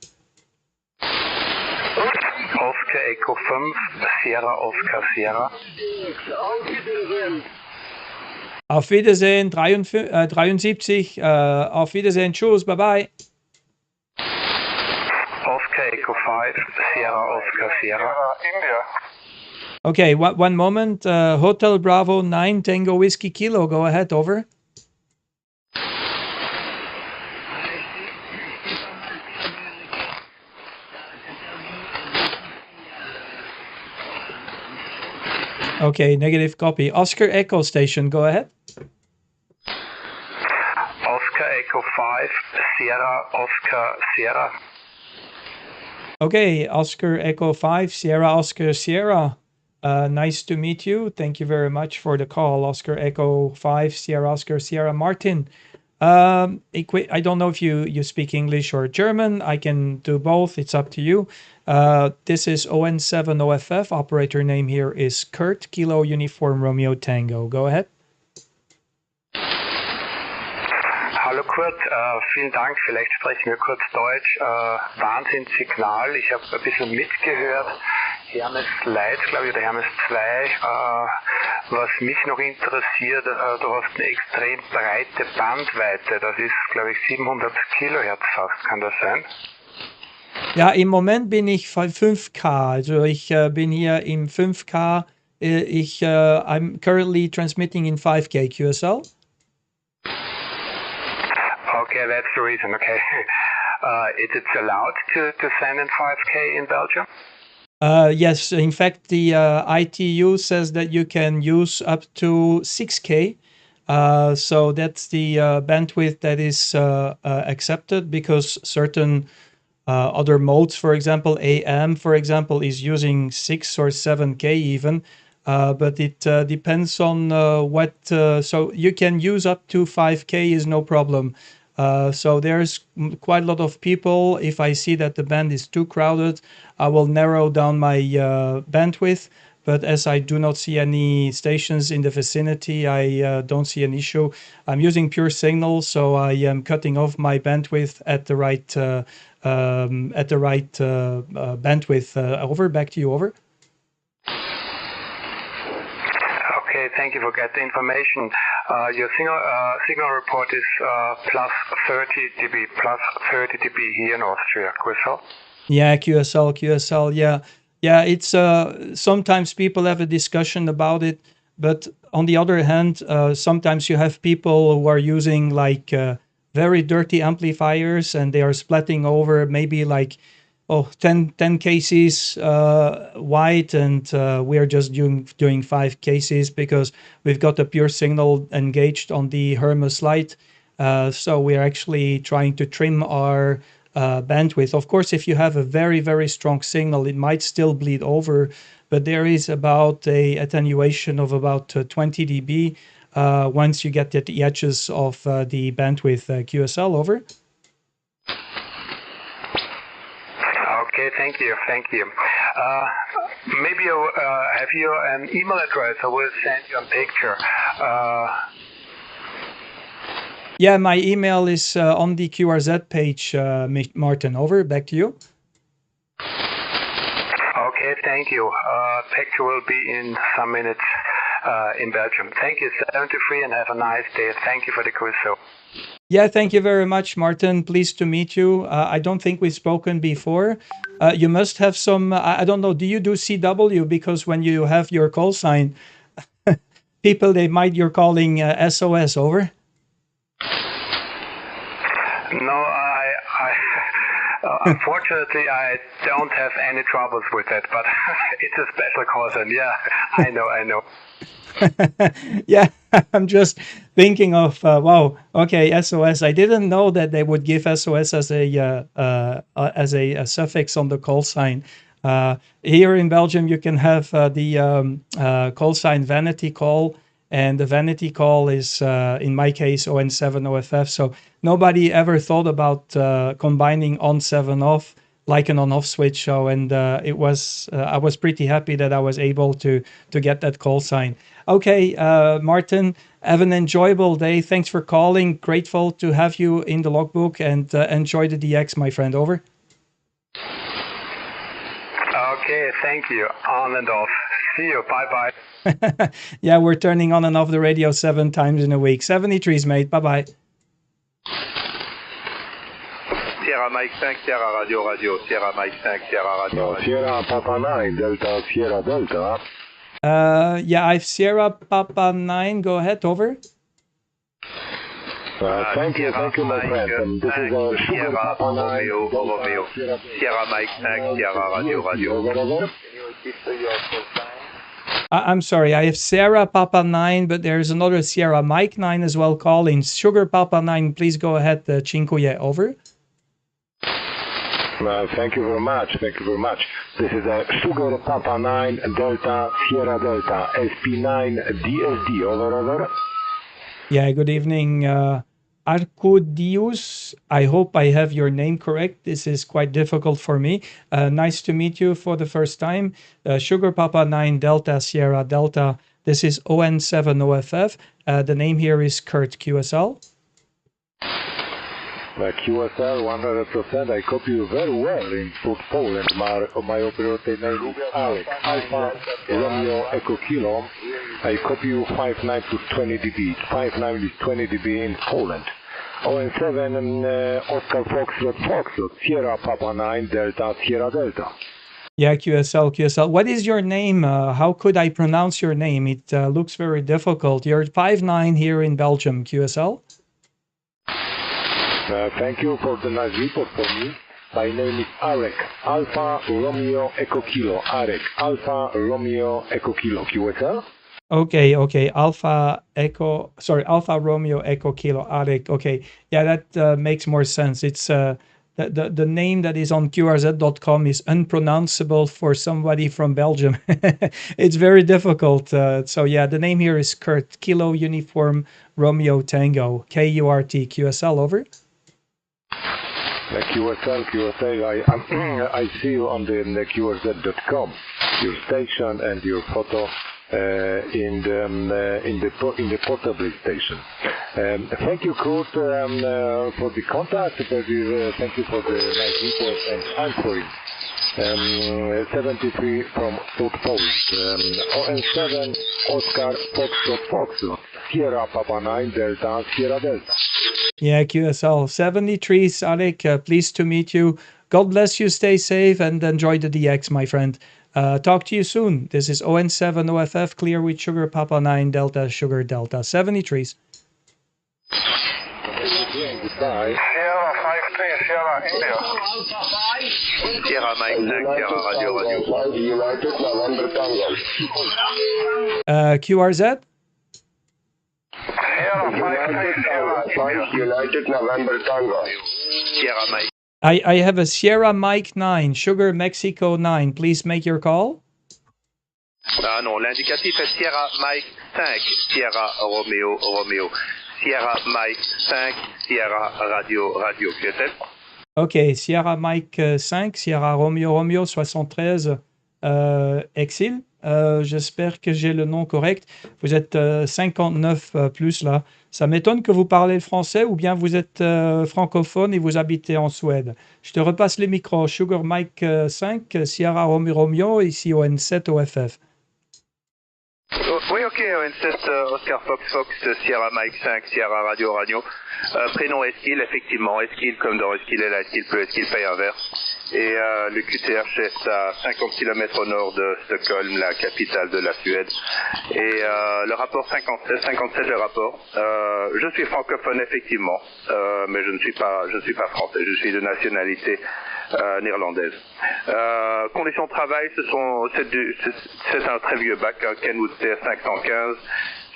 Oscar Echo 5, Sierra Oscar Sierra. Auf Wiedersehen. Auf Wiedersehen, 73. Auf Wiedersehen, tschüss, bye bye. Oscar Echo 5, Sierra Oscar Sierra. India. Okay, one moment. Hotel Bravo 9 Tango Whiskey Kilo. Go ahead, over. Okay, negative copy. Oscar Echo Station, go ahead. Oscar Echo 5, Sierra Oscar Sierra. Okay, Oscar Echo 5, Sierra Oscar Sierra. Nice to meet you. Thank you very much for the call, Oscar Echo 5, Sierra Oscar Sierra. Martin, I don't know if you speak English or German. I can do both. It's up to you. This is ON7OFF. Operator name here is Kurt, Kilo Uniform Romeo Tango. Go ahead. Hallo Kurt, vielen Dank. Vielleicht sprechen wir kurz Deutsch. Wahnsinnssignal. Ich habe ein bisschen mitgehört. Hermes Lite, glaube ich, oder Hermes 2. Was mich noch interessiert, du hast eine extrem breite Bandweite. Das ist, glaube ich, 700 Kilohertz fast. Kann das sein? Ja, im Moment bin ich bei 5K. Also ich bin hier im 5K. I'm currently transmitting in 5K QSL. Okay, that's the reason. Okay. Is it allowed to send in 5K in Belgium? Yes, in fact, the ITU says that you can use up to 6K. So that's the bandwidth that is accepted, because certain other modes, for example, AM, for example, is using 6 or 7K even. But it depends on what. So you can use up to 5K is no problem. So there's quite a lot of people. If I see that the band is too crowded, I will narrow down my bandwidth. But as I do not see any stations in the vicinity, I don't see an issue. I'm using pure signal, so I am cutting off my bandwidth at the right bandwidth. Over, back to you. Over. Okay, thank you for getting the information. Your signal report is plus 30 dB here in Austria, QSL? Yeah, QSL, yeah. Yeah, it's sometimes people have a discussion about it, but on the other hand, sometimes you have people who are using like very dirty amplifiers, and they are splitting over maybe like 10 cases wide, and we're just doing 5 cases because we've got a pure signal engaged on the Hermes Lite. So we're actually trying to trim our bandwidth. Of course, if you have a very, very strong signal, it might still bleed over, but there is about a attenuation of about 20 dB once you get to the edges of the bandwidth. QSL, over. Okay, thank you. Maybe have you an email address? I will send you a picture. Yeah, my email is on the QRZ page, Martin. Over, back to you. Okay, thank you. Picture will be in some minutes in Belgium. Thank you, 73, and have a nice day. Thank you for the quiz show. Yeah, thank you very much, Martin. Pleased to meet you. I don't think we've spoken before. You must have some, I don't know, do you do CW? Because when you have your call sign, people, you're calling SOS, over? No, unfortunately, I don't have any troubles with that, but it's a special call sign. Yeah, I know. Yeah, I'm just thinking of wow. Okay, SOS. I didn't know that they would give SOS as a suffix on the call sign. Here in Belgium, you can have the call sign vanity call, and the vanity call is in my case ON7OFF. So nobody ever thought about combining on-7 off like an on-off switch. So and it was I was pretty happy that I was able to get that call sign. Okay, Martin, have an enjoyable day. Thanks for calling. Grateful to have you in the logbook, and enjoy the DX, my friend. Over. Okay, thank you. On and off. See you. Bye-bye. Yeah, we're turning on and off the radio 7 times in a week. 73s, mate. Bye-bye. Sierra Mike 5, Sierra Radio, Sierra Mike 5, Sierra Radio. Sierra Papa 9, Delta, Sierra Delta. Yeah, I've Sierra Papa 9. Go ahead, over. Thank you, my friend. This is Sugar Papa 9, Romeo, Sierra Mike 5, Sierra Radio. I'm sorry, I have Sierra Papa 9, but there's another Sierra Mike 9 as well calling. Sugar Papa 9, please go ahead, Cinque, over. Thank you very much. This is Sugar Papa 9, Delta, Sierra Delta, SP9, DSD, over. Yeah, good evening, Arcodius. I hope I have your name correct. This is quite difficult for me. Nice to meet you for the first time. Sugar Papa 9, Delta, Sierra Delta. This is ON7OFF. The name here is Kurt, QSL. QSL 100%. I copy you very well in South Poland. My operator name is Alex. Alpha Romeo Echo Kilo. I copy you 59 plus 20 dB. 59 is 20 dB in Poland. ON7 Oscar Foxtrot, Sierra Papa 9, Delta, Sierra Delta. Yeah, QSL. What is your name? How could I pronounce your name? It looks very difficult. You're 5'9" here in Belgium, QSL. Thank you for the nice report for me. My name is Arek, Alpha Romeo Echo Kilo. Arek, Alpha Romeo Echo Kilo, QSL. Okay. Alpha Romeo Echo Kilo, Arek. Okay, yeah, that makes more sense. It's the name that is on QRZ.com is unpronounceable for somebody from Belgium. It's very difficult. So yeah, the name here is Kurt, Kilo Uniform Romeo Tango, KURT, QSL, over. QSL, I see you on the QRZ.com, your station and your photo in the portable station. Thank you, Kurt, for the contact. Thank you for the nice report and answering. 73 from South Poland. ON7 Oscar Foxtrot, Sierra Papa 9, Delta, Sierra Delta. Yeah, QSL 73, Alec, pleased to meet you. God bless you, stay safe, and enjoy the DX, my friend. Talk to you soon. This is ON7OFF, clear with Sugar Papa 9, Delta, Sugar Delta, 73s. Bye. Sierra 53, Sierra India. Sierra Mike 5, Sierra Radio Radio. United November Tango. QRZ? Sierra 53, Sierra India. United November Tango. Sierra Mike. I have a Sierra Mike 9, Sugar Mexico 9. Please make your call. Ah non, l'indicatif est Sierra Mike 5, Sierra Romeo Romeo. Sierra Mike 5, Sierra Radio Radio. QSL. Ok, Sierra Mike 5, Sierra Romeo Romeo 73, Exil. J'espère que j'ai le nom correct. Vous êtes 59 plus là. Ça m'étonne que vous parlez le français ou bien vous êtes francophone et vous habitez en Suède. Je te repasse les micros. Sugar Mike 5, Sierra Romeo Romeo, ici au N7 OFF. Oui, ok, ON7, Oscar Fox Fox, Sierra Mike 5, Sierra Radio Radio. Prénom Esquil, effectivement, Esquil comme dans Esquil est là, Esquil peut, Esquil paye un verre. Et le QTH est à 50 km au nord de Stockholm, la capitale de la Suède. Et le rapport 57 le rapport. Je suis francophone effectivement, mais je ne suis pas français, je suis de nationalité néerlandaise. Conditions de travail, c'est un très vieux bac, un Kenwood TS515,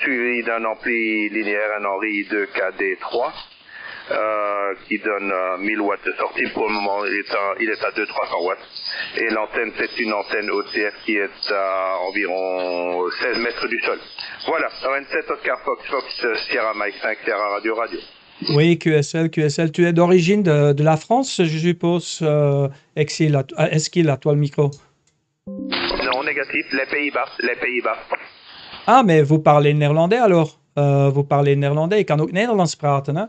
suivi d'un ampli linéaire, un Henry 2KD3. Qui donne 1000 watts de sortie. Pour le moment, il est à 200-300 watts. Et l'antenne, c'est une antenne OCF qui est à environ 16 mètres du sol. Voilà, ON7 Oscar Fox Fox, Sierra Mike 5, Sierra Radio Radio. Oui, QSL. Tu es d'origine de la France, je suppose, Exil, Esquil, à toi le micro. Non, négatif, les Pays-Bas. Ah, mais vous parlez néerlandais alors? Vous parlez néerlandais, ik kan ook Nederlands praten, hein?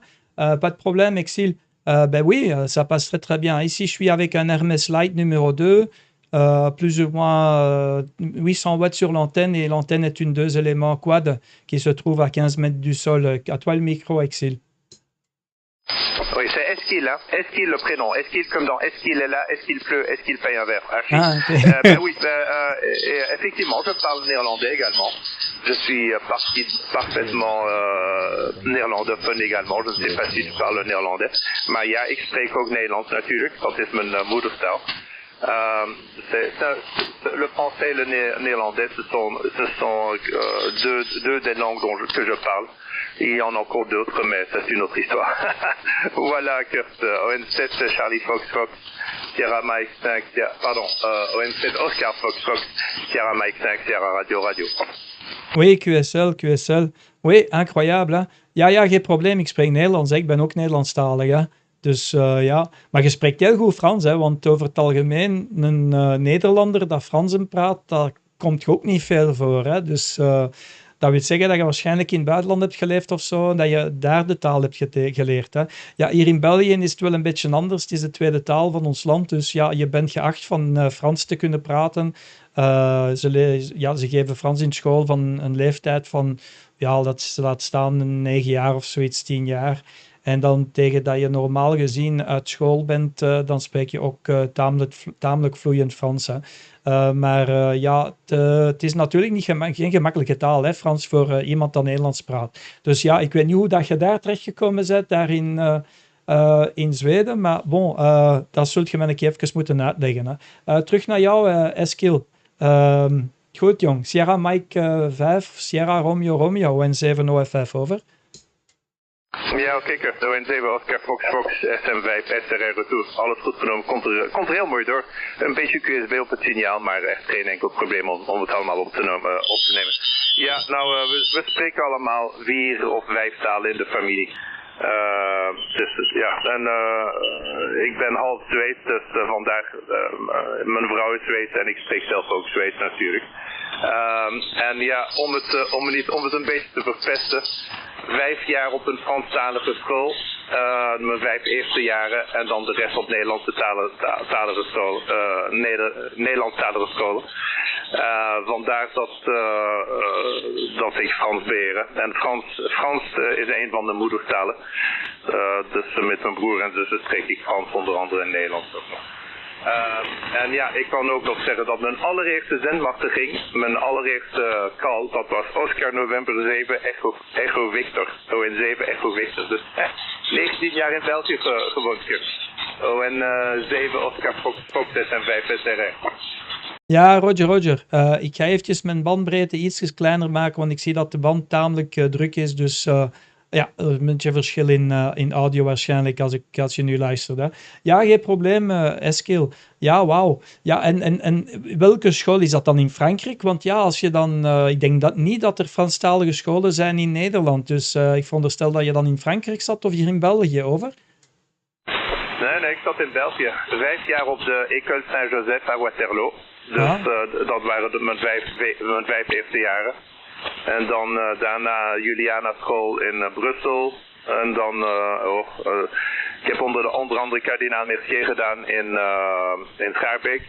Pas de problème, Exil. Ben oui, ça passerait très bien. Ici, je suis avec un Hermes Lite numéro 2, plus ou moins 800 watts sur l'antenne, et l'antenne est une 2 éléments quad qui se trouve à 15 mètres du sol. À toi le micro, Exil. Oui, c'est Esquil, hein. Esquil le prénom. Esquil comme dans Esquil est là, Esquil pleut, Esquil paye un verre. Oui, effectivement, je parle néerlandais également. Je suis parfaitement néerlandophone également. Je ne sais pas si tu parles néerlandais. Maar ja, ik spreek ook Nederlands natuurlijk. Dat is mijn moedertaal. Le français et le néerlandais, ce sont deux des langues que je parle. Il y en a encore d'autres, mais c'est une autre histoire. Voilà, Kurt, ON7 Charlie Fox Fox, Sierra Mike 5, ON7 Oscar Fox Fox, Sierra Mike 5, Sierra Radio Radio. Oui, QSL. Oui, incroyable, hè? Ja, geen probleem. Ik spreek Nederlands, hè? Ik ben ook Nederlandstalig, hè? Dus ja, maar je spreekt heel goed Frans, hè? Want over het algemeen, een Nederlander dat Fransen praat, daar komt je ook niet veel voor, hè? Dus dat wil zeggen dat je waarschijnlijk in het buitenland hebt geleefd of zo, en dat je daar de taal hebt geleerd, hè? Ja, hier in België is het wel een beetje anders. Het is de tweede taal van ons land, dus ja, je bent geacht van Frans te kunnen praten. Ze geven Frans in school van een leeftijd van, ja, dat laat staan 9 jaar of zoiets, 10 jaar. En dan tegen dat je normaal gezien uit school bent, dan spreek je ook tamelijk vloeiend Frans. Hè. Maar het is natuurlijk geen gemakkelijke taal, hè, Frans, voor iemand dat Nederlands praat. Dus ja, ik weet niet hoe dat je daar terechtgekomen bent, daar in Zweden. Maar bon, dat zult je me een keer even moeten uitleggen. Hè. Terug naar jou, Eskil. Goed, jong. Sierra Mike 5, Sierra Romeo Romeo en 7 OFF, over. Ja, oké, Kurt. ON7, Oscar Fox Fox, SM5, SRR retour. Alles goed genomen. Komt er heel mooi door. Een beetje QSB op het signaal, maar echt geen enkel probleem om het allemaal op te nemen. Ja, nou, we spreken allemaal 4 of 5 talen in de familie. Dus ja, en ik ben half Zweeds, dus vandaag, mijn vrouw is Zweeds en ik spreek zelf ook Zweeds natuurlijk. En ja, om het een beetje te verpesten, 5 jaar op een Franstalige school, mijn 5 eerste jaren, en dan de rest op Nederlandstalige school, Nederlandstalige scholen. Vandaar dat ik Frans beheer. En Frans is een van de moedertalen. Dus met mijn broer en zussen spreek ik Frans, onder andere in Nederlands ook nog. En ja, ik kan ook nog zeggen dat mijn allereerste zendmachtiging, mijn allereerste call, dat was Oscar November 7 Echo Victor. ON 7 Echo Victor. Dus 19 jaar in België gewoond. ON 7 Oscar Fox 6 en 5 SRR. Ja, Roger. Ik ga eventjes mijn bandbreedte ietsjes kleiner maken, want ik zie dat de band tamelijk druk is. Dus ja, een beetje verschil in audio waarschijnlijk als je nu luistert. Hè. Ja, geen probleem, Eskil. Ja, wauw. Ja, en welke school is dat dan in Frankrijk? Want ja, als je dan... ik denk niet dat er Franstalige scholen zijn in Nederland. Dus ik veronderstel dat je dan in Frankrijk zat of hier in België, over? Nee, ik zat in België. 5 jaar op de École Saint-Joseph à Waterloo. Dus dat waren mijn vijf eerste jaren. En dan daarna Juliana school in Brussel. En dan, ik heb onder andere kardinaal Mercier gedaan in Schaarbeek.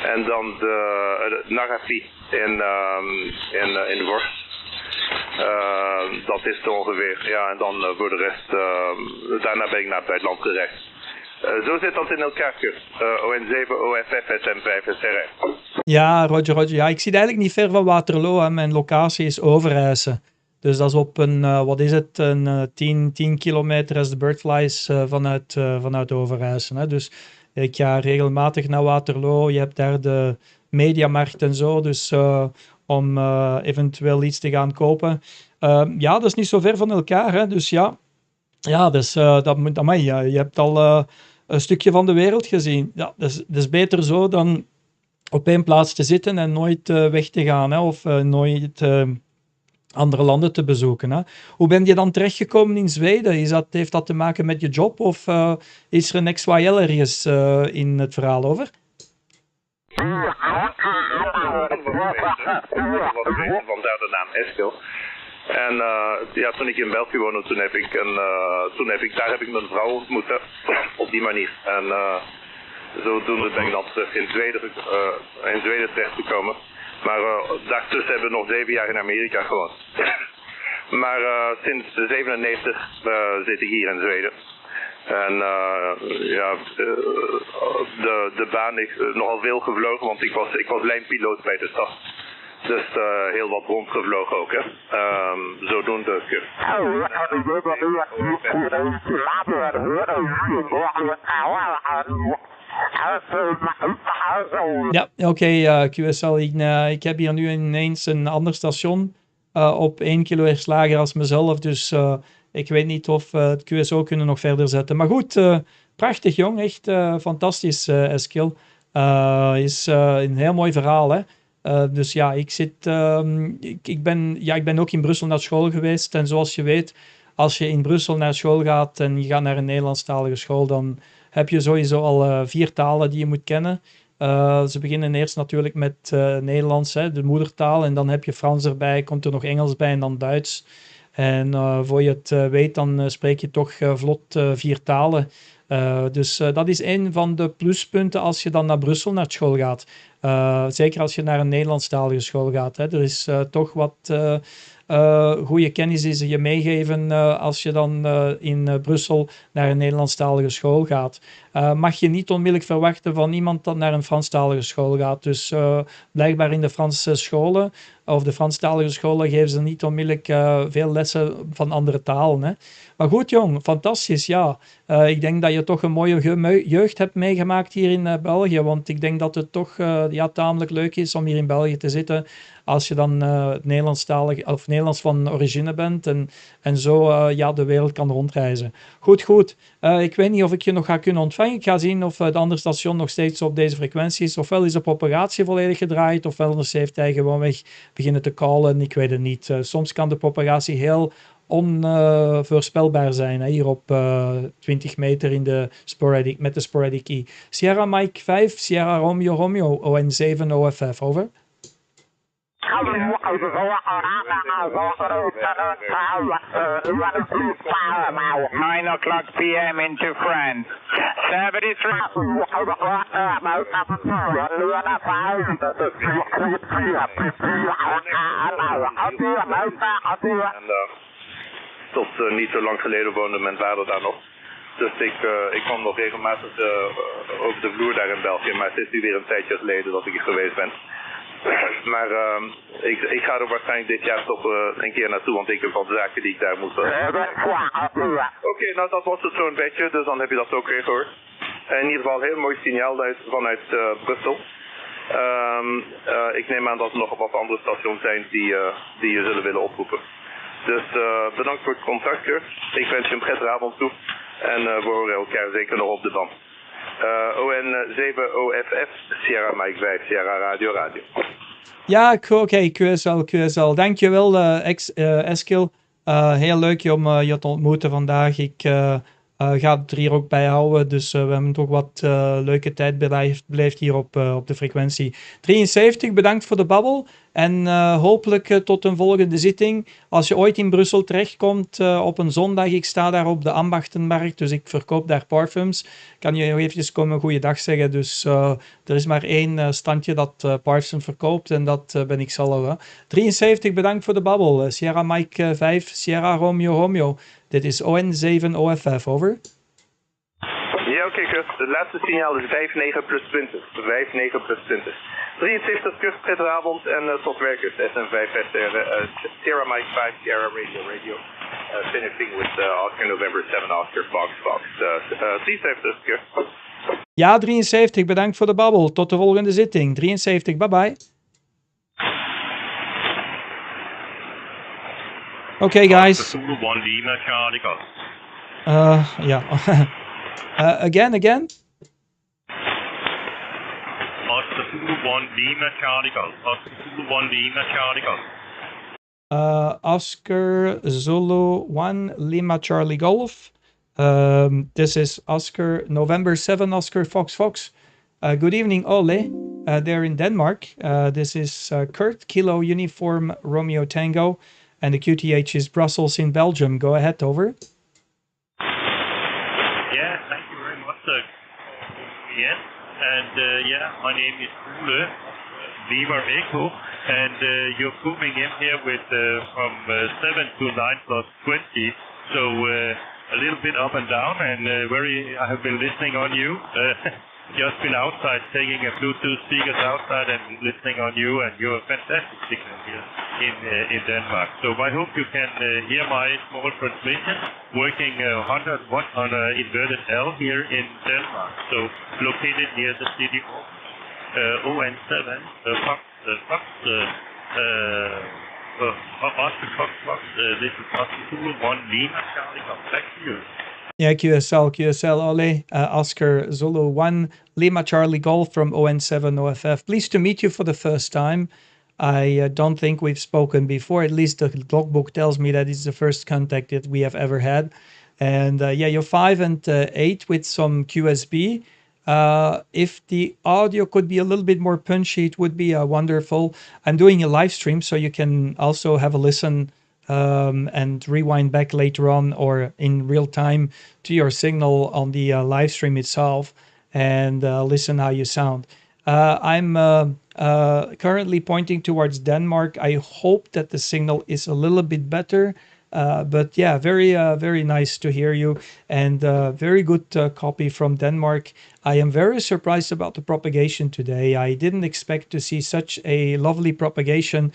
En dan de Narafie in Worst. Dat is het ongeveer. Ja, en dan voor de rest, daarna ben ik naar het buitenland gereisd. Zo zit dat in elkaar, ON7, OFF, SM5 en SRR. Ja, Roger. Ja, ik zit eigenlijk niet ver van Waterloo. Hè. Mijn locatie is Overijse. Dus dat is op een, wat is het, een 10 kilometer als de Birdflies vanuit Overijse. Hè. Dus ik ga regelmatig naar Waterloo. Je hebt daar de Mediamarkt en zo. Dus om eventueel iets te gaan kopen. Ja, dat is niet zo ver van elkaar. Hè. Dus ja, dus dat mag je. Je hebt al een stukje van de wereld gezien. Ja, dat is beter zo dan op één plaats te zitten en nooit weg te gaan. Hè, of nooit andere landen te bezoeken. Hè. Hoe ben je dan terechtgekomen in Zweden? Heeft dat te maken met je job? Of is er een XYL ergens in het verhaal over? Vandaar de naam Eskil. En ja, toen ik in België woonde, daar heb ik mijn vrouw ontmoet, op die manier. En zodoende ben ik dan terug in Zweden terechtgekomen. Maar daartussen hebben we nog 7 jaar in Amerika gewoond. Maar sinds 97 zit ik hier in Zweden. En ja, de baan is nogal veel gevlogen, want ik was lijnpiloot bij de stad. Dus heel wat rondgevlogen ook, hè. Zodoende. Ja, oké, QSL. Ik heb hier nu ineens een ander station op 1 kHz lager als mezelf. Dus ik weet niet of het QSO kunnen nog verder zetten. Maar goed, prachtig jong. Echt fantastisch, Eskil. Is een heel mooi verhaal, hè. Dus ja, ik ben ook in Brussel naar school geweest. En zoals je weet, als je in Brussel naar school gaat en je gaat naar een Nederlandstalige school, dan heb je sowieso al 4 talen die je moet kennen. Ze beginnen eerst natuurlijk met Nederlands, hè, de moedertaal. En dan heb je Frans erbij, komt er nog Engels bij en dan Duits. En voor je het weet, dan spreek je toch vlot 4 talen. Dus dat is een van de pluspunten als je dan naar Brussel naar school gaat. Zeker als je naar een Nederlandstalige school gaat. Hè. Er is toch wat goede kennis die ze je meegeven als je dan in Brussel naar een Nederlandstalige school gaat. Mag je niet onmiddellijk verwachten van iemand dat naar een Franstalige school gaat. Dus blijkbaar in de Franse scholen of de Franstalige scholen geven ze niet onmiddellijk veel lessen van andere talen. Hè. Maar goed jong, fantastisch, ja. Ik denk dat je toch een mooie jeugd hebt meegemaakt hier in België. Want ik denk dat het toch tamelijk leuk is om hier in België te zitten. Als je dan Nederlands van origine bent en zo de wereld kan rondreizen. Goed. Ik weet niet of ik je nog ga kunnen ontvangen. Ik ga zien of het andere station nog steeds op deze frequentie is. Ofwel is de propagatie volledig gedraaid, ofwel anders heeft hij gewoonweg beginnen te callen. Ik weet het niet. Soms kan de propagatie heel onvoorspelbaar zijn. Hè? Hier op 20 meter met de sporadic key. Sierra Mike 5, Sierra Romeo, ON7 OFF, over. 9 o'clock p.m. into France. 73. Tot niet zo lang geleden woonde mijn vader daar nog. Dus ik kom nog regelmatig over de vloer daar in België, maar het is nu weer een tijdje geleden dat ik hier geweest ben. Maar ik ga er waarschijnlijk dit jaar toch een keer naartoe, want ik heb wat zaken die ik daar moet... Oké, nou dat was het zo'n beetje, dus dan heb je dat ook weer gehoord. In ieder geval een heel mooi signaal vanuit Brussel. Ik neem aan dat er nog wat andere stations zijn die je zullen willen oproepen. Dus bedankt voor het contact, Kurt. Ik wens je een prettige avond toe. En we horen elkaar zeker nog op de band. ON7OFF, Sierra Mike 5, Sierra Radio. Ja, oké, QSL. Dankjewel, Eskil. Heel leuk om je te ontmoeten vandaag. Ik ga het er hier ook bij houden. Dus we hebben toch wat leuke tijd beleefd hier op de frequentie. 73, bedankt voor de babbel. En hopelijk tot een volgende zitting. Als je ooit in Brussel terechtkomt op een zondag, ik sta daar op de Ambachtenmarkt, dus ik verkoop daar parfums. Kan je nog eventjes komen goeiedag zeggen. Dus er is maar één standje dat parfum verkoopt en dat ben ik zelf. 73, bedankt voor de babbel. Sierra Mike 5, Sierra Romeo. Dit is ON7OFF, over. Ja, oké, Kurt. Het laatste signaal is 59 plus 20. 59 plus 20. 73 Kurt, prettige avond en tot werkers. SM5 Sierra Mike 5, Sierra Radio. Finishing with Oscar November 7, Oscar Fox. 73 Kurt. Ja, 73, bedankt voor de babbel. Tot de volgende zitting. 73, bye bye. Okay, guys. Yeah. Again. Oscar Zulu 1 Lima Charlie Golf. This is Oscar November 7 Oscar Fox. Good evening, Ole. There in Denmark. This is Kurt Kilo Uniform Romeo Tango. And the QTH is Brussels in Belgium. Go ahead, over. Yeah, thank you very much, Yes, and my name is Ole Weber Echo, and you're coming in here with from 7 to 9 plus 20, so a little bit up and down, and I have been listening on you. Just been outside, taking a Bluetooth speakers outside and listening on you, and you're a fantastic signal here in Denmark. So I hope you can hear my small transmission working 100 watt on an inverted L here in Denmark. So located near the city of ON7, Oscar Fox. This is Oscar Zulu 1 Lima Charlie. Back to you. Yeah, QSL, Ole, Oscar Zulu 1, Lima Charlie Golf from ON7 OFF. Pleased to meet you for the first time. I don't think we've spoken before. At least the logbook tells me that it's the first contact that we have ever had. And you're 5 and 8 with some QSB. If the audio could be a little bit more punchy, it would be wonderful. I'm doing a live stream, so you can also have a listen and rewind back later on or in real time to your signal on the live stream itself and listen how you sound. I'm currently pointing towards Denmark. I hope that the signal is a little bit better. But yeah, very nice to hear you, and very good copy from Denmark. I am very surprised about the propagation today. I didn't expect to see such a lovely propagation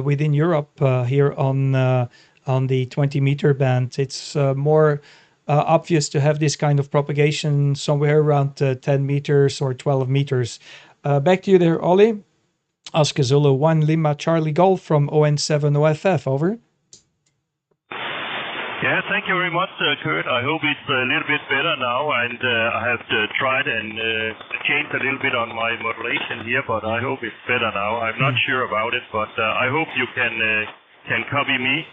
within Europe here on the 20-meter band. It's more obvious to have this kind of propagation somewhere around 10 meters or 12 meters. Back to you there, Ollie. Oscar Zulu 1 Lima Charlie Golf from ON7 OFF, over. Yeah, thank you very much, Kurt. I hope it's a little bit better now, and I have tried and changed a little bit on my modulation here, but I hope it's better now. I'm not sure about it, but I hope you can copy me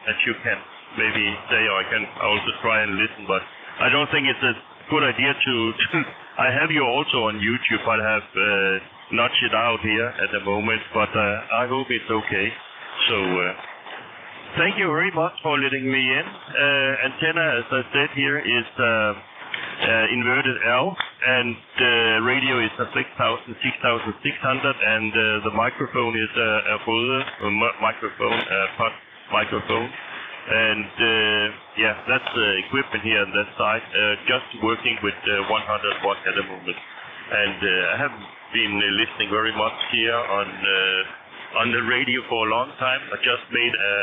as you can maybe say, or I can also try and listen, but I don't think it's a good idea to I have you also on YouTube, but I have notched it out here at the moment, but I hope it's okay. So thank you very much for letting me in. Antenna, as I said here, is inverted L, and the radio is a 6600, and the microphone is a Rode microphone, pod microphone. And yeah, that's equipment here on that side. Just working with 100 watt at the moment. And I haven't been listening very much here on the radio for a long time. I just made a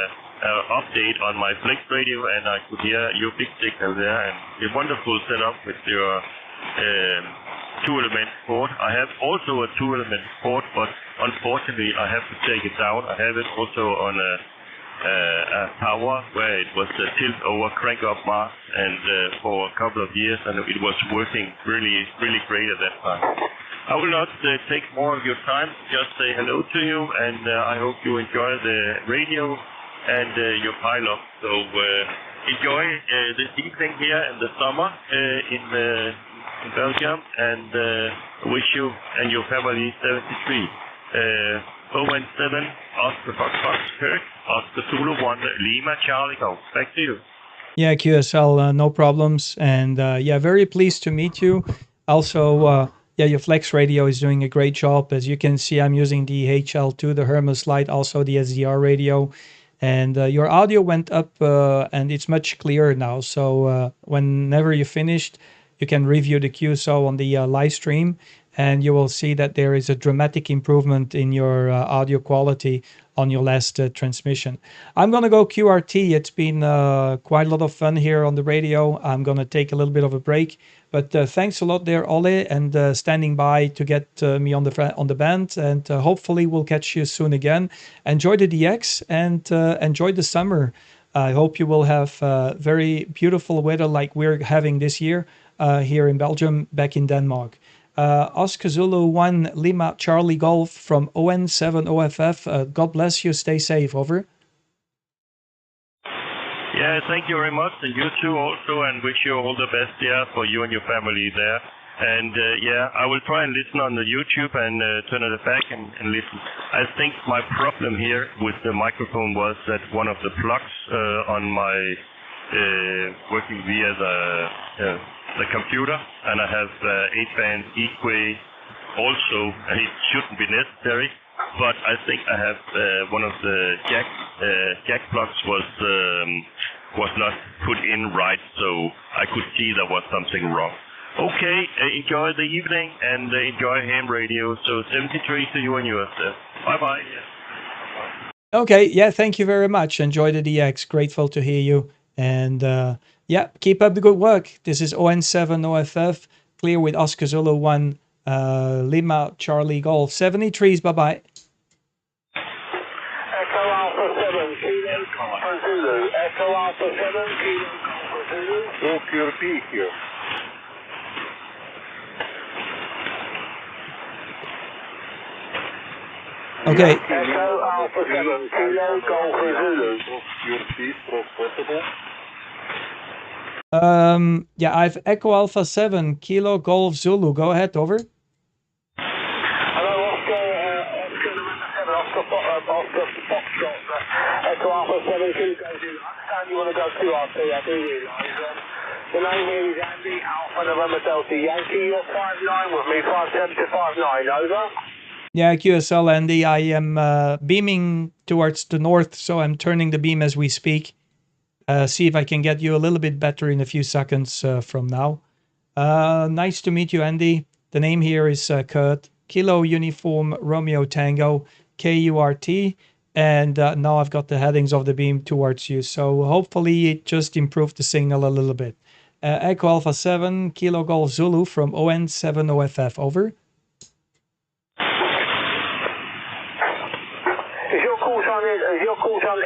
update on my Flex radio, and I could hear your big signal there. And a wonderful setup with your two-element port. I have also a two-element port, but unfortunately I have to take it down. I have it also on a tower where it was a tilt-over crank-up mast, and for a couple of years, and it was working really, really great at that time. I will not take more of your time. Just say hello to you, and I hope you enjoy the radio and your pilot. So enjoy this evening here in the summer in Belgium, and wish you and your family 73. 017 Oscar Fox Kirk, Oscar Zulu 1 Lima Charlie Golf. Back to you. Yeah, QSL, no problems. And yeah, very pleased to meet you. Also, yeah, your Flex radio is doing a great job. As you can see, I'm using the HL2, the Hermes Lite, also the SDR radio. And your audio went up and it's much clearer now. So whenever you finished, you can review the QSL on the live stream, and you will see that there is a dramatic improvement in your audio quality on your last transmission. I'm going to go QRT. It's been quite a lot of fun here on the radio. I'm going to take a little bit of a break. But thanks a lot there, Ole, and standing by to get me on the band. And hopefully we'll catch you soon again. Enjoy the DX and enjoy the summer. I hope you will have very beautiful weather like we're having this year here in Belgium, back in Denmark. Oscar Zulu 1 Lima Charlie Golf from ON7 OFF. God bless you. Stay safe. Over. Yeah, thank you very much. And you too also, and wish you all the best for you and your family there. And yeah, I will try and listen on the YouTube and turn it back and listen. I think my problem here with the microphone was that one of the plugs on my working via the computer, and I have 8-band Equay also, and it shouldn't be necessary, but I think I have one of the jack plugs was not put in right, so I could see there was something wrong. Okay, enjoy the evening and enjoy ham radio. So 73 to you and yours. Bye-bye. Okay, yeah, thank you very much. Enjoy the DX. Grateful to hear you. And yeah, keep up the good work. This is ON7 OFF, clear with Oscar Zulu 1 Lima Charlie Golf. 73s, bye-bye. Echo Alpha 7, Kilo Alpha Zulu. Echo Alpha 7, Kilo Alpha Zulu. No QRT here. Okay. Echo Alpha 7, Kilo Golf Zulu. QRT, possible. Yeah, I've Echo Alpha 7 Kilo Golf Zulu. Go ahead, over. Hello, Oscar November 7, Oscar Foxtrot. Echo Alpha 7, Kilo Golf Zulu. I understand you want to go QRT, I do realise. The name here is Andy, Alpha November Delta Yankee. You're 5'9" with me, 5'7" to 5'9", over. Yeah, QSL Andy, I am beaming towards the north, so I'm turning the beam as we speak. See if I can get you a little bit better in a few seconds from now. Nice to meet you, Andy. The name here is Kurt. Kilo Uniform Romeo Tango, KURT. And now I've got the headings of the beam towards you. So hopefully it just improved the signal a little bit. Echo Alpha 7, Kilo Golf Zulu from ON7 OFF. Over. Is your call on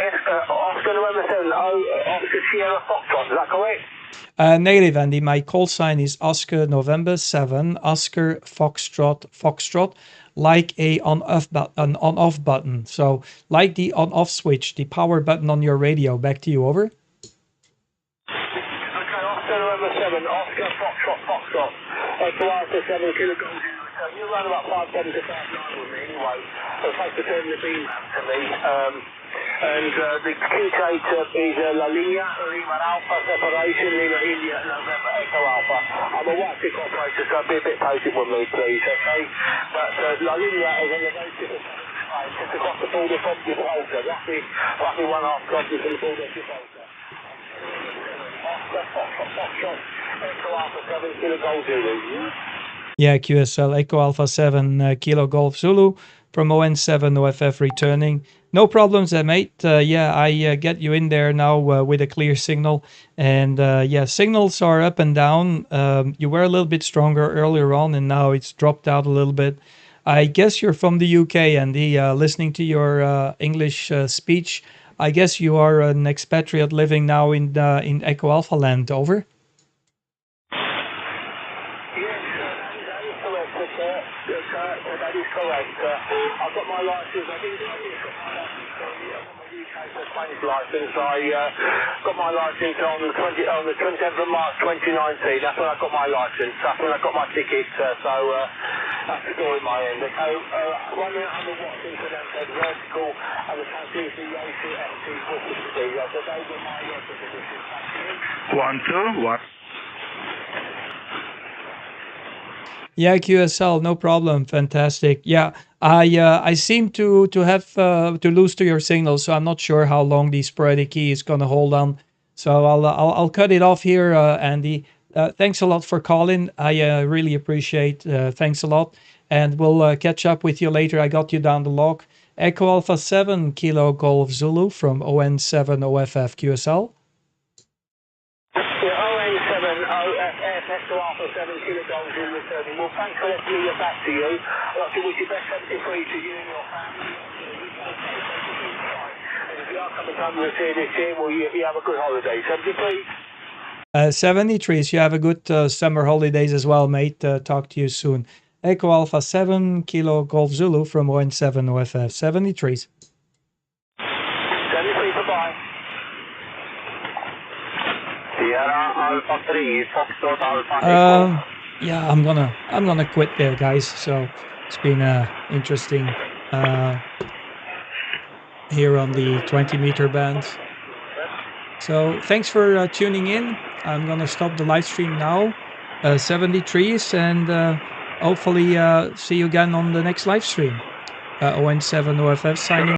Oscar November 7, Oscar Sierra Foxtrot, is that correct? Negative, Andy. My call sign is Oscar November 7, Oscar Foxtrot, like an on-off button. So, like the on-off switch, the power button on your radio. Back to you, over. Okay, Oscar November 7, Oscar Foxtrot. Echo Alpha 7, Kilo Golf Zulu. You're around about 5'7" to 5'9" with me anyway. So thanks for turning the beam out to me. And the communicator is La Línea, Lima Alpha, Separation, Lima India, November Echo Alpha. I'm a white-tick operator, so be a bit patient with me, please, okay? But La Línea is on the very tip of just across the border from Gibraltar, roughly 1.5 kilometres from the border of Gibraltar. Oscar Foxtrot, Echo Alpha 7 Kilo Golf Zulu. Yeah, QSL Echo Alpha 7 Kilo Golf Zulu from ON7 OFF returning. No problems there, mate. Yeah, I get you in there now with a clear signal. And yeah, signals are up and down. You were a little bit stronger earlier on, and now it's dropped out a little bit. I guess you're from the UK, Andy. Listening to your English speech, I guess you are an expatriate living now in Echo Alpha land. Over. That is correct. I've got my license. I think I've got my license on the UK Spanish license. I got my license on the 27th of March 2019. That's when I got my license. That's when I got my ticket. So that's the story in my end. So 100 watts into that vertical and the transducer the Yagi SL40. So those are my positions. 1, 2, 1. Yeah, QSL, no problem. Fantastic. Yeah, I seem to have to lose to your signal, so I'm not sure how long the sporadic key is gonna hold on. So I'll cut it off here, Andy. Thanks a lot for calling. I really appreciate. Thanks a lot, and we'll catch up with you later. I got you down the log. Echo Alpha 7 Kilo Golf Zulu from ON7 OFF QSL. Alpha 7 Kilo Golf Zulu returning. Well, thanks for letting me get back to you. I'd like to wish you best 73 to you and your family. And if you are coming home to see this year, well, you have a good holiday. 73. 73, so you have a good summer holidays as well, mate. Talk to you soon. Echo Alpha 7 Kilo Golf Zulu from ON7 OFF. 73s. 73, bye-bye. Sierra Alpha 3, Foxtrot Alpha. Yeah, I'm gonna quit there, guys. So it's been interesting here on the 20-meter band. So thanks for tuning in. I'm gonna stop the live stream now. 73s, and hopefully see you again on the next live stream. ON7 OFF signing.